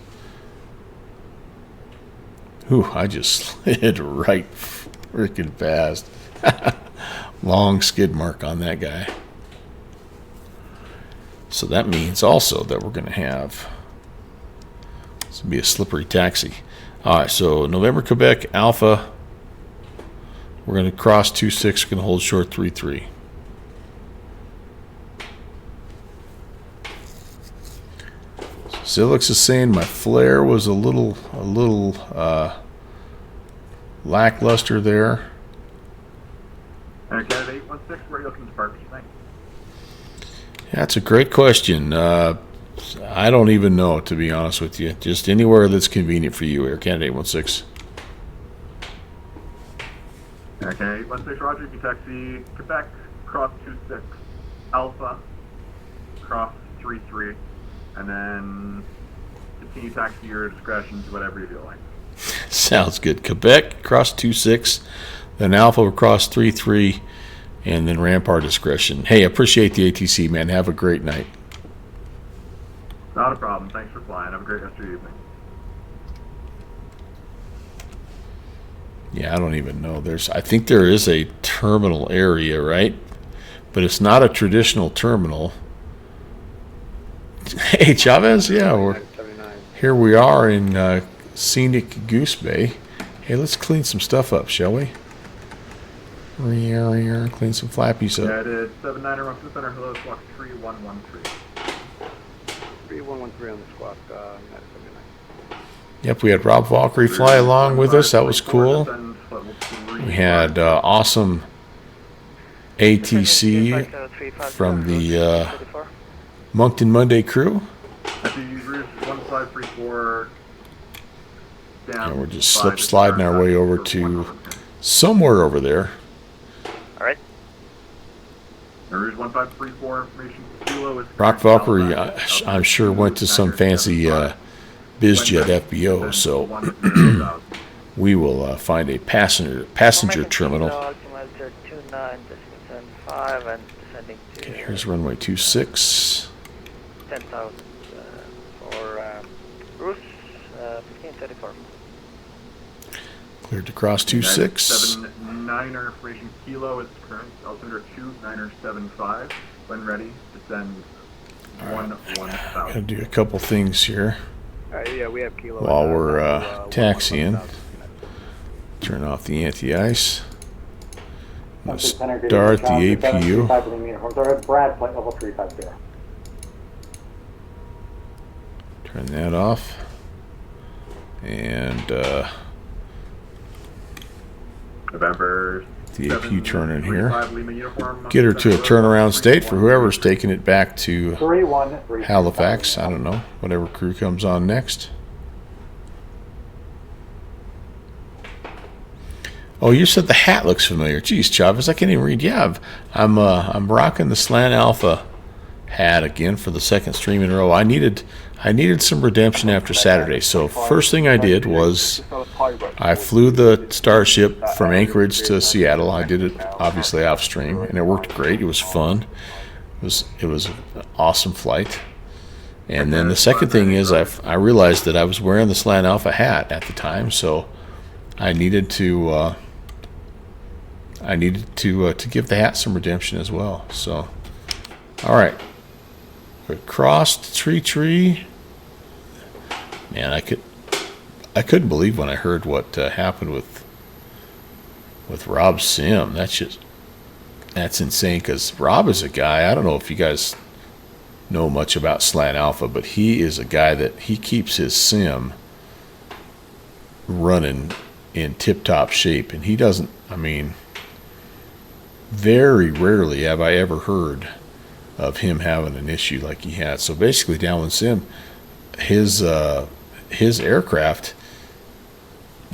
Ooh, I just slid right freaking fast. Long skid mark on that guy. So that means also that we're going to have... This will be a slippery taxi. All right, so November, Quebec, Alpha. We're going to cross 26. We're going to hold short 33. Zilix is saying my flare was a little lackluster there. And Canada 816, where are you looking to park tonight? That's a great question. I don't even know, to be honest with you. Just anywhere that's convenient for you, Air Canada 816. Okay, 816, Roger. You taxi Quebec, cross 26, Alpha, cross 33, and then continue taxi your discretion to whatever you feel like. Sounds good. Quebec, cross 26, then Alpha, cross 33, and then Rampart discretion. Hey, appreciate the ATC, man. Have a great night. Not a problem. Thanks for flying. Have a great rest of your evening. Yeah, I don't even know. I think there is a terminal area, right? But it's not a traditional terminal. Hey, Chavez, yeah, here we are in scenic Goose Bay. Hey, let's clean some stuff up, shall we? Clean some flappies up. Yeah, it is 79er, run to the center. Hello, squawk 3113. 3113 on the squawk, United 79. Yep, we had Rob Valkyrie fly along with us. That was cool. We had awesome ATC from the Moncton Monday crew. And we're just sliding our way over to somewhere over there. All right. Rouge 1534 information. Kilo is Rock Valkyrie, I'm sure, went to some fancy BizJet FBO, so we will find a passenger terminal. Okay, here's runway 26. 10,000 for Goose, 1534. Cleared to cross 26. 79er information. Kilo is current. Altimeter 2975. When ready, descend 11,000. Gotta do a couple things here. Yeah, we have Kilo. While we're taxiing, turn off the anti-ice. Start the APU. Brad, flight level 350. Turn that off. And November the APU turn in here. Get her to a turnaround state for whoever's taking it back to Halifax. I don't know. Whatever crew comes on next. Oh, you said the hat looks familiar. Geez, Chavez, I can't even read. Yeah, I'm rocking the Slant Alpha hat again for the second stream in a row. I needed some redemption after Saturday, so first thing I did was I flew the Starship from Anchorage to Seattle. I did it obviously off stream, and it worked great. It was fun. It was an awesome flight. And then the second thing is I realized that I was wearing the Slant Alpha hat at the time, so I needed to give the hat some redemption as well. So, all right. We crossed tree. Man, I couldn't believe when I heard what happened with Rob Sim. That's insane, because Rob is a guy, I don't know if you guys know much about Slant Alpha, but he is a guy that he keeps his sim running in tip-top shape, and he doesn't, very rarely have I ever heard of him having an issue like he had. So basically, downwind sim, his aircraft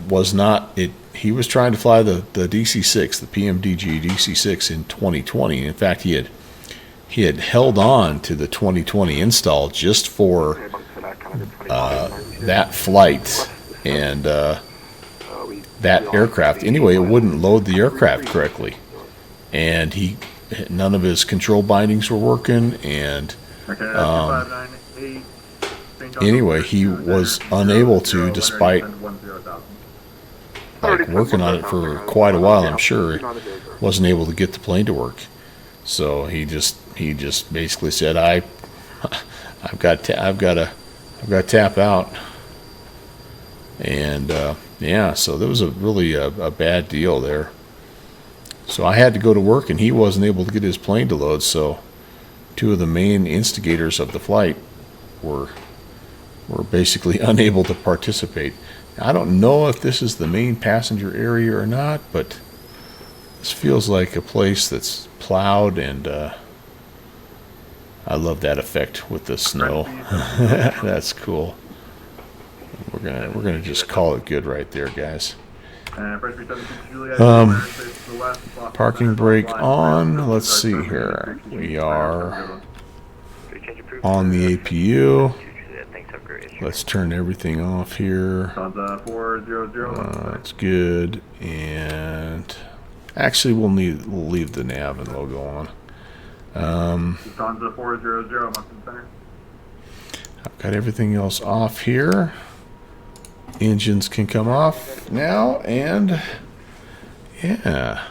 was not it. He was trying to fly the DC-6, the PMDG DC-6 in 2020. In fact, he had held on to the 2020 install just for that flight and that aircraft. Anyway, it wouldn't load the aircraft correctly, and none of his control bindings were working, and anyway, he was unable to, despite working on it for quite a while. I'm sure wasn't able to get the plane to work. So he just basically said, I've got to tap out, and yeah. So there was a really a bad deal there. So I had to go to work, and he wasn't able to get his plane to load. So 2 of the main instigators of the flight were basically unable to participate. I don't know if this is the main passenger area or not, but this feels like a place that's plowed, and I love that effect with the snow. That's cool. We're gonna just call it good right there, guys. Parking brake on. Let's see here. We are on the APU. Let's turn everything off here. That's good. And actually, we'll leave the nav and logo on. Lufthansa 400, Mountain Center. I've got everything else off here. Engines can come off now, and yeah.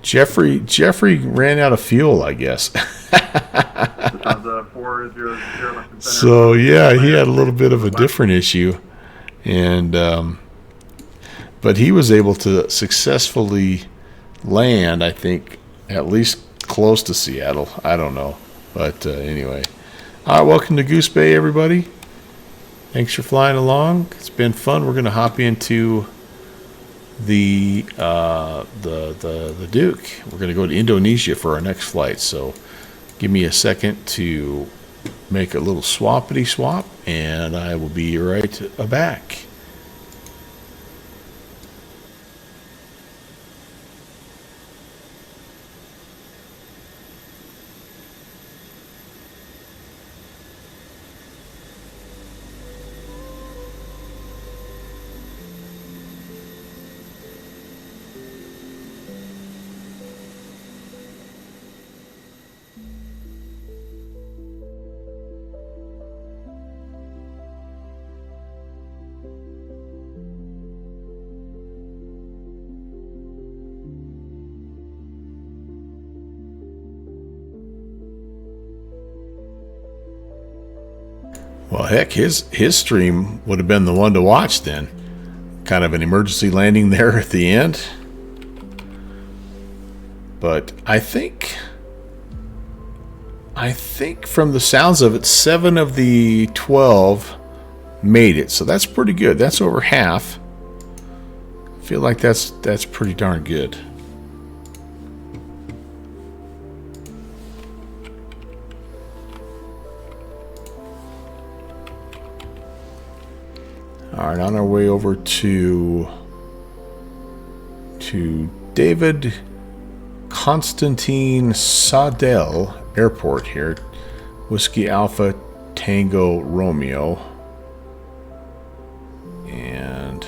Jeffrey ran out of fuel, I guess. Lufthansa 400, Mountain Center. So yeah, he had a little bit of a different issue, and but he was able to successfully land, I think, at least close to Seattle. I don't know, but anyway. All right, welcome to Goose Bay, everybody. Thanks for flying along. It's been fun. We're going to hop into the Duke. We're going to go to Indonesia for our next flight. So give me a second to make a little swappity swap, and I will be right back. Well, heck, his stream would have been the one to watch then. Kind of an emergency landing there at the end. But I think from the sounds of it, 7 of the 12 made it. So that's pretty good. That's over half. I feel like that's pretty darn good. All right, on our way over to David Constantine Sadel Airport here. Whiskey Alpha Tango Romeo. And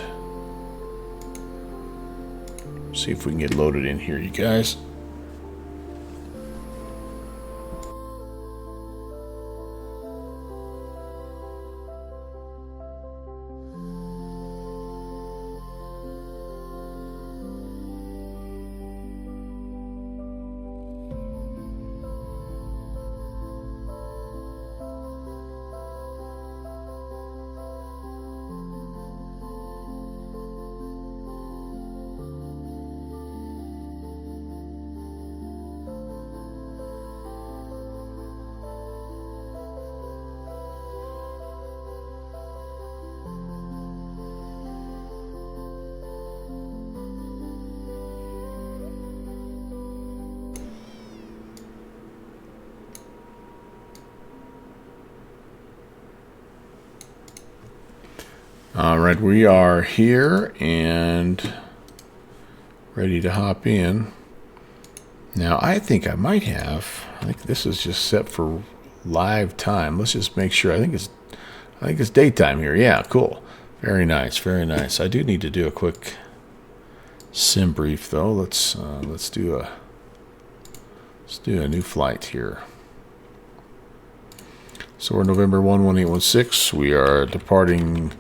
see if we can get loaded in here, you guys. All right, we are here and ready to hop in. Now, I think this is just set for live time. Let's just make sure. I think it's daytime here. Yeah, cool. Very nice, very nice. I do need to do a quick sim brief though. Let's do a new flight here. So we're November 11816. We are departing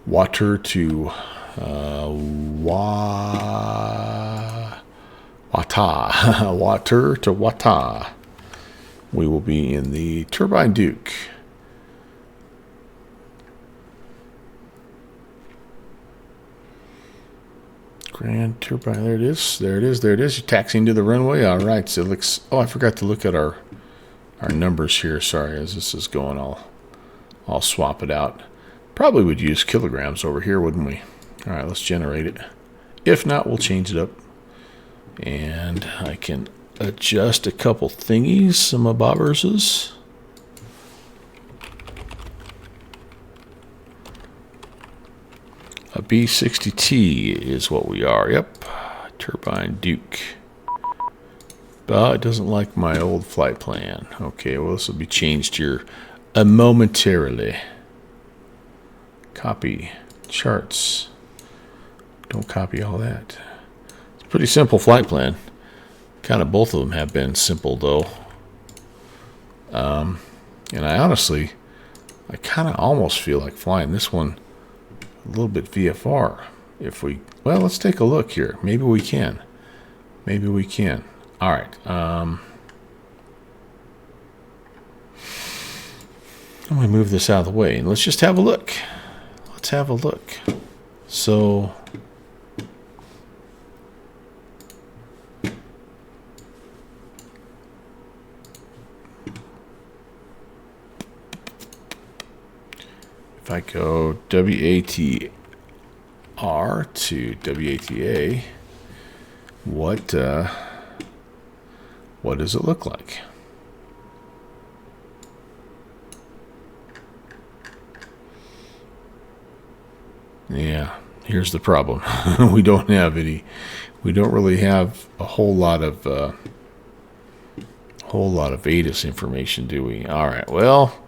Water to Wata. Water to Wata. We will be in the Turbine Duke. Grand turbine. There it is. There it is. There it is. You're taxiing to the runway. All right. So it looks. Oh, I forgot to look at our numbers here. Sorry, as this is going, I'll swap it out. Probably would use kilograms over here, wouldn't we? All right. Let's generate it. If not, we'll change it up. And I can adjust a couple thingies, some bobberses. A B60T is what we are. Yep. Turbine Duke. But it doesn't like my old flight plan. Okay, well, this will be changed here momentarily. Copy. Charts. Don't copy all that. It's a pretty simple flight plan. Kind of both of them have been simple, though. And I honestly, I kind of almost feel like flying this one a little bit VFR. If we, well, let's take a look here. Maybe we can. Maybe we can. All right. I'm going to move this out of the way and let's just have a look. Let's have a look. So, if I go WATR to WATA, what does it look like? Yeah, here's the problem. We don't have any. We don't really have a whole lot of ATIS information, do we? All right. Well,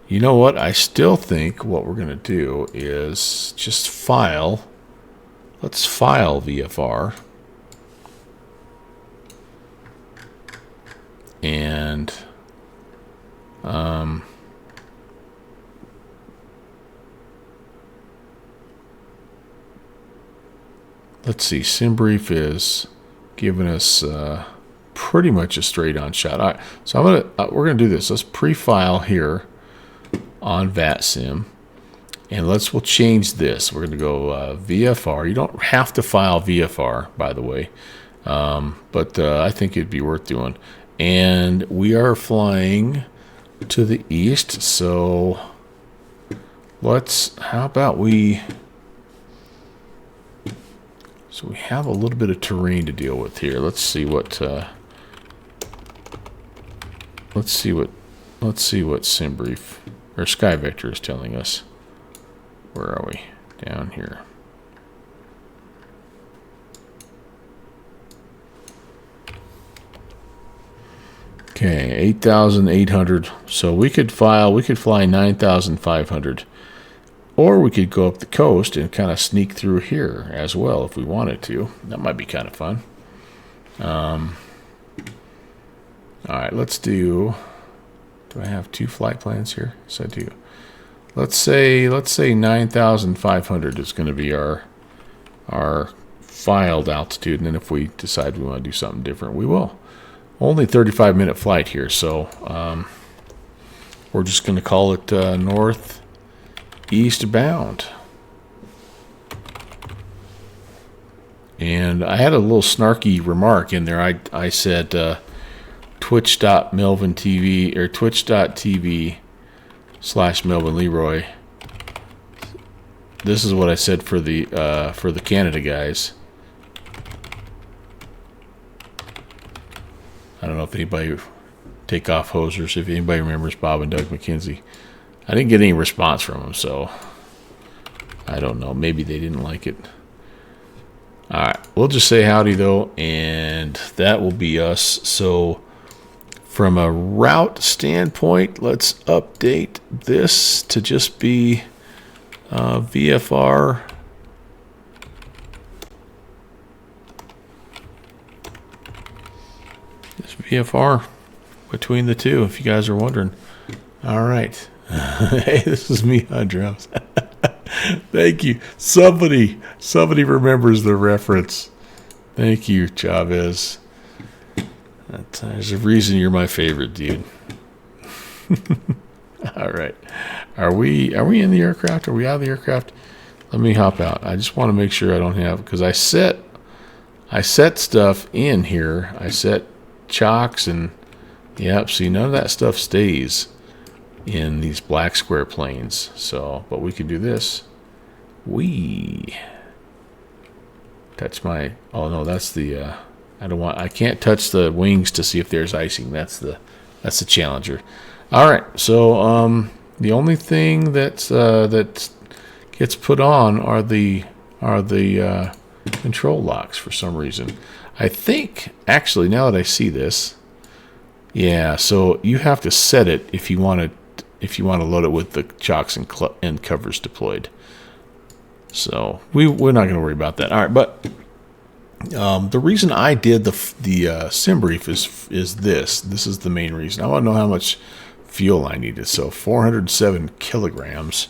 you know what? I still think what we're going to do is just file. Let's file VFR. And let's see. SimBrief is giving us pretty much a straight-on shot. All right, so we're gonna do this. Let's pre-file here on VATSIM, and we'll change this. We're gonna go VFR. You don't have to file VFR, by the way, but I think it'd be worth doing. And we are flying to the east, so how about we have a little bit of terrain to deal with here. Let's see what SimBrief or SkyVector is telling us. Where are we? Down here. Okay, 8,800. So we could fly 9,500. Or we could go up the coast and kind of sneak through here as well if we wanted to. That might be kind of fun. All right, let's do I have two flight plans here? Yes, I do. Let's say 9,500 is going to be our filed altitude, and then if we decide we want to do something different, we will. Only 35-minute flight here, so we're just going to call it northeast bound. And I had a little snarky remark in there. I said twitch.melvintv or twitch.tv/Melvin Leroy. This is what I said for the Canada guys. I don't know if anybody, Takeoff Hosers, if anybody remembers Bob and Doug McKenzie. I didn't get any response from them, so I don't know. Maybe they didn't like it. All right, we'll just say howdy though, and that will be us. So from a route standpoint, let's update this to just be VFR. Just VFR between the two, if you guys are wondering. All right. Hey, this is me on drums. Thank you. Somebody remembers the reference. Thank you, Chavez. There's a reason you're my favorite, dude. All right. Are we in the aircraft? Are we out of the aircraft? Let me hop out. I just want to make sure I don't have, because I set I set stuff in here. I set chocks and yep. See, none of that stuff stays in these black square planes. So, but we can do this. We touch my. Oh no, that's the. I don't want. I can't touch the wings to see if there's icing. That's the Challenger. All right. So the only thing that gets put on are the control locks for some reason. I think actually now that I see this, yeah. So you have to set it if you want to load it with the chocks and covers deployed. So we're not going to worry about that. All right, but the reason I did the sim brief is this. This is the main reason. I want to know how much fuel I needed. So 407 kilograms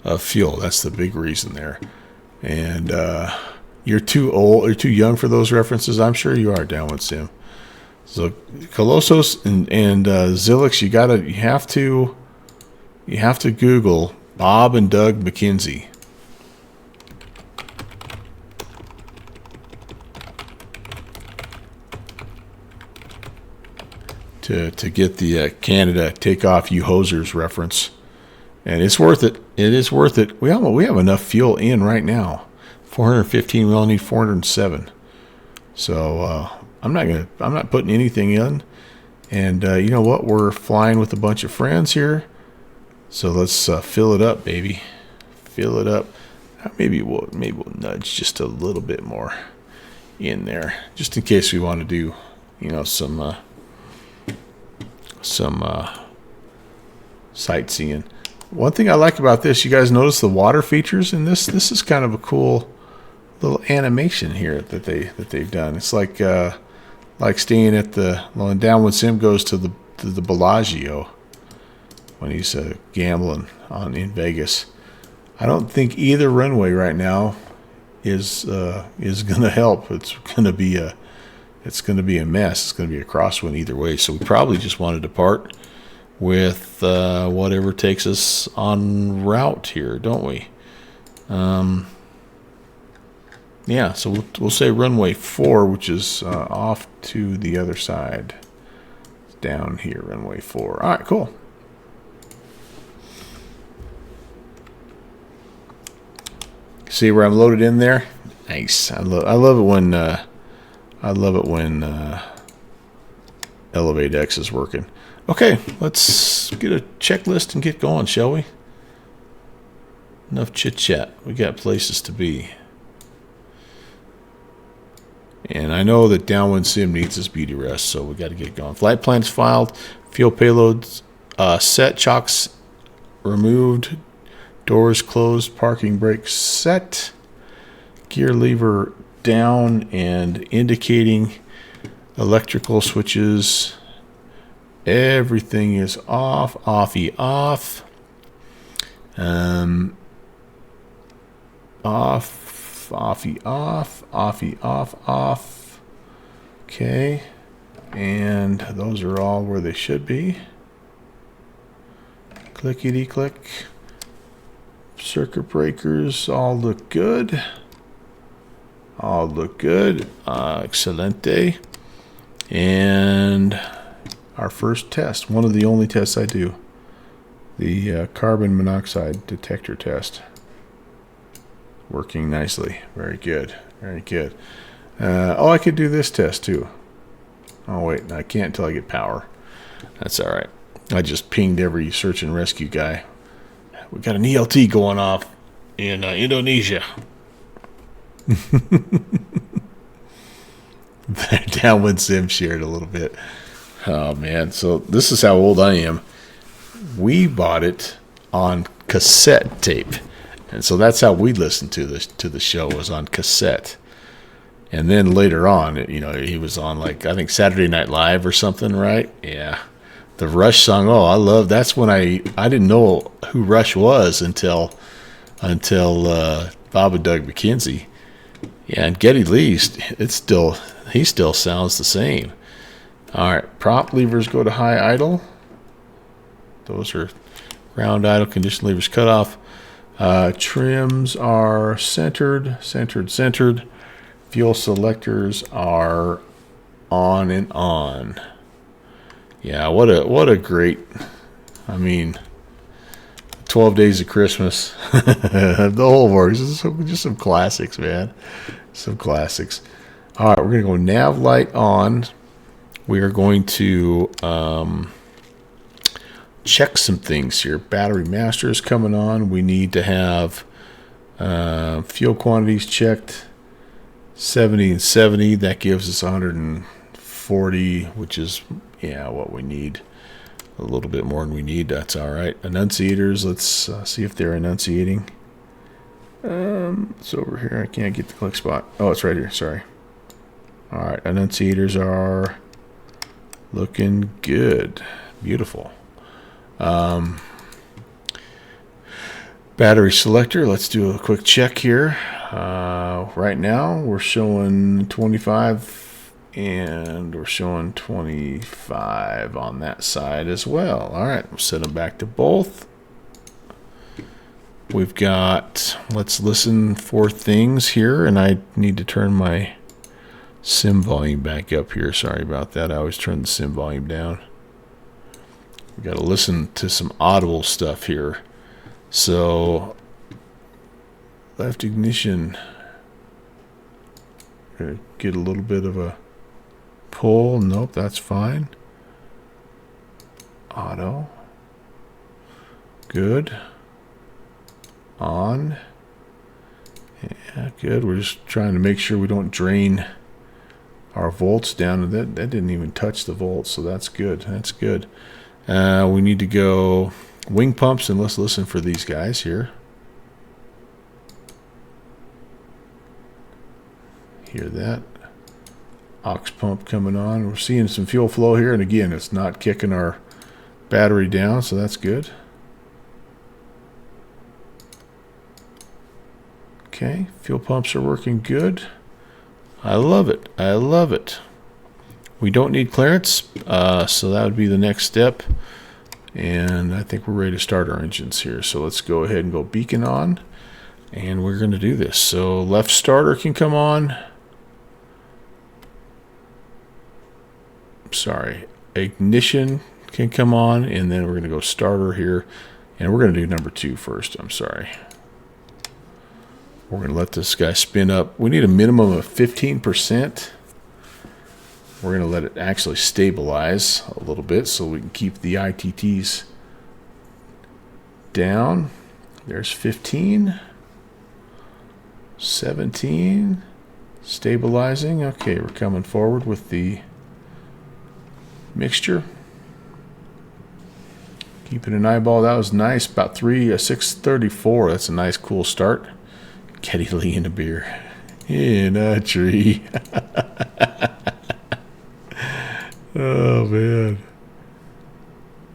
of fuel. That's the big reason there. And you're too old or too young for those references. I'm sure you are, Downwind Sim. So Colossus and Zilix, you have to Google Bob and Doug McKenzie. To get the Canada take off you hosers reference, and it's worth it. It is worth it. We have enough fuel in right now, 415. We only need 407. So I'm not putting anything in. And you know what? We're flying with a bunch of friends here, so let's fill it up, baby. Fill it up. Maybe we'll nudge just a little bit more in there, just in case we want to do, some sightseeing. One thing I like about this, you guys notice the water features in this. This is kind of a cool little animation here that they've done. It's like staying at when Downwind Sim goes to the Bellagio when he's gambling in Vegas. I don't think either runway right now is going to help. It's going to be a mess. It's going to be a crosswind either way. So we probably just want to depart with whatever takes us en route here, don't we? Yeah, so we'll say runway 4, which is off to the other side. It's down here, runway 4. All right, cool. See where I'm loaded in there? Nice. I love it when Elevate X is working. Okay, let's get a checklist and get going, shall we? Enough chit-chat. We got places to be. And I know that Downwind Sim needs his beauty rest, so we got to get going. Flight plans filed, fuel payloads set, chocks removed, doors closed, parking brakes set, gear lever down and indicating, electrical switches, everything is off, offy off, off, offy off, offy off. Okay, and those are all where they should be. Clickety click. Circuit breakers all look good. All look good. Excelente. And our first test, one of the only tests I do, the carbon monoxide detector test. Working nicely. Very good. Very good. Oh, I could do this test too. Oh, wait. I can't until I get power. That's all right. I just pinged every search and rescue guy. We got an ELT going off in Indonesia. Downwind Sim shared a little bit. Oh man, so this is how old I am. We bought it on cassette tape, and so that's how we listened to the show, was on cassette. And then later on, he was on, like, I think Saturday Night Live or something, right? Yeah, the Rush song. Oh, I love. That's when I didn't know who Rush was until Bob and Doug McKenzie. Yeah, and Geddy Lee, he still sounds the same. All right, prop levers go to high idle. Those are ground idle, condition levers cut off. Trims are centered. Fuel selectors are on and on. Yeah, what a great, I mean, 12 Days of Christmas. The whole works. Just some classics, man. Some classics. All right, we're going to go nav light on. We are going to check some things here. Battery master is coming on. We need to have fuel quantities checked. 70 and 70. That gives us 140, which is, yeah, what we need. A little bit more than we need. That's all right. Enunciators. Let's see if they're enunciating. It's over here. I can't get the click spot. Oh, it's right here. Sorry. All right. Enunciators are looking good. Beautiful. Battery selector. Let's do a quick check here. Right now we're showing 25 and we're showing 25 on that side as well. All right, we'll set them back to both. We've got, let's listen for things here, and I need to turn my sim volume back up here. Sorry about that. I always turn the sim volume down. We got to listen to some audible stuff here. So left ignition, get a little bit of a pull. Nope, that's fine. Auto, good. On, yeah, good. We're just trying to make sure we don't drain our volts down. That didn't even touch the volts, so that's good. That's good. We need to go wing pumps, and let's listen for these guys here. Hear that? Aux pump coming on. We're seeing some fuel flow here, and again, it's not kicking our battery down, so that's good. Okay, fuel pumps are working good. I love it. I love it. We don't need clearance, so that would be the next step. And I think we're ready to start our engines here. So let's go ahead and go beacon on. And we're going to do this. So left starter can come on. Sorry. Ignition can come on. And then we're going to go starter here. And we're going to do number 2 first. I'm sorry. We're going to let this guy spin up. We need a minimum of 15%. We're going to let it actually stabilize a little bit so we can keep the ITTs down. There's 15. 17. Stabilizing. Okay, we're coming forward with the mixture. Keeping an eyeball. That was nice. About 634. That's a nice, cool start. Getty Lee in a beer. In a tree. Oh, man.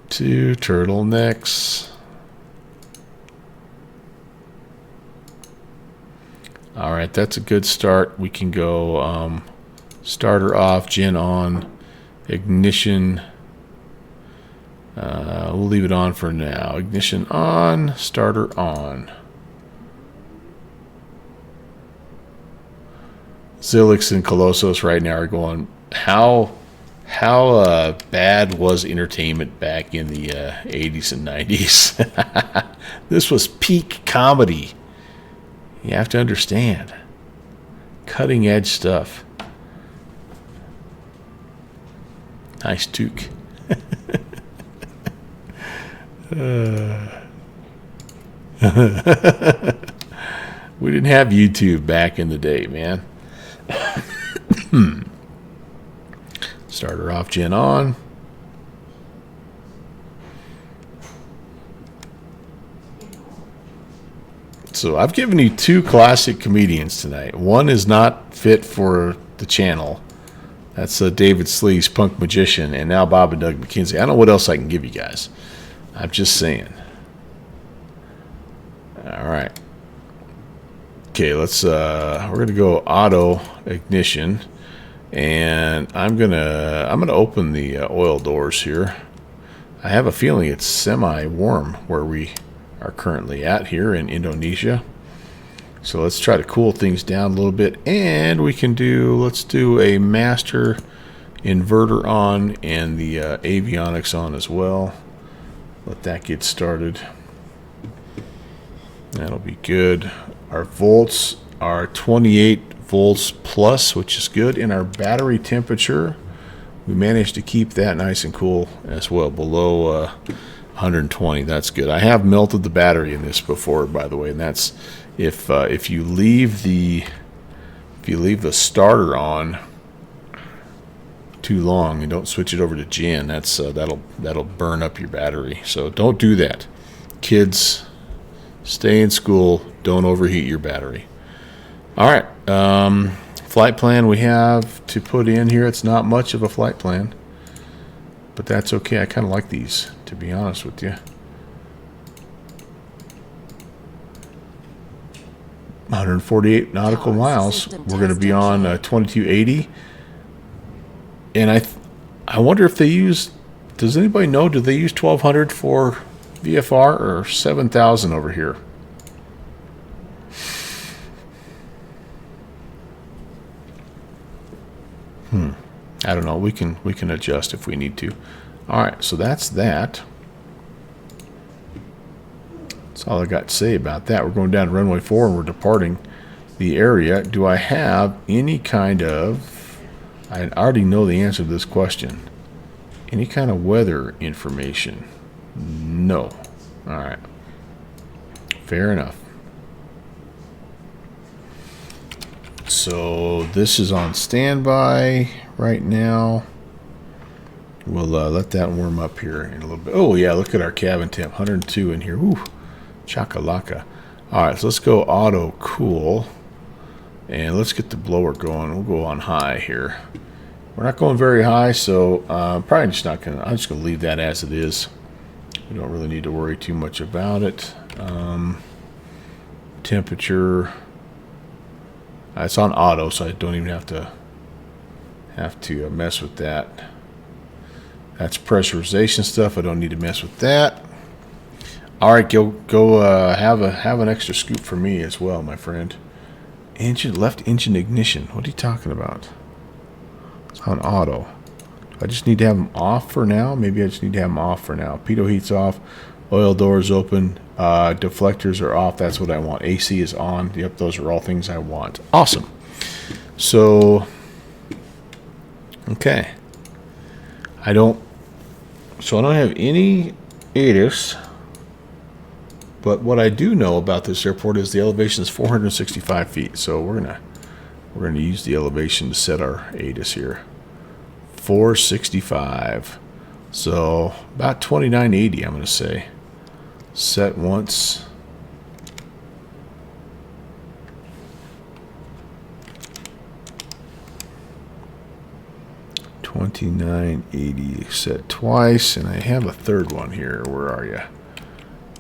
2 turtlenecks. All right, that's a good start. We can go starter off, gen on, ignition. We'll leave it on for now. Ignition on, starter on. Zilix and Colossus right now are going, how bad was entertainment back in the 80s and 90s? This was peak comedy. You have to understand. Cutting edge stuff. Nice toque. We didn't have YouTube back in the day, man. Starter off, gen on. So I've given you 2 classic comedians tonight. One is not fit for the channel. That's David Slee's Punk Magician, and now Bob and Doug McKenzie. I don't know what else I can give you guys. I'm just saying. All right. Okay, let's we're gonna go auto ignition, and I'm gonna open the oil doors here. I have a feeling it's semi-warm where we are currently at here in Indonesia. So let's try to cool things down a little bit, and we can do, let's do a master inverter on and the avionics on as well. Let that get started. That'll be good. Our volts are 28 volts plus, which is good. And our battery temperature, we managed to keep that nice and cool as well, below 120. That's good. I have melted the battery in this before, by the way, and that's if you leave the starter on too long and don't switch it over to gen, that's that'll burn up your battery. So don't do that, kids. Stay in school. Don't overheat your battery. All right. Flight plan we have to put in here. It's not much of a flight plan, but that's okay. I kind of like these, to be honest with you. 148 nautical miles. We're going to be on 2280. And I wonder if they use, does anybody know, do they use 1200 for VFR or 7,000 over here? I don't know. We can adjust if we need to. All right, so that's that. That's all I got to say about that. We're going down to runway 4 and we're departing the area. Do I have any kind of, I already know the answer to this question, any kind of weather information? No. All right. Fair enough. So this is on standby right now. We'll let that warm up here in a little bit. Oh yeah, look at our cabin temp, 102 in here. Ooh, chakalaka. All right, so let's go auto cool, and let's get the blower going. We'll go on high here. We're not going very high, so probably just not gonna. I'm just gonna leave that as it is. We don't really need to worry too much about it. Temperature. It's on auto, so I don't even have to mess with that. That's pressurization stuff. I don't need to mess with that. All right, go have an extra scoop for me as well, my friend. Left engine ignition. What are you talking about? It's on auto. I just need to have them off for now. Maybe I just need to have them off for now. Pitot heat's off. Oil doors open. Deflectors are off. That's what I want. AC is on. Yep, those are all things I want. Awesome. So, okay. I don't have any ATIS, but what I do know about this airport is the elevation is 465 feet. So we're gonna use the elevation to set our ATIS here. 465. So about 2980, I'm gonna say. Set once. $29.80 set twice, and I have a third one here. Where are you?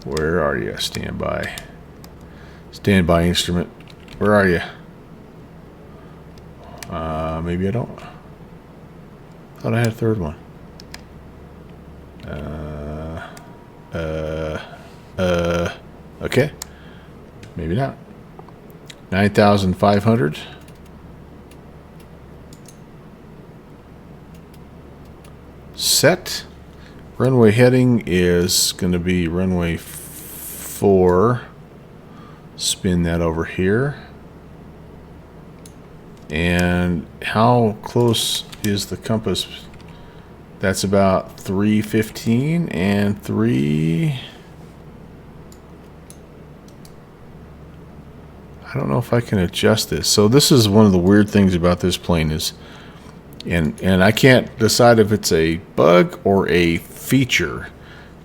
Where are you? Standby. Standby instrument. Where are you? Maybe I don't. Thought I had a third one. Okay. Maybe not. 9,500. Set. Runway heading is going to be runway 4. Spin that over here. And how close is the compass? That's about 315 and 3. I don't know if I can adjust this. So this is one of the weird things about this plane is, and I can't decide if it's a bug or a feature,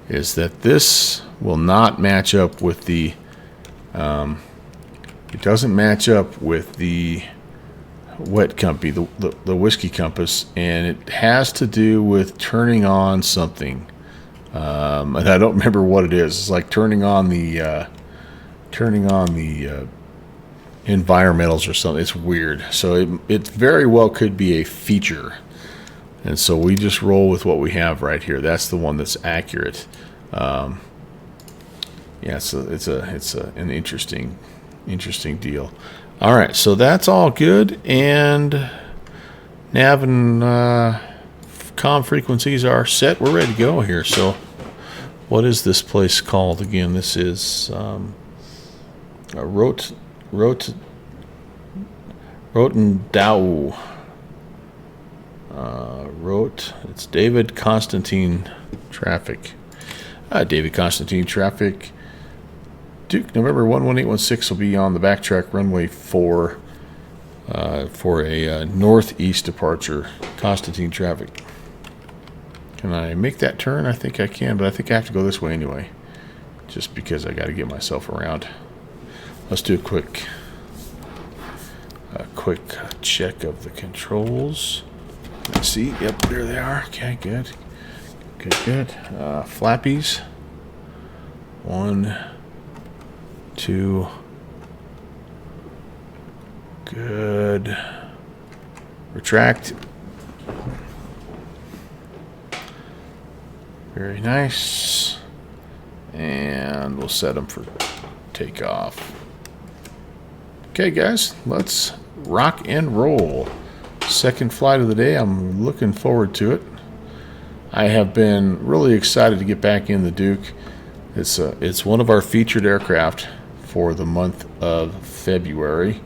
is that this will not match up with the, it doesn't match up with the wet company, the whiskey compass, and it has to do with turning on something, and I don't remember what it is. It's like turning on the environmentals or something. It's weird. So it very well could be a feature, and so we just roll with what we have right here. That's the one that's accurate. Yeah, so it's an interesting Interesting deal. All right, so that's all good, and nav and comm frequencies are set. We're ready to go here. So what is this place called again? This is Rotendau. It's David Constantine traffic. David Constantine traffic. Duke November 11816 will be on the backtrack runway 4 for a northeast departure. Constantine traffic. Can I make that turn? I think I can, but I think I have to go this way anyway, just because I got to get myself around. Let's do a quick check of the controls. Let's see. Yep, there they are. Okay, good. Good. Flappies. 1, 2. Good. Retract. Very nice. And we'll set them for takeoff. Okay, guys, let's rock and roll. Second flight of the day. I'm looking forward to it. I have been really excited to get back in the Duke. It's one of our featured aircraft for the month of February.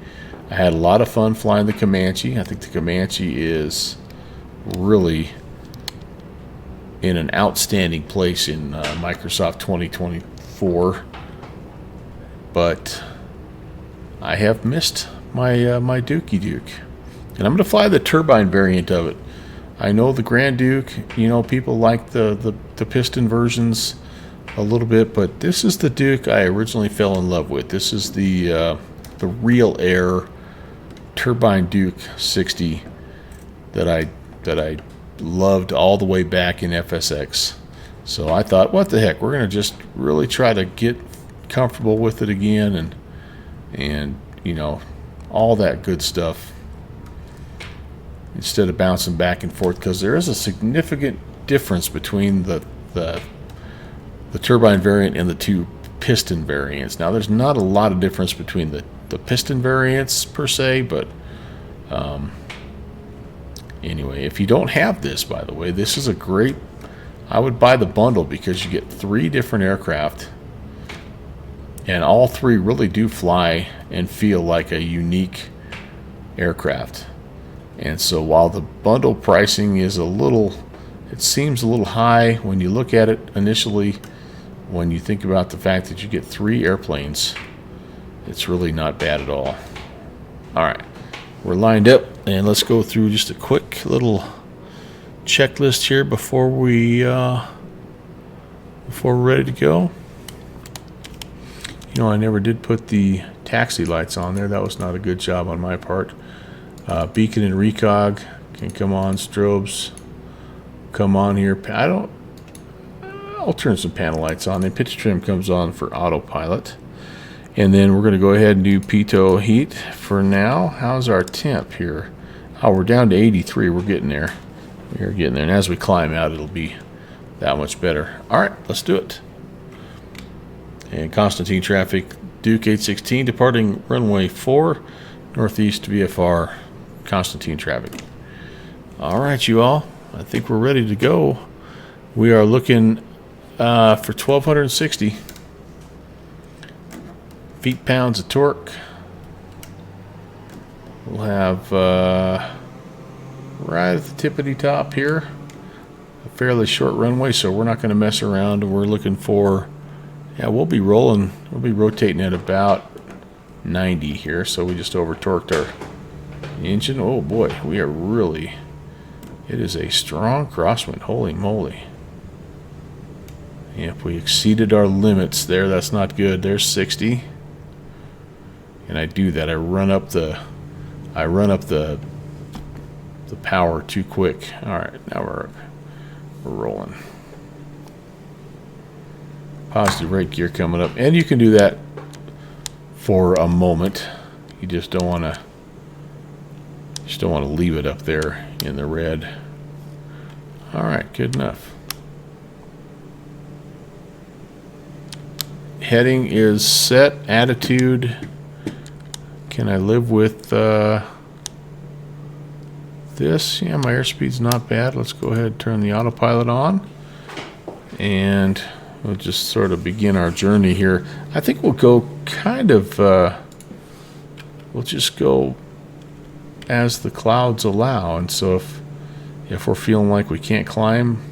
I had a lot of fun flying the Comanche. I think the Comanche is really in an outstanding place in Microsoft 2024. But I have missed my my Dukey Duke. And I'm going to fly the turbine variant of it. I know the Grand Duke, you know, people like the piston versions a little bit, but this is the Duke I originally fell in love with. This is the Real Air Turbine Duke 60 that I loved all the way back in FSX. So I thought, what the heck, we're going to just really try to get comfortable with it again, and you know, all that good stuff, instead of bouncing back and forth, because there is a significant difference between the turbine variant and the two piston variants. Now, there's not a lot of difference between the piston variants per se, but anyway, if you don't have this, by the way, this is a great, I would buy the bundle, because you get 3 different aircraft, and all 3 really do fly and feel like a unique aircraft. And so while the bundle pricing is it seems a little high when you look at it initially, when you think about the fact that you get 3 airplanes, it's really not bad at all. All right, we're lined up, and let's go through just a quick little checklist here before we're ready to go. You know, I never did put the taxi lights on there. That was not a good job on my part. Beacon and recog can come on. Strobes come on here. I'll turn some panel lights on. Then pitch trim comes on for autopilot. And then we're going to go ahead and do pitot heat for now. How's our temp here? Oh, we're down to 83. We're getting there. We're getting there. And as we climb out, it'll be that much better. All right, let's do it. And Constantine traffic, Duke 816 departing runway 4, northeast VFR, Constantine traffic. All right, you all. I think we're ready to go. We are looking for 1,260 feet-pounds of torque. We'll have right at the tippity top here a fairly short runway, so we're not going to mess around. We're looking for, yeah, we'll be rolling. We'll be rotating at about 90 here, so we just over-torqued our engine. Oh boy, we are really, it is a strong crosswind. Holy moly. Yep, we exceeded our limits there. That's not good. There's 60. And I do that. I run up the power too quick. All right, now we're rolling. Positive rate gear coming up, and you can do that for a moment. You just don't want to leave it up there in the red. All right, good enough. Heading is set. Attitude Can I live with this? Yeah, my airspeed's not bad. Let's go ahead and turn the autopilot on. And we'll just sort of begin our journey here. I think we'll go kind of, we'll just go as the clouds allow. And so if we're feeling like we can't climb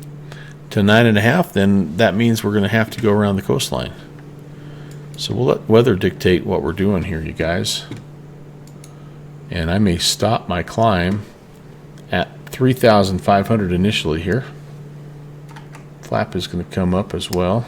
to 9.5, then that means we're going to have to go around the coastline. So we'll let weather dictate what we're doing here, you guys. And I may stop my climb at 3,500 initially here. Flap is going to come up as well.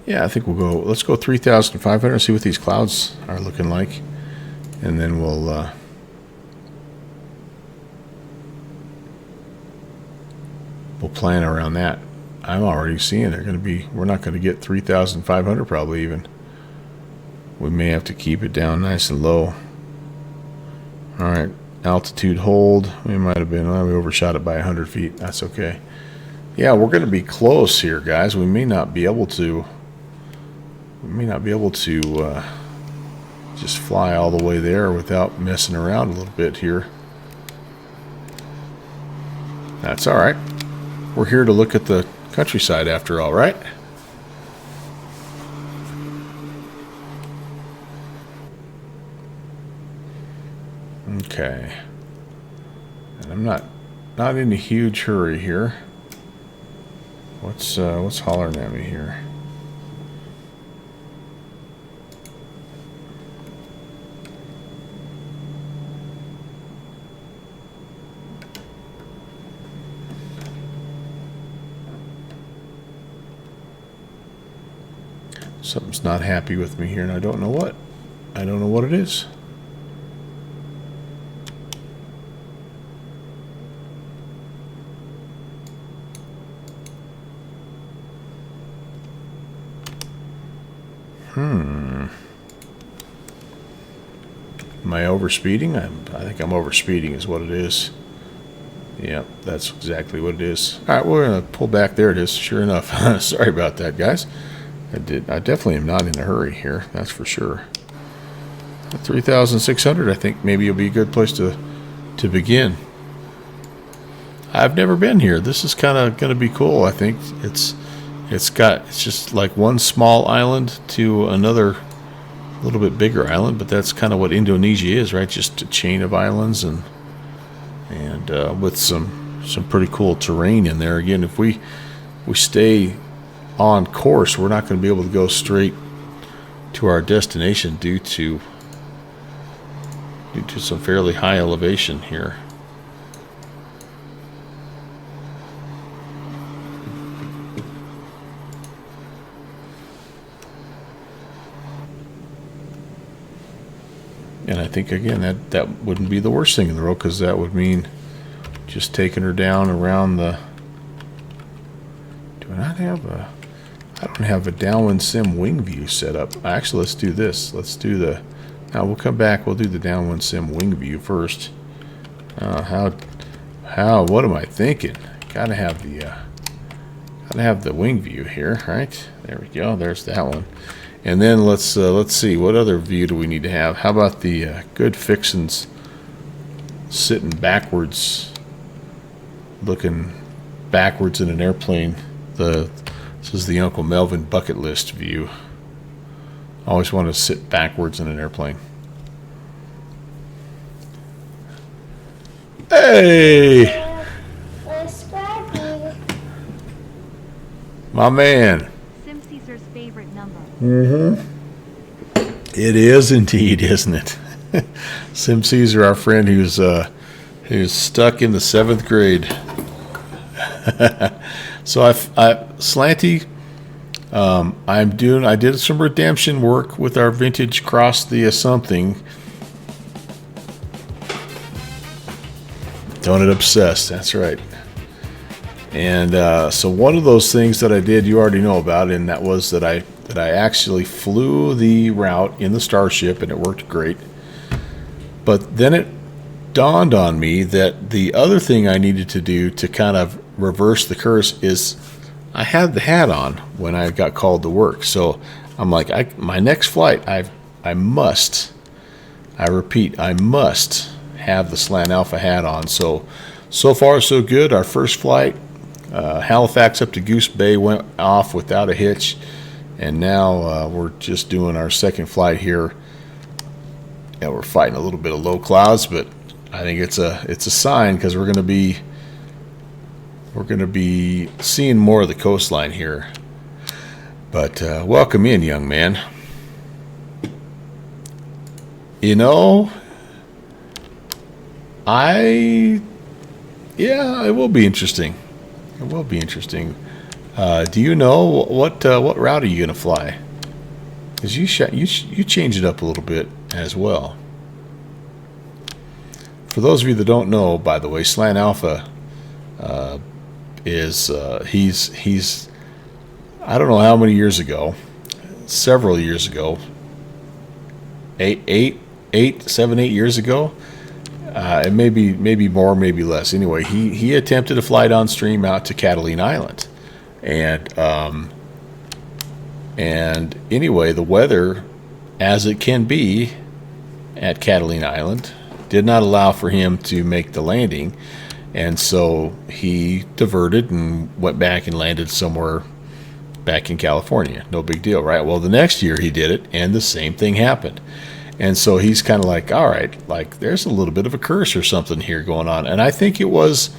Yeah, I think we'll go, let's go 3,500, see what these clouds are looking like. And then we'll plan around that. I'm already seeing they're going to be, we're not going to get 3,500 probably even. We may have to keep it down nice and low. All right, altitude hold. We might have been, well, we overshot it by 100 feet. That's okay. Yeah, we're going to be close here, guys. We may not be able to. Just fly all the way there without messing around a little bit here. That's all right. We're here to look at the countryside after all, right? Okay. And I'm not in a huge hurry here. What's hollering at me here? Something's not happy with me here, and I don't know what. I don't know what it is. Am I overspeeding? I think I'm overspeeding is what it is. Yeah, that's exactly what it is. All right, we're going to pull back. There it is. Sure enough. Sorry about that, guys. I definitely am not in a hurry here. That's for sure. 3,600, I think maybe it'll be a good place to begin. I've never been here. This is kind of going to be cool. I think it's just like one small island to another little bit bigger island, but that's kind of what Indonesia is, right? Just a chain of islands and with some pretty cool terrain in there. Again, if we stay on course, we're not going to be able to go straight to our destination due to some fairly high elevation here. And I think again that wouldn't be the worst thing in the world, because that would mean just taking her down around the. Do I not have a? I don't have a downwind sim wing view set up. Actually, let's do this. Let's do the. Now we'll come back. We'll do the downwind sim wing view first. How? What am I thinking? Gotta have the wing view here, right? There we go. There's that one. And then let's see, what other view do we need to have? How about the good fixins sitting backwards, looking backwards in an airplane? This is the Uncle Melvin bucket list view. Always want to sit backwards in an airplane. Hey! My man. It is indeed, isn't it? Sim Caesar, our friend who's stuck in the 7th grade. So Slanty, I did some redemption work with our vintage Cross the something. Don't it obsess? That's right. And so one of those things that I did, you already know about, and that was that I actually flew the route in the Starship, and it worked great. But then it dawned on me that the other thing I needed to do to kind of reverse the curse is I had the hat on when I got called to work. So I'm like, my next flight, I must have the Slant Alpha hat on. So far so good. Our first flight, Halifax up to Goose Bay, went off without a hitch, and now we're just doing our second flight here. Yeah, we're fighting a little bit of low clouds, but I think it's a sign, because we're going to be seeing more of the coastline here. But welcome in, young man. You know, it will be interesting. It will be interesting. Do you know what route are you going to fly? Because you changed it up a little bit as well. For those of you that don't know, by the way, Slant Alpha is he's I don't know how many years ago, several years ago, 8 years ago. It maybe more, maybe less. Anyway, he attempted a flight on stream out to Catalina Island, and anyway, the weather, as it can be at Catalina Island, did not allow for him to make the landing, and so he diverted and went back and landed somewhere back in California. No big deal, right? Well, the next year he did it, and the same thing happened. And so he's kind of like, all right, like there's a little bit of a curse or something here going on. And I think it was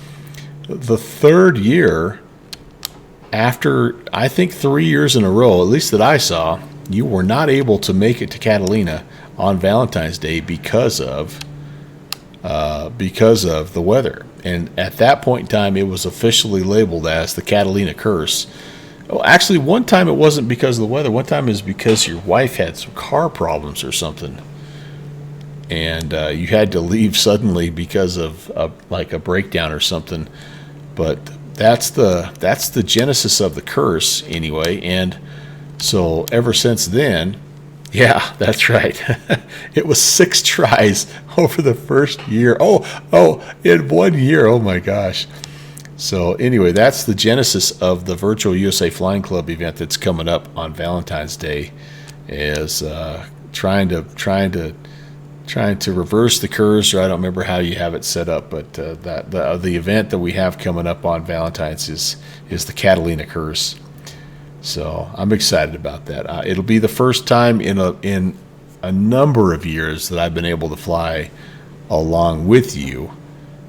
the third year after, I think 3 years in a row, at least that I saw, you were not able to make it to Catalina on Valentine's Day because of the weather. And at that point in time, it was officially labeled as the Catalina curse. Well, actually, one time it wasn't because of the weather. One time it was because your wife had some car problems or something, and you had to leave suddenly because of like a breakdown or something. But that's the genesis of the curse anyway. And so ever since then, yeah, that's right. It was 6 tries over the first year. Oh, in 1 year. Oh my gosh. So anyway, that's the genesis of the Virtual USA Flying Club event that's coming up on Valentine's Day, is trying to reverse the curse, or I don't remember how you have it set up, but the event that we have coming up on Valentine's is the Catalina curse. So I'm excited about that. It'll be the first time in a number of years that I've been able to fly along with you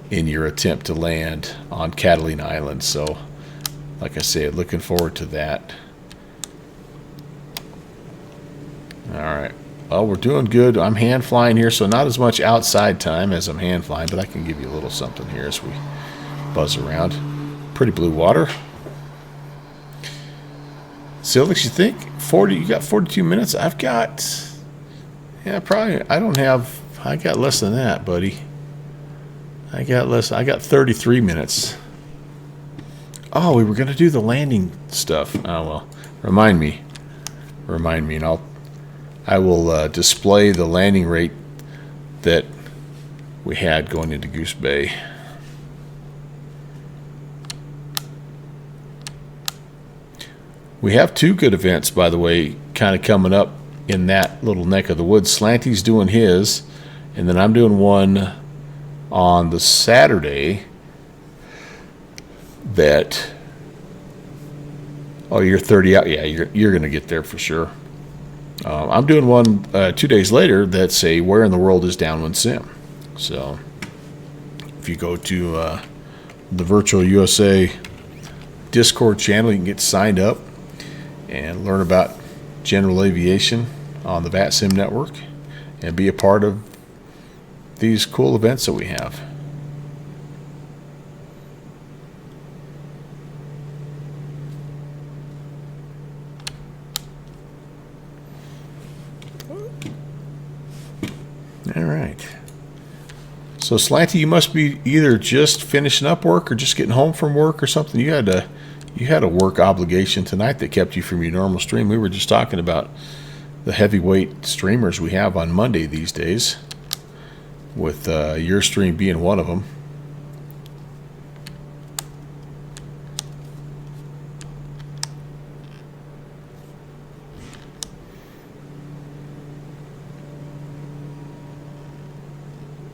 in your attempt to land on Catalina Island. So, like I said, looking forward to that. All right. Well, we're doing good. I'm hand flying here, so not as much outside time as I'm hand flying, but I can give you a little something here as we buzz around. Pretty blue water. Silvix, you think? You got 42 minutes? I've got, probably, I got less than that, buddy. I got 33 minutes. Oh, we were going to do the landing stuff. Oh, well, remind me, and I will display the landing rate that we had going into Goose Bay. We have 2 good events, by the way, kind of coming up in that little neck of the woods. Slanty's doing his, and then I'm doing one on the Saturday that, you're 30 out. Yeah, you're going to get there for sure. I'm doing one 2 days later that's a Where in the World is Downwind Sim. So if you go to the Virtual USA Discord channel, you can get signed up and learn about general aviation on the VATSIM network and be a part of these cool events that we have. All right. So Slanty, you must be either just finishing up work or just getting home from work or something. You had a work obligation tonight that kept you from your normal stream. We were just talking about the heavyweight streamers we have on Monday these days, with your stream being one of them.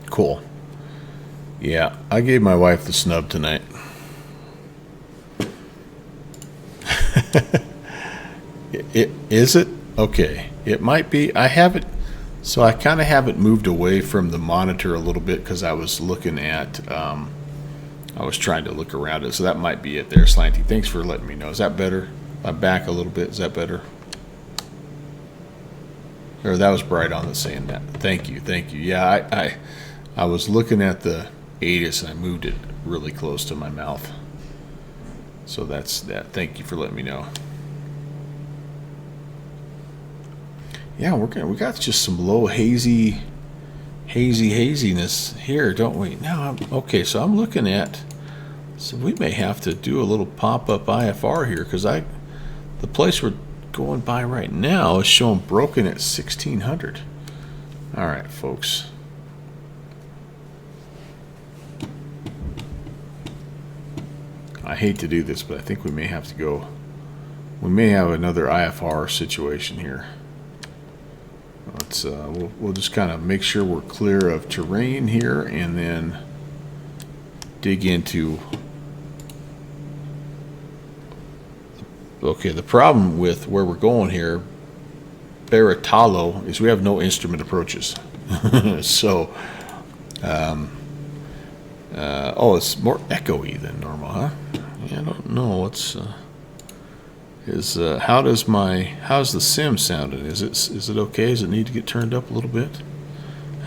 Cool. Yeah, I gave my wife the snub tonight. Is it? Okay. It might be. I have it. So I kind of have it moved away from the monitor a little bit because I was looking at, I was trying to look around it. So that might be it there, Slanty. Thanks for letting me know. Is that better? I'm back a little bit. Is that better? Or that was Bright on that's saying that. Thank you. Thank you. Yeah, I was looking at the ATIS and I moved it really close to my mouth. So that's that. Thank you for letting me know. Yeah, we got just some low haziness here, don't we? Now, okay, so I'm looking at, so we may have to do a little pop-up IFR here because the place we're going by right now is showing broken at 1600. All right, folks. I hate to do this, but I think we may have to go. We may have another IFR situation here. Let's we'll just kind of make sure we're clear of terrain here, and then dig into. Okay, the problem with where we're going here, Baratalo, is we have no instrument approaches. So, oh, it's more echoey than normal, huh? Yeah, I don't know what's how's the sim sounding? Is it okay? Does it need to get turned up a little bit?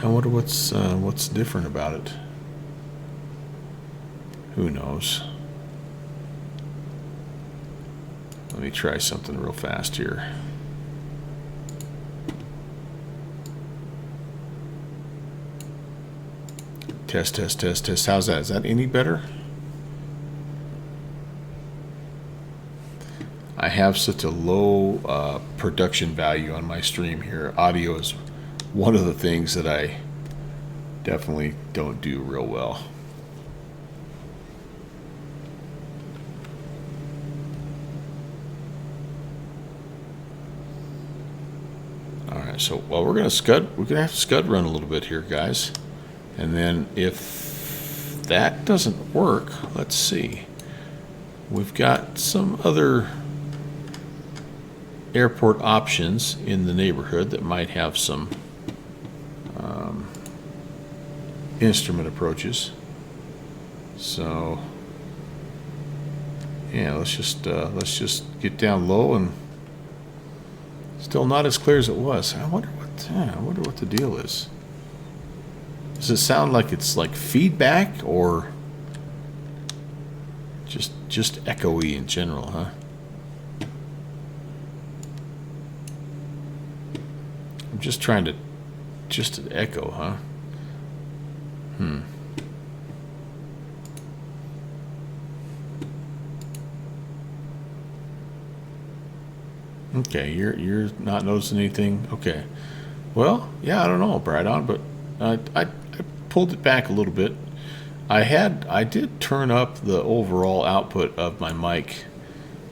I wonder what's different about it. Who knows? Let me try something real fast here. Test. How's that? Is that any better? I have such a low production value on my stream here. Audio is one of the things that I definitely don't do real well. Alright, so we're gonna have to scud run a little bit here, guys. And then if that doesn't work, let's see. We've got some other airport options in the neighborhood that might have some instrument approaches. So yeah, let's just get down low, and still not as clear as it was. I wonder what the deal is. Does it sound like it's like feedback or just echoey in general, huh? I'm just trying to echo, huh? Okay, you're not noticing anything. Okay. Well, yeah, I don't know, Brad on, but I pulled it back a little bit. I did turn up the overall output of my mic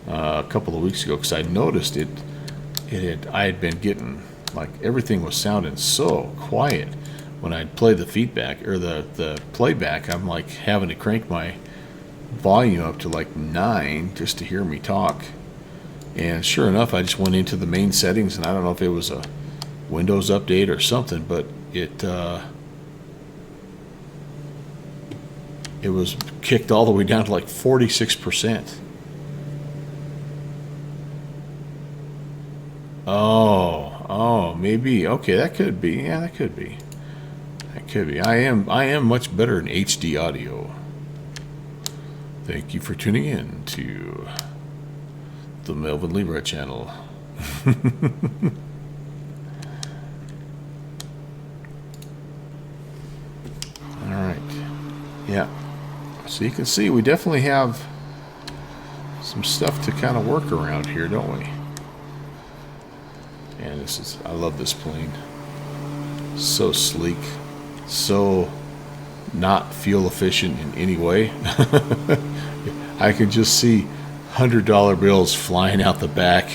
a couple of weeks ago because I noticed I had been getting, like, everything was sounding so quiet when I'd play the feedback or the playback. I'm like having to crank my volume up to like 9 just to hear me talk. And sure enough, I just went into the main settings, and I don't know if it was a Windows update or something, but it was kicked all the way down to like 46%. Oh, maybe. Okay, that could be. Yeah, that could be. That could be. I am much better in HD audio. Thank you for tuning in to the Melvin Libra channel. All right. Yeah. So you can see we definitely have some stuff to kind of work around here, don't we? And this is, I love this plane. So sleek. So not fuel efficient in any way. I can just see $100 bills flying out the back.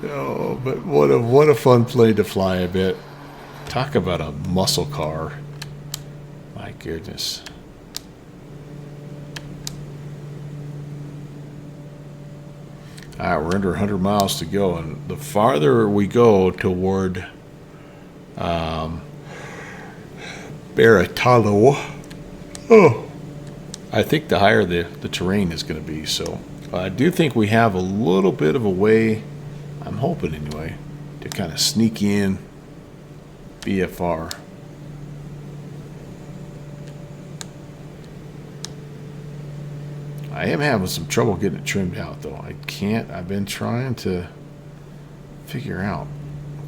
Oh, but what a fun plane to fly, I bet. Talk about a muscle car. My goodness. All right, we're under 100 miles to go, and the farther we go toward Baratalo, I think the higher the terrain is going to be. So I do think we have a little bit of a way, I'm hoping anyway, to kind of sneak in BFR. I am having some trouble getting it trimmed out, though. I've been trying to figure out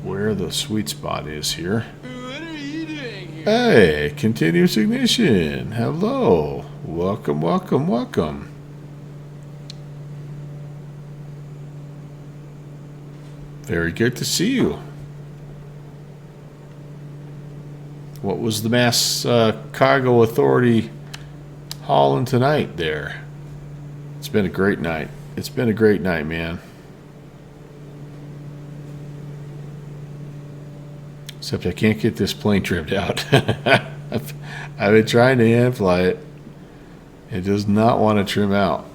where the sweet spot is here. What are you doing here? Hey, continuous ignition. Hello. Welcome, welcome, welcome. Very good to see you. What was the Mass Cargo Authority hauling tonight there? It's been a great night. It's been a great night, man. Except I can't get this plane trimmed out. I've been trying to hand fly it. It does not want to trim out.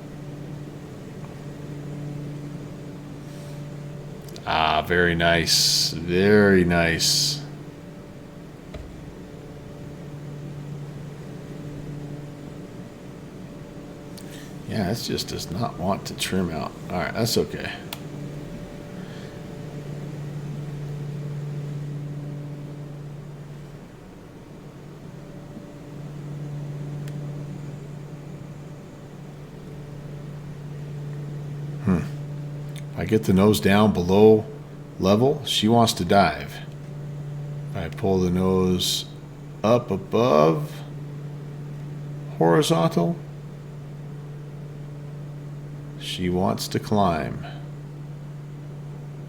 Ah, very nice. Very nice. Yeah, it just does not want to trim out. All right, that's okay. If I get the nose down below level, she wants to dive. If I pull the nose up above horizontal, she wants to climb.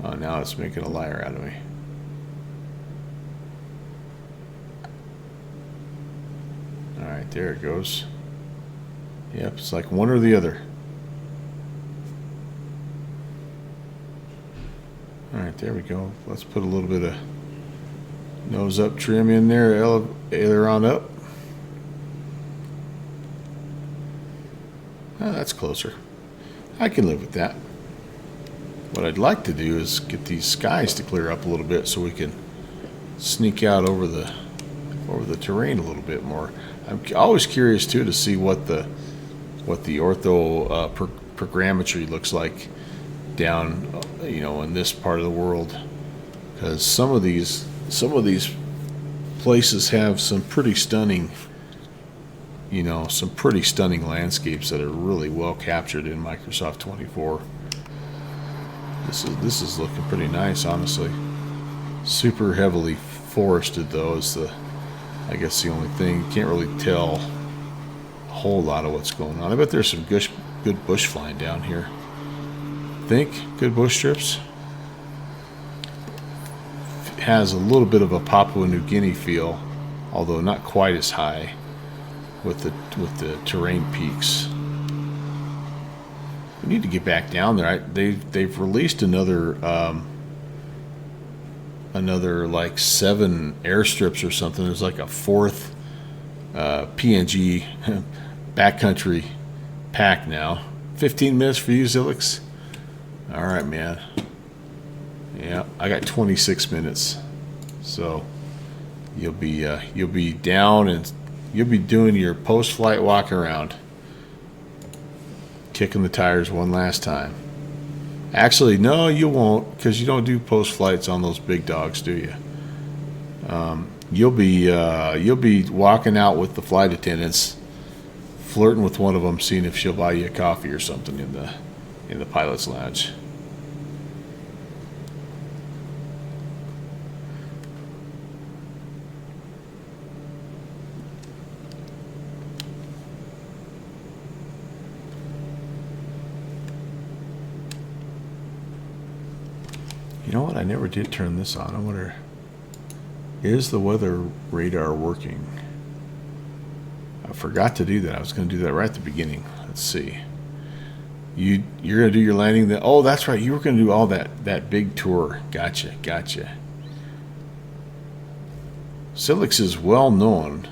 Oh, now it's making a liar out of me. All right, there it goes. Yep, it's like one or the other. All right, there we go. Let's put a little bit of nose up trim in there, aileron up. Oh, that's closer. I can live with that. What I'd like to do is get these skies to clear up a little bit so we can sneak out over the terrain a little bit more. I'm always curious too to see what the ortho programmetry looks like down, in this part of the world, because some of these places have some pretty stunning, some pretty stunning landscapes that are really well captured in Microsoft 24. This is looking pretty nice, honestly. Super heavily forested though is I guess the only thing. You can't really tell a whole lot of what's going on. I bet there's some good bush flying down here. Think good bush strips. It has a little bit of a Papua New Guinea feel, although not quite as high with the terrain peaks. We need to get back down there. They've released another like 7 airstrips or something. There's like a 4th PNG backcountry pack now. 15 minutes for you, Zilix. All right, man. Yeah, I got 26 minutes. So you'll be down and you'll be doing your post-flight walk around, kicking the tires one last time. Actually, no, you won't, because you don't do post-flights on those big dogs, do you? You'll be walking out with the flight attendants, flirting with one of them, seeing if she'll buy you a coffee or something in the pilot's lounge. You know what? I never did turn this on. I wonder, is the weather radar working? I forgot to do that. I was going to do that right at the beginning. Let's see. You're going to do your landing then? Oh, that's right. You were going to do all that big tour. Gotcha. Silix is well known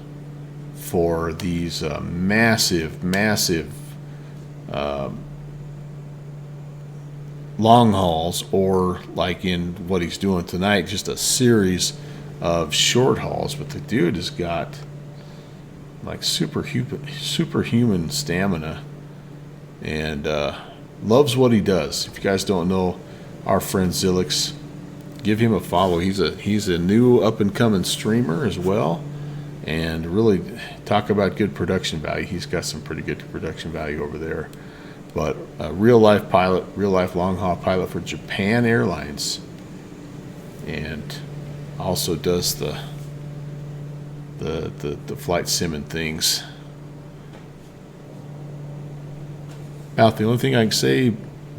for these massive long hauls, or like in what he's doing tonight, just a series of short hauls. But the dude has got like superhuman stamina, and loves what he does. If you guys don't know our friend Zilix, give him a follow. He's a new up and coming streamer as well, and really talk about good production value. He's got some pretty good production value over there. But a real life pilot, real life long haul pilot for Japan Airlines, and also does the flight sim and things. About the only thing I can say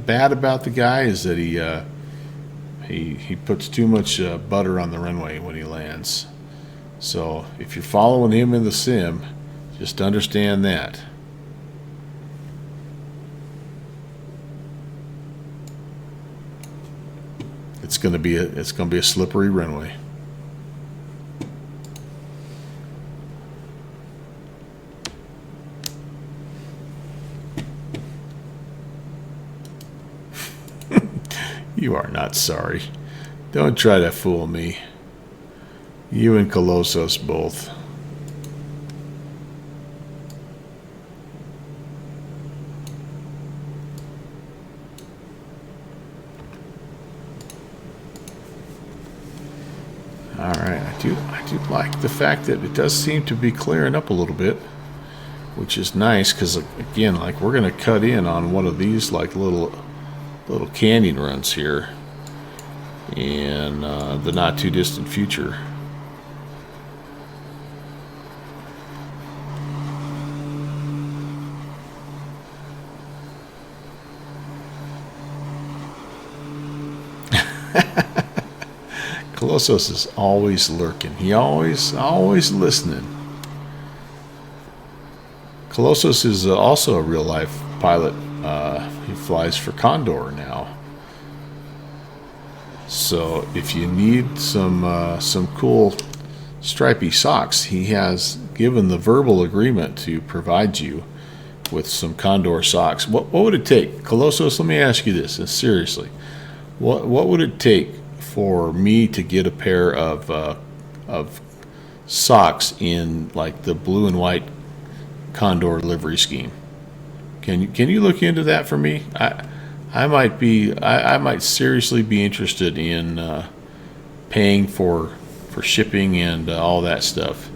bad about the guy is that he puts too much butter on the runway when he lands. So if you're following him in the sim, just understand that. It's gonna be a slippery runway. You are not sorry. Don't try to fool me. You and Colossus both. Alright, I do like the fact that it does seem to be clearing up a little bit, which is nice, because again, like, we're going to cut in on one of these like little canyon runs here in the not too distant future. Colossus is always lurking. He always listening. Colossus is also a real life pilot. He flies for Condor now. So if you need some cool stripy socks, he has given the verbal agreement to provide you with some Condor socks. What would it take, Colossus? Let me ask you this, and seriously, what would it take for me to get a pair of socks in like the blue and white Condor livery scheme? Can you look into that for me? I might seriously be interested in paying for shipping and all that stuff.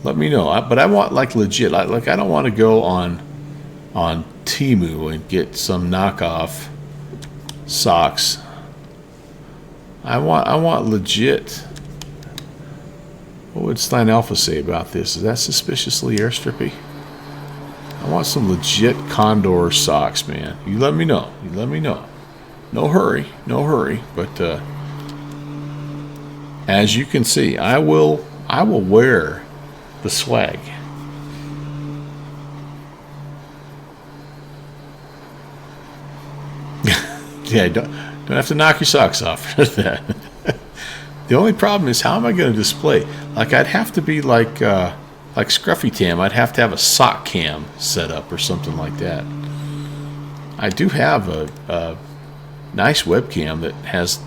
Let me know. But I want like legit. I don't want to go on Temu and get some knockoff socks. I want legit. What would Stein Alpha say about this? Is that suspiciously airstrippy? I want some legit Condor socks, man. You let me know. No hurry. But as you can see, I will wear the swag. Yeah, don't have to knock your socks off for that. The only problem is, how am I going to display? Like, I'd have to be like Scruffy Tam. I'd have to have a sock cam set up or something like that. I do have a nice webcam that has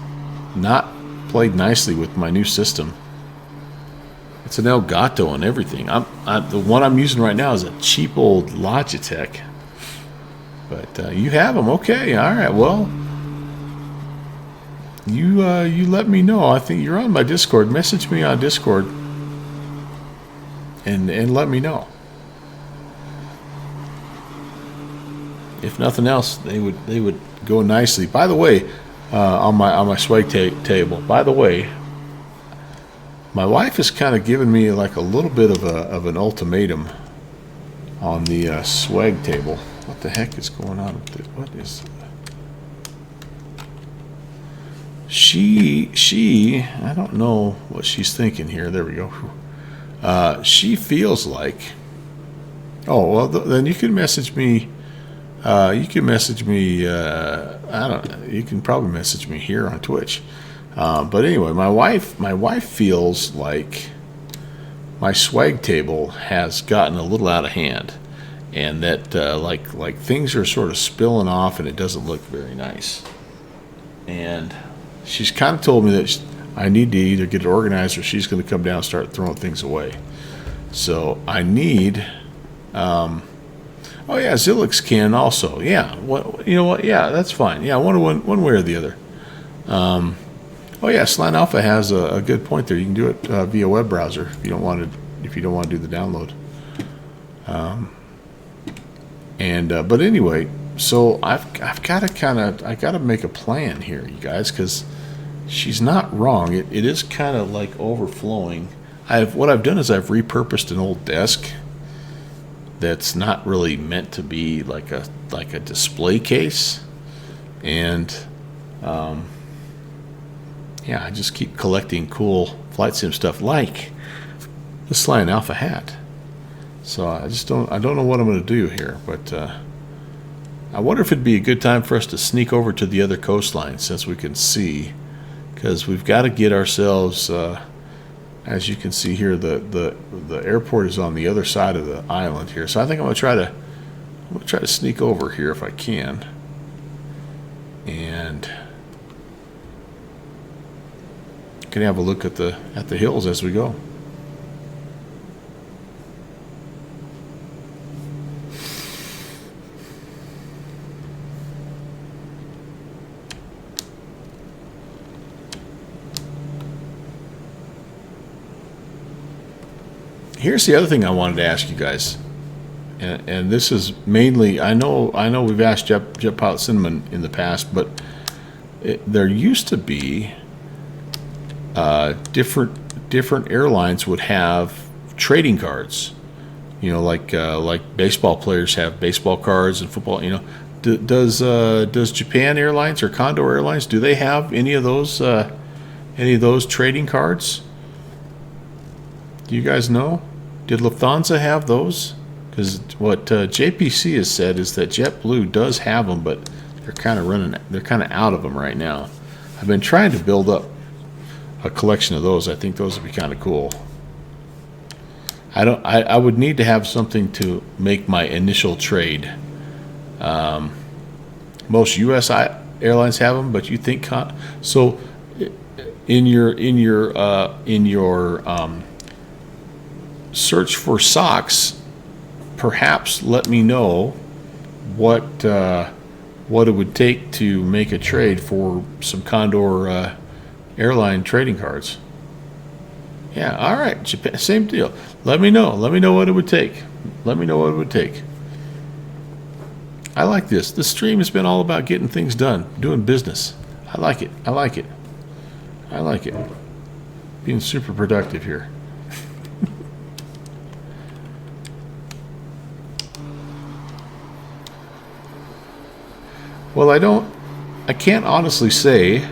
not played nicely with my new system. It's an Elgato and everything. The one I'm using right now is a cheap old Logitech. But you have them, okay? All right. Well, you let me know. I think you're on my Discord. Message me on Discord and let me know. If nothing else, they would go nicely. By the way, on my swag table. By the way, my wife has kind of given me like a little bit of an ultimatum on the swag table. What the heck is going on with it? What is? I don't know what she's thinking here. There we go. She feels like, oh, well, then you can message me. You can message me, I don't know, you can probably message me here on Twitch. But anyway, my wife feels like my swag table has gotten a little out of hand, and that like things are sort of spilling off, and it doesn't look very nice. And she's kind of told me that I need to either get it organized, or she's going to come down and start throwing things away. So I need. Oh yeah, Zilix can also. Yeah, you know what? Yeah, that's fine. Yeah, one way or the other. Oh yeah, Slant Alpha has a good point there. You can do it via web browser if you don't want to do the download. But anyway, so I've got to make a plan here, you guys, because she's not wrong. It is kind of like overflowing. What I've done is I've repurposed an old desk that's not really meant to be like a display case, and yeah, I just keep collecting cool flight sim stuff like the Slant Alpha hat. So I don't know what I'm going to do here, but I wonder if it'd be a good time for us to sneak over to the other coastline, since we can see, because we've got to get ourselves. As you can see here, the airport is on the other side of the island here. So I think I'm gonna try to sneak over here if I can, and can have a look at the hills as we go. Here's the other thing I wanted to ask you guys, and this is mainly, I know we've asked Jet Pilot Cinnamon in the past, but there used to be different airlines would have trading cards, you know, like baseball players have baseball cards and football. You know, does Japan Airlines or Condor Airlines, do they have any of those trading cards? Do you guys know? Did Lufthansa have those? Because what JPC has said is that JetBlue does have them, but they're kind of out of them right now. I've been trying to build up a collection of those. I think those would be kind of cool. I would need to have something to make my initial trade. Most U.S. airlines have them, but you think so? In your search for socks, perhaps let me know what it would take to make a trade for some Condor airline trading cards. Yeah, all right, Japan, same deal. Let me know what it would take. I like this. This stream has been all about getting things done, doing business. I like it. Being super productive here. Well, I can't honestly say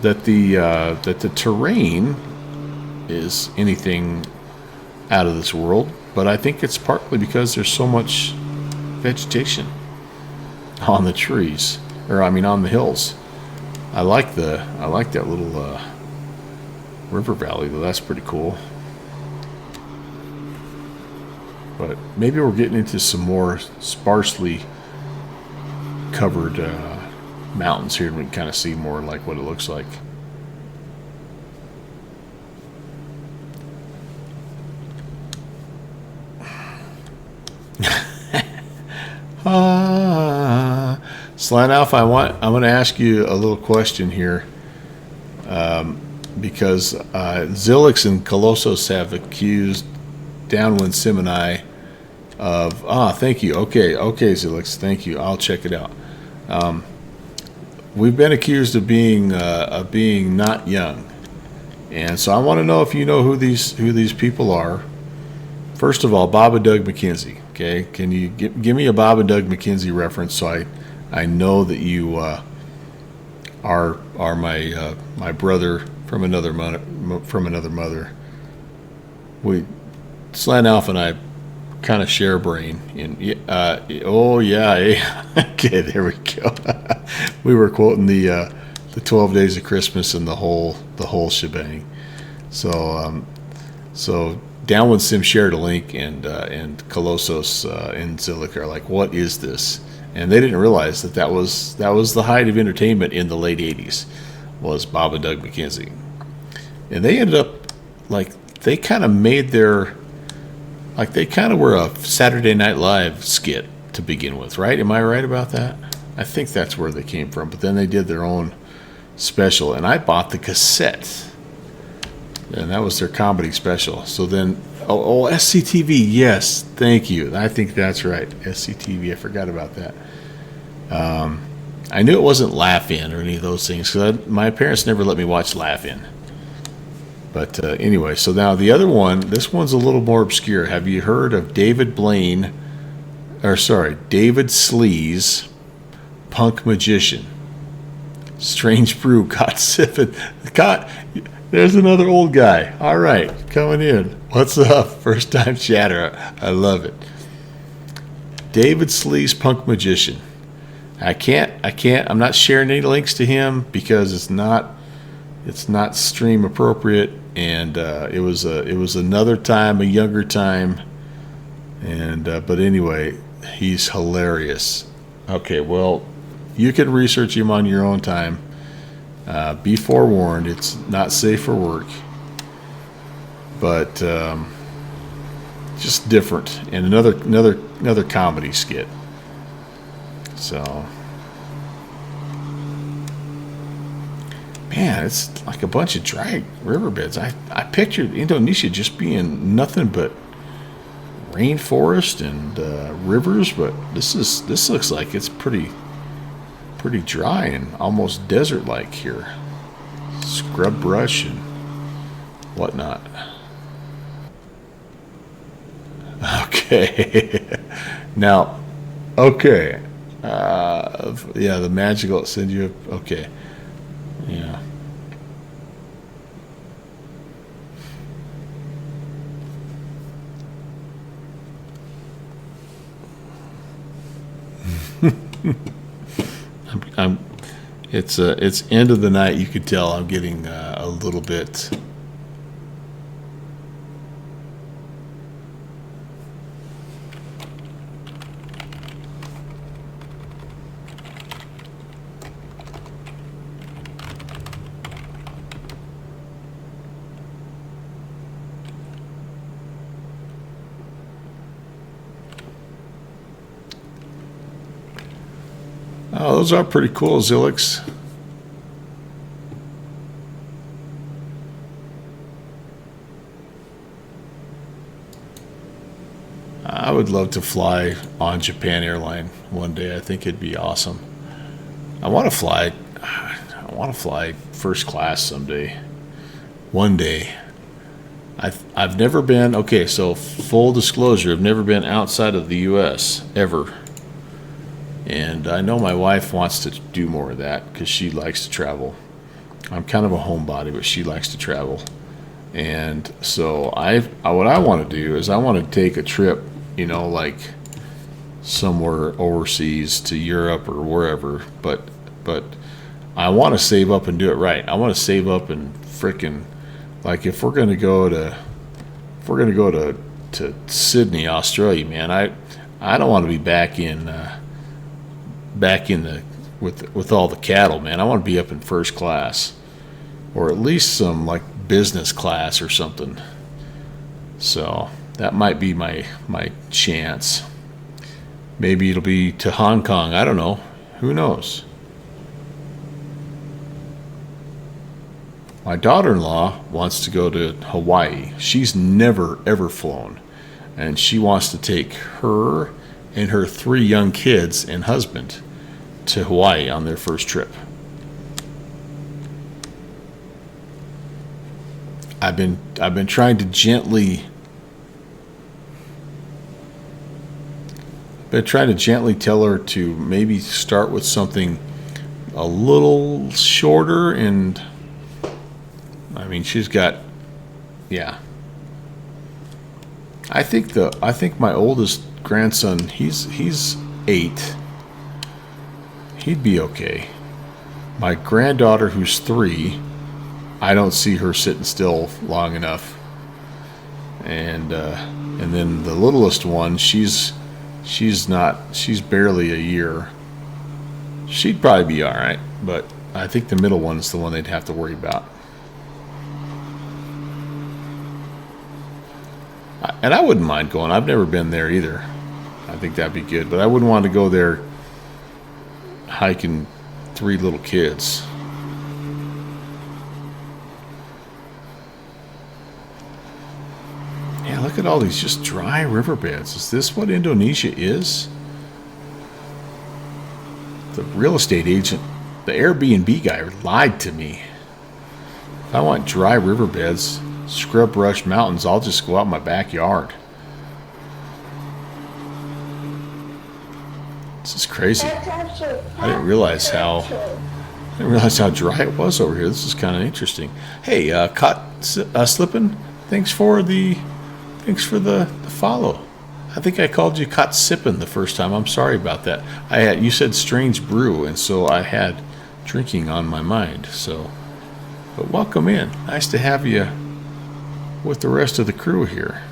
that the terrain is anything out of this world, but I think it's partly because there's so much vegetation on the trees, or I mean on the hills. I like that little river valley though. That's pretty cool. But maybe we're getting into some more sparsely covered mountains here, and we can kind of see more like what it looks like. Slant Alpha, I'm going to ask you a little question here, because Zilix and Colossus have accused Downwind Sim and I of thank you. Okay, Zilix, thank you. I'll check it out. We've been accused of being not young, and so I want to know if you know who these people are. First of all, Bob and Doug McKenzie. Okay, can you give me a Bob and Doug McKenzie reference so I know that you are my brother from another mother. We Slant Alpha and I kind of share a brain. Oh yeah, okay, there we go. We were quoting the 12 Days of Christmas and the whole shebang. So Downwind Sim shared a link, and Colossus and Zilic are like, what is this? And they didn't realize that was the height of entertainment in the late 80s, was Bob and Doug McKenzie. And they ended up, like, they kind of made their, like, they kind of were a Saturday Night Live skit to begin with, right? Am I right about that? I think that's where they came from. But then they did their own special, and I bought the cassette. And that was their comedy special. So then, SCTV, yes, thank you. I think that's right, SCTV. I forgot about that. I knew it wasn't Laugh-In or any of those things, because my parents never let me watch Laugh-In. But anyway, so now the other one, this one's a little more obscure. Have you heard of David Slee's Punk Magician? Strange Brew, got sipping. There's another old guy. All right, coming in. What's up? First time chatter. I love it. David Slee's Punk Magician. I'm not sharing any links to him because it's not stream appropriate, and it was another time, a younger time, and but anyway, he's hilarious. Okay, well, you can research him on your own time. Be forewarned, it's not safe for work, but just different, and another comedy skit. So, man, it's like a bunch of dry riverbeds. I pictured Indonesia just being nothing but rainforest and rivers, but this looks like it's pretty dry and almost desert-like here. Scrub brush and whatnot. Okay. Now, okay. Yeah, the magical send you. Okay. Yeah. It's end of the night. You could tell I'm getting a little bit. Oh, those are pretty cool, Zilix. I would love to fly on Japan Airline one day. I think it'd be awesome. I want to fly first class someday. One day. I've never been. Okay, so full disclosure, I've never been outside of the U.S. ever. And I know my wife wants to do more of that because she likes to travel. I'm kind of a homebody, but she likes to travel. And so what I want to do is I want to take a trip, like somewhere overseas to Europe or wherever. But I want to save up and do it right. I want to save up and frickin', like, if we're gonna go to Sydney, Australia, man, I don't want to be back in with all the cattle, man. I want to be up in first class, or at least some like business class or something. So that might be my chance. Maybe it'll be to Hong Kong. I don't know. Who knows? My daughter-in-law wants to go to Hawaii. She's never ever flown, and she wants to take her and her 3 young kids and husband to Hawaii on their first trip. I've been trying to gently tell her to maybe start with something a little shorter, and I mean she's got, yeah. I think my oldest grandson, he's 8. He'd be okay. My granddaughter, who's 3, I don't see her sitting still long enough. And then the littlest one, she's barely a year. She'd probably be all right, but I think the middle one's the one they'd have to worry about. And I wouldn't mind going. I've never been there either. I think that'd be good, but I wouldn't want to go there hiking 3 little kids. Yeah, look at all these just dry riverbeds. Is this what Indonesia is? The real estate agent, the Airbnb guy, lied to me. If I want dry riverbeds, scrub brush mountains, I'll just go out in my backyard. This is crazy. I didn't realize how dry it was over here. This is kind of interesting. Hey, caught slipping. Thanks for the follow. I think I called you caught sipping the first time. I'm sorry about that. You said strange brew, and so I had drinking on my mind. So, but welcome in. Nice to have you with the rest of the crew here.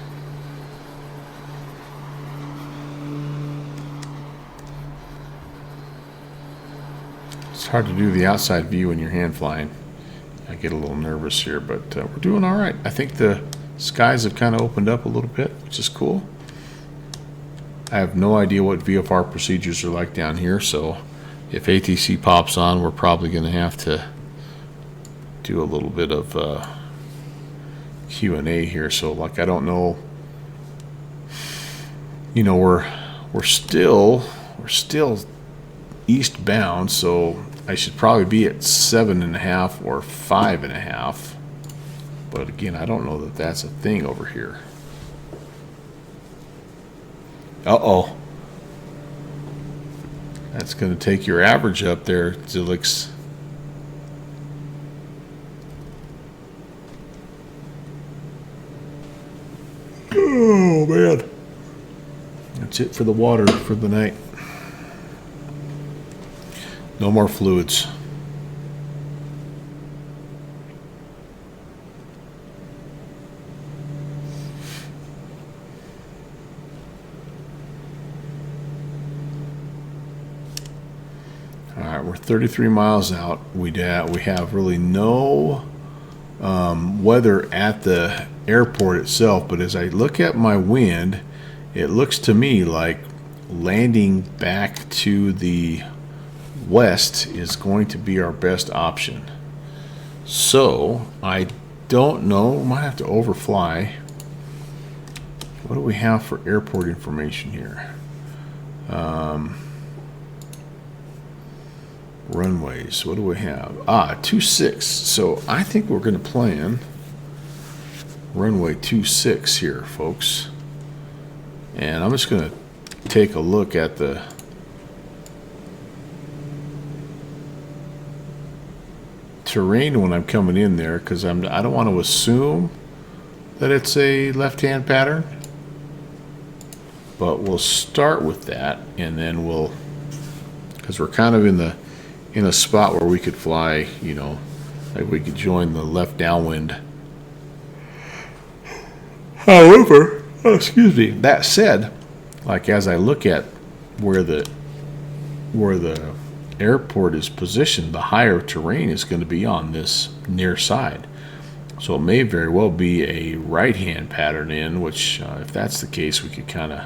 It's hard to do the outside view when you're hand flying. I get a little nervous here, but we're doing all right. I think the skies have kind of opened up a little bit, which is cool. I have no idea what VFR procedures are like down here, so if ATC pops on, we're probably going to have to do a little bit of Q&A here. So, like, I don't know. You know, we're still eastbound, so I should probably be at 7.5 or 5.5. But again, I don't know that that's a thing over here. Uh-oh. That's going to take your average up there, Zilix. Oh, man. That's it for the water for the night. No more fluids. Alright, we're 33 miles out. We have really no weather at the airport itself, but as I look at my wind, it looks to me like landing back to the west is going to be our best option. So I don't know, might have to overfly. What do we have for airport information here? Runways, what do we have? 26. So I think we're going to plan runway 26 here, folks. And I'm just going to take a look at the terrain when I'm coming in there, because I don't want to assume that it's a left-hand pattern, but we'll start with that, and then we'll, because we're kind of in a spot where we could fly, you know, like we could join the left downwind. However, excuse me, that said, like as I look at where the airport is positioned, the higher terrain is going to be on this near side. So it may very well be a right-hand pattern in, which if that's the case, we could kind of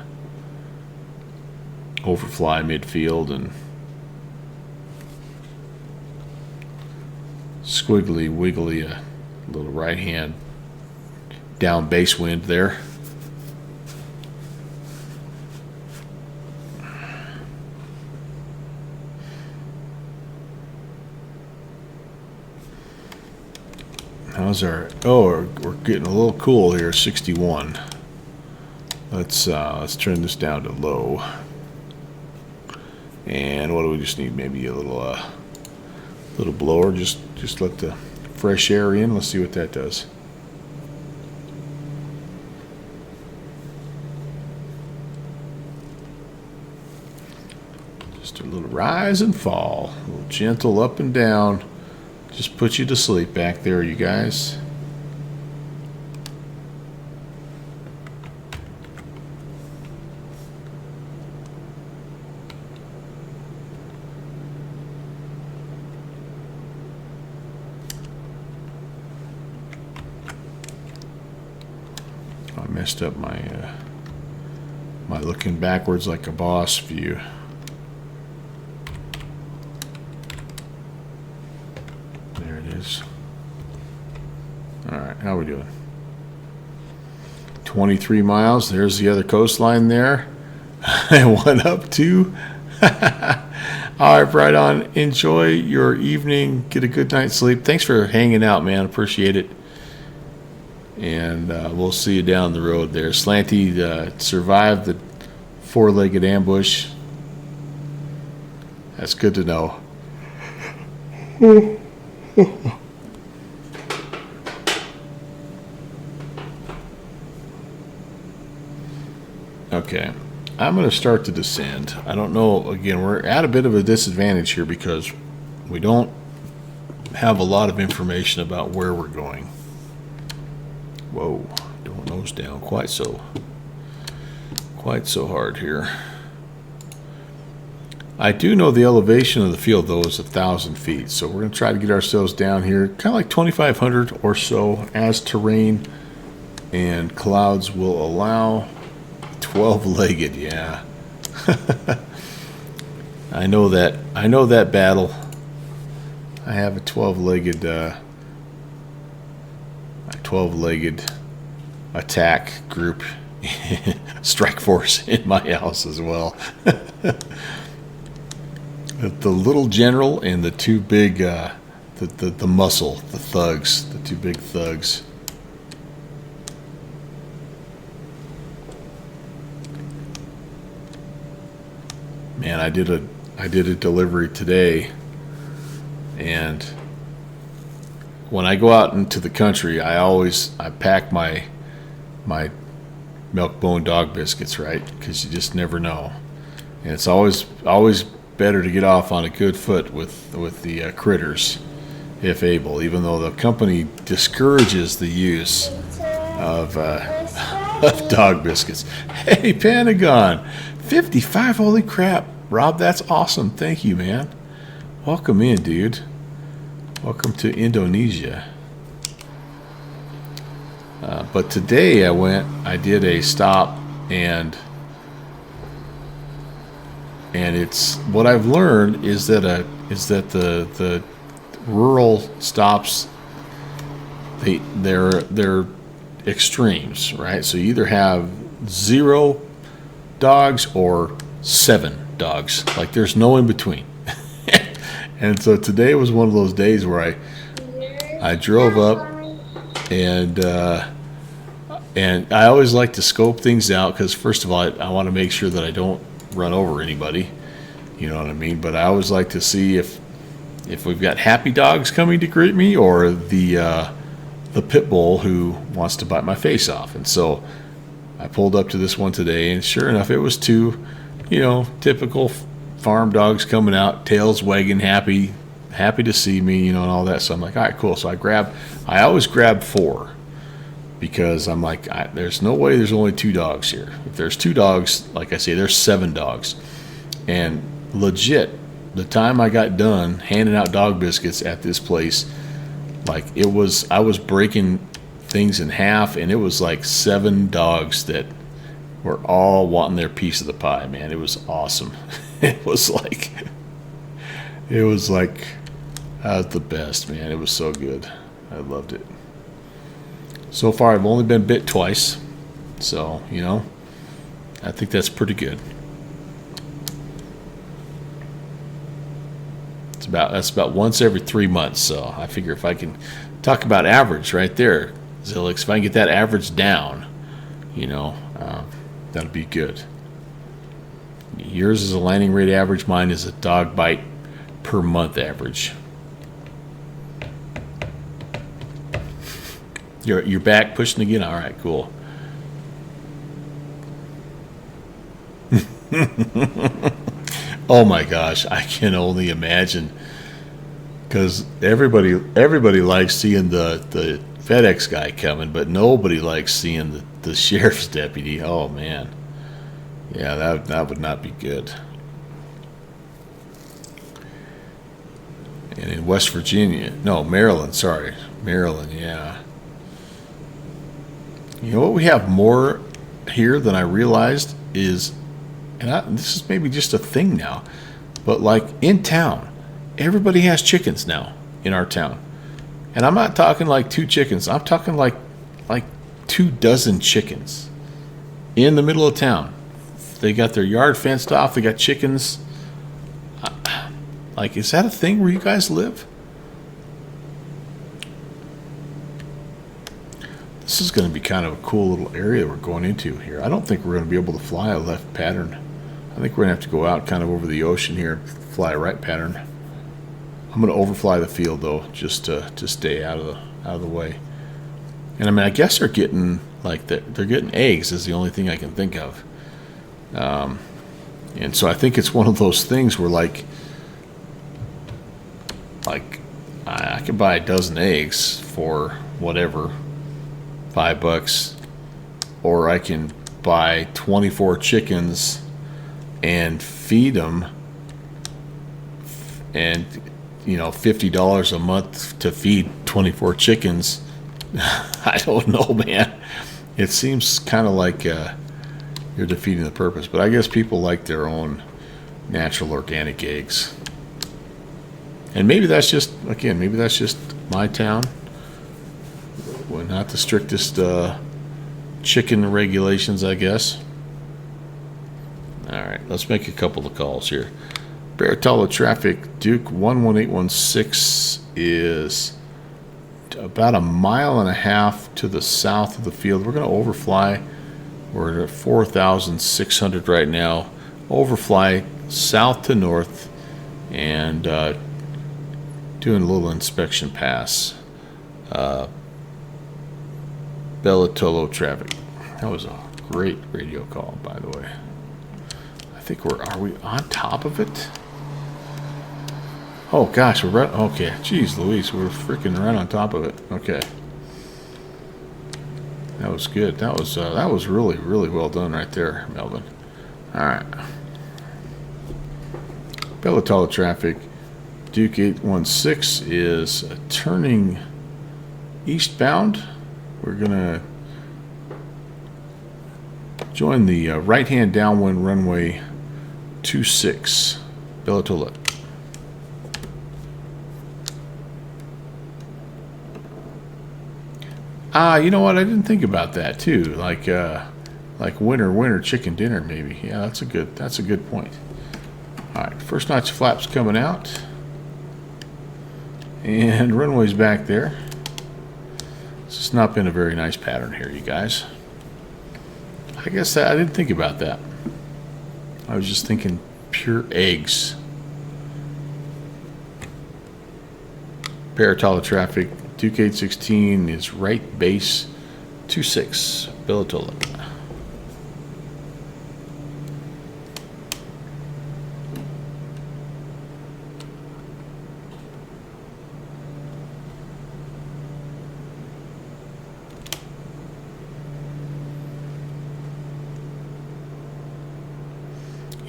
overfly midfield and squiggly wiggly a little right-hand down base wind there. How's our, oh, we're getting a little cool here, 61. Let's turn this down to low. And what do we just need? Maybe a little Little blower, just let the fresh air in. Let's see what that does. Just a little rise and fall, a little gentle up and down. Just put you to sleep back there, you guys. I messed up my my looking backwards like a boss view. There it is. All right, how are we doing? 23 miles. There's the other coastline there. I went up to. All right, right on. Enjoy your evening. Get a good night's sleep. Thanks for hanging out, man. Appreciate it. And we'll see you down the road there. Slanty survived the four-legged ambush. That's good to know. Okay, I'm going to start to descend. I don't know, again, we're at a bit of a disadvantage here because we don't have a lot of information about where we're going. Whoa, don't nose down quite so hard here. I do know the elevation of the field, though, is 1,000 feet. So we're going to try to get ourselves down here, kind of like 2,500 or so as terrain and clouds will allow. 12-legged, yeah. I know that battle. I have a 12-legged attack group strike force in my house as well. The little general and the two big the muscle, the thugs, the two big thugs. Man, I did a delivery today, and when I go out into the country, I pack my milk bone dog biscuits, right? Because you just never know, and it's always better to get off on a good foot with the critters, if able. Even though the company discourages the use of dog biscuits. Hey, Pentagon, 55! Holy crap, Rob, that's awesome. Thank you, man. Welcome in, dude. Welcome to Indonesia. But today I did a stop, and it's what I've learned is that the rural stops, they're extremes, right? So you either have 0 dogs or 7 dogs. Like there's no in between. And so today was one of those days where I drove up, and I always like to scope things out because first of all I want to make sure that I don't run over anybody, you know what I mean? But I always like to see if we've got happy dogs coming to greet me or the pit bull who wants to bite my face off. And so I pulled up to this one today, and sure enough, it was 2, typical farm dogs coming out, tails wagging, happy to see me, and all that. So I'm like, all right, cool. So I always grab 4 because I'm like, there's no way there's only 2 dogs here. If there's 2 dogs, like I say, there's 7 dogs. And legit, the time I got done handing out dog biscuits at this place, like I was breaking things in half, and it was like 7 dogs that were all wanting their piece of the pie, man. It was awesome. It was like the best, man. It was so good. I loved it. So far, I've only been bit twice, so I think that's pretty good. That's about once every 3 months. So I figure if I can talk about average right there, Zilix, if I can get that average down, that'll be good. Yours is a landing rate average. Mine is a dog bite per month average. You're back pushing again? All right, cool. Oh my gosh, I can only imagine. Because everybody likes seeing the FedEx guy coming, but nobody likes seeing the sheriff's deputy. Oh man, yeah, that would not be good. And in West Virginia, no, Maryland, sorry, Maryland, yeah. You know what we have more here than I realized is, and this is maybe just a thing now, but like in town, everybody has chickens now in our town. And I'm not talking like 2 chickens. I'm talking like 24 chickens in the middle of town. They got their yard fenced off. They got chickens. Like, is that a thing where you guys live? This is going to be kind of a cool little area we're going into here. I don't think we're going to be able to fly a left pattern. I think we're going to have to go out kind of over the ocean here and fly a right pattern. I'm going to overfly the field though, just to stay out of the way. And I mean, I guess they're getting they're getting eggs is the only thing I can think of. And so I think it's one of those things where like I could buy a dozen eggs for whatever, $5, or I can buy 24 chickens and feed them, and $50 a month to feed 24 chickens. I don't know, man. It seems kind of like you're defeating the purpose, but I guess people like their own natural organic eggs. And maybe that's just my town. We're not the strictest chicken regulations, I guess. All right, let's make a couple of calls here. Baratella traffic, Duke 11816 is about 1.5 miles to the south of the field. We're going to overfly. We're at 4,600 right now. Overfly south to north and doing a little inspection pass. Bellatolo traffic. That was a great radio call, by the way. I think are we on top of it? Oh gosh, we're right. Okay, jeez Louise, we're freaking right on top of it. Okay, that was good. That was really well done right there, Melvin. All right, Bellatolo traffic. Duke 816 is turning eastbound. We're gonna join the right-hand downwind runway 26, Bellatolo. You know what? I didn't think about that too. Like winter chicken dinner, maybe. Yeah, that's a good point. All right, first notch flaps coming out, and runway's back there. This has not been a very nice pattern here, you guys. I guess I didn't think about that. I was just thinking pure eggs. Baratella traffic. Duke 816 is right base 26, Bellatolo.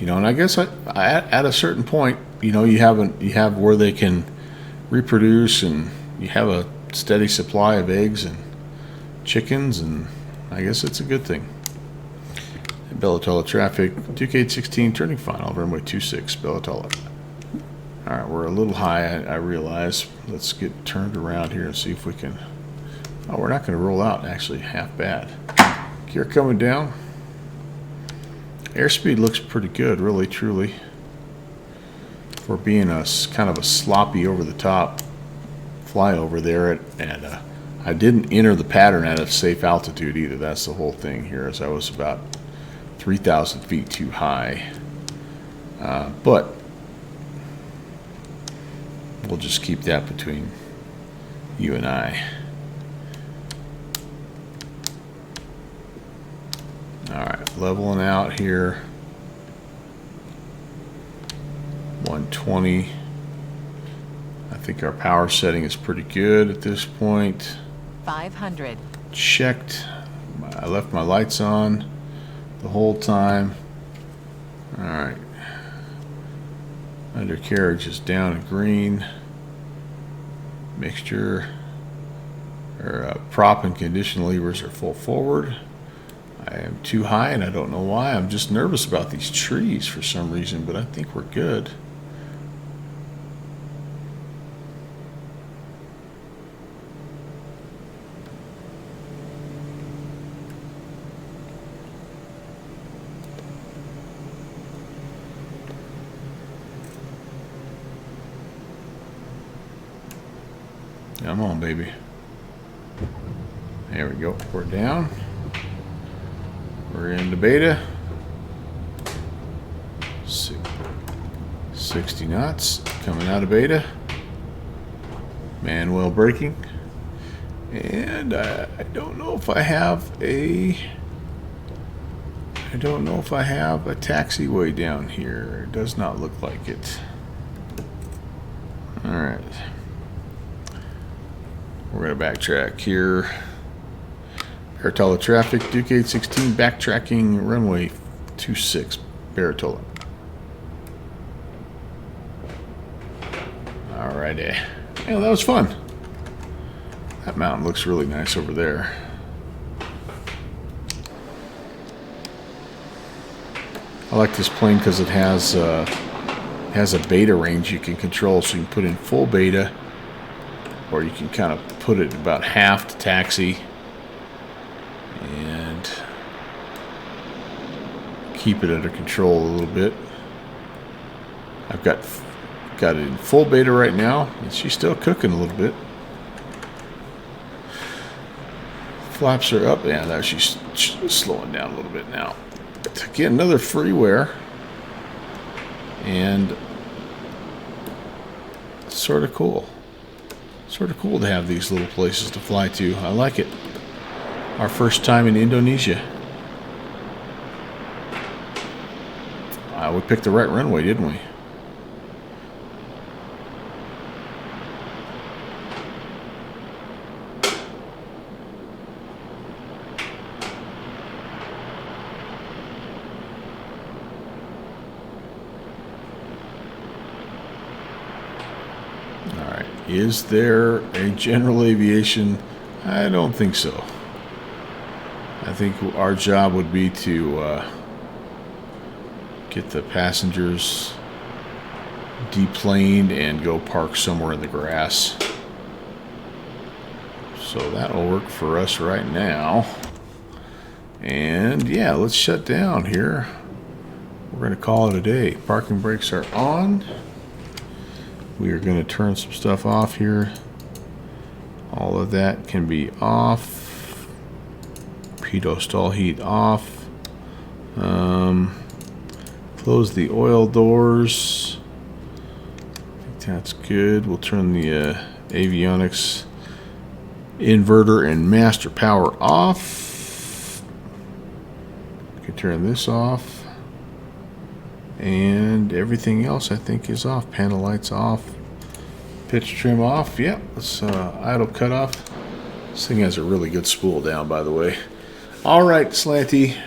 And I guess at a certain point, you have where they can reproduce, and you have a steady supply of eggs and chickens, and I guess it's a good thing. Bellatolo traffic, Duke 816 turning final, runway 26, Bellatolo. All right, we're a little high, I realize. Let's get turned around here and see if we can. Oh, we're not going to roll out, actually, half bad. Gear coming down. Airspeed looks pretty good, really, truly, for being kind of a sloppy over-the-top flyover there. And I didn't enter the pattern at a safe altitude either. That's the whole thing here, as I was about 3,000 feet too high. But we'll just keep that between you and I. Alright, leveling out here. 120. I think our power setting is pretty good at this point. 500. Checked. I left my lights on the whole time. Alright. Undercarriage is down in green. Mixture or prop and condition levers are full forward. I am too high and I don't know why. I'm just nervous about these trees for some reason, but I think we're good. Come on, baby. There we go. We're down. We're into beta. 60 knots coming out of beta. Manual braking. And I don't know if I have a taxiway down here. It does not look like it. All right. We're going to backtrack here. Baratola traffic, Duke 816, backtracking, runway 26, Baratola. Alrighty. Yeah, that was fun. That mountain looks really nice over there. I like this plane because it has a beta range you can control, so you can put in full beta, or you can kind of put it about half to taxi and keep it under control a little bit. I've got it in full beta right now, and she's still cooking a little bit. Flaps are up. Yeah, now she's slowing down a little bit now. To get another freeware, and it's sort of cool. Sort of cool to have these little places to fly to. I like it. Our first time in Indonesia. We picked the right runway, didn't we? Alright, is there a general aviation? I don't think so. I think our job would be to get the passengers deplaned and go park somewhere in the grass. So that'll work for us right now. And yeah, let's shut down here. We're going to call it a day. Parking brakes are on. We are going to turn some stuff off here. All of that can be off. Pitot stall heat off. Close the oil doors. I think that's good. We'll turn the avionics inverter and master power off. We can turn this off. And everything else I think is off. Panel lights off. Pitch trim off. Yep. Let's idle cut off. This thing has a really good spool down, by the way. Alright, Slanty.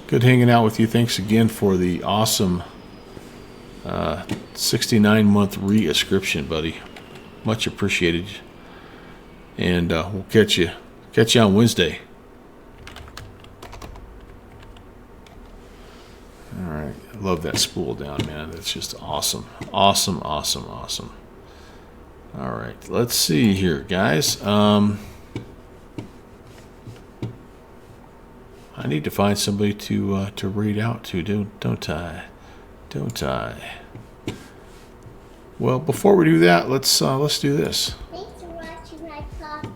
Good hanging out with you. Thanks again for the awesome 69-month re-ascription, buddy. Much appreciated. And we'll catch you on Wednesday. Alright, I love that spool down, man. That's just awesome. Awesome, awesome, awesome. Alright, let's see here, guys. I need to find somebody to read out to, don't I? Don't I? Well, before we do that, let's do this. Thanks for watching my papa.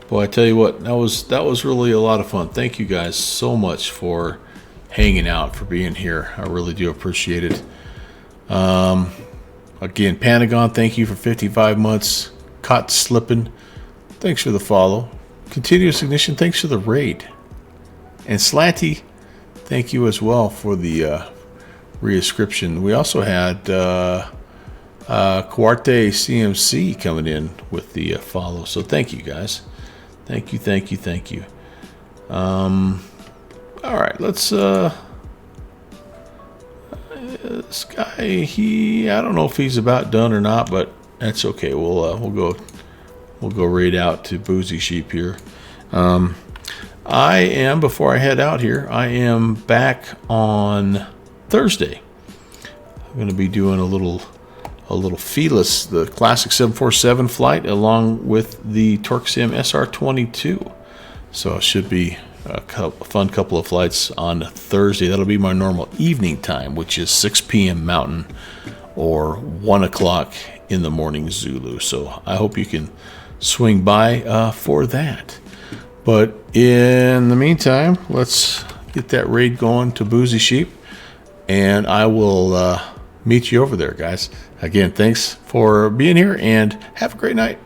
Boy, I tell you what, that was really a lot of fun. Thank you guys so much for hanging out, for being here. I really do appreciate it. Again, Panagon, thank you for 55 months. Caught slipping. Thanks for the follow. Continuous Ignition, thanks for the raid. And Slanty, thank you as well for the reascription. We also had Cuarte CMC coming in with the follow. So thank you, guys. Thank you, thank you, thank you. All right, let's... this guy, I don't know if he's about done or not, but that's okay. We'll go raid out to Boozy Sheep here. I am, before I head out here, I am back on Thursday. I'm going to be doing a little Felis, the classic 747 flight, along with the TorqueSim SR22. So it should be a fun couple of flights on Thursday. That'll be my normal evening time, which is 6 p.m. Mountain or 1 o'clock in the morning Zulu. So I hope you can swing by for that. But in the meantime, let's get that raid going to Boozy Sheep, and I will meet you over there, guys. Again, thanks for being here, and have a great night.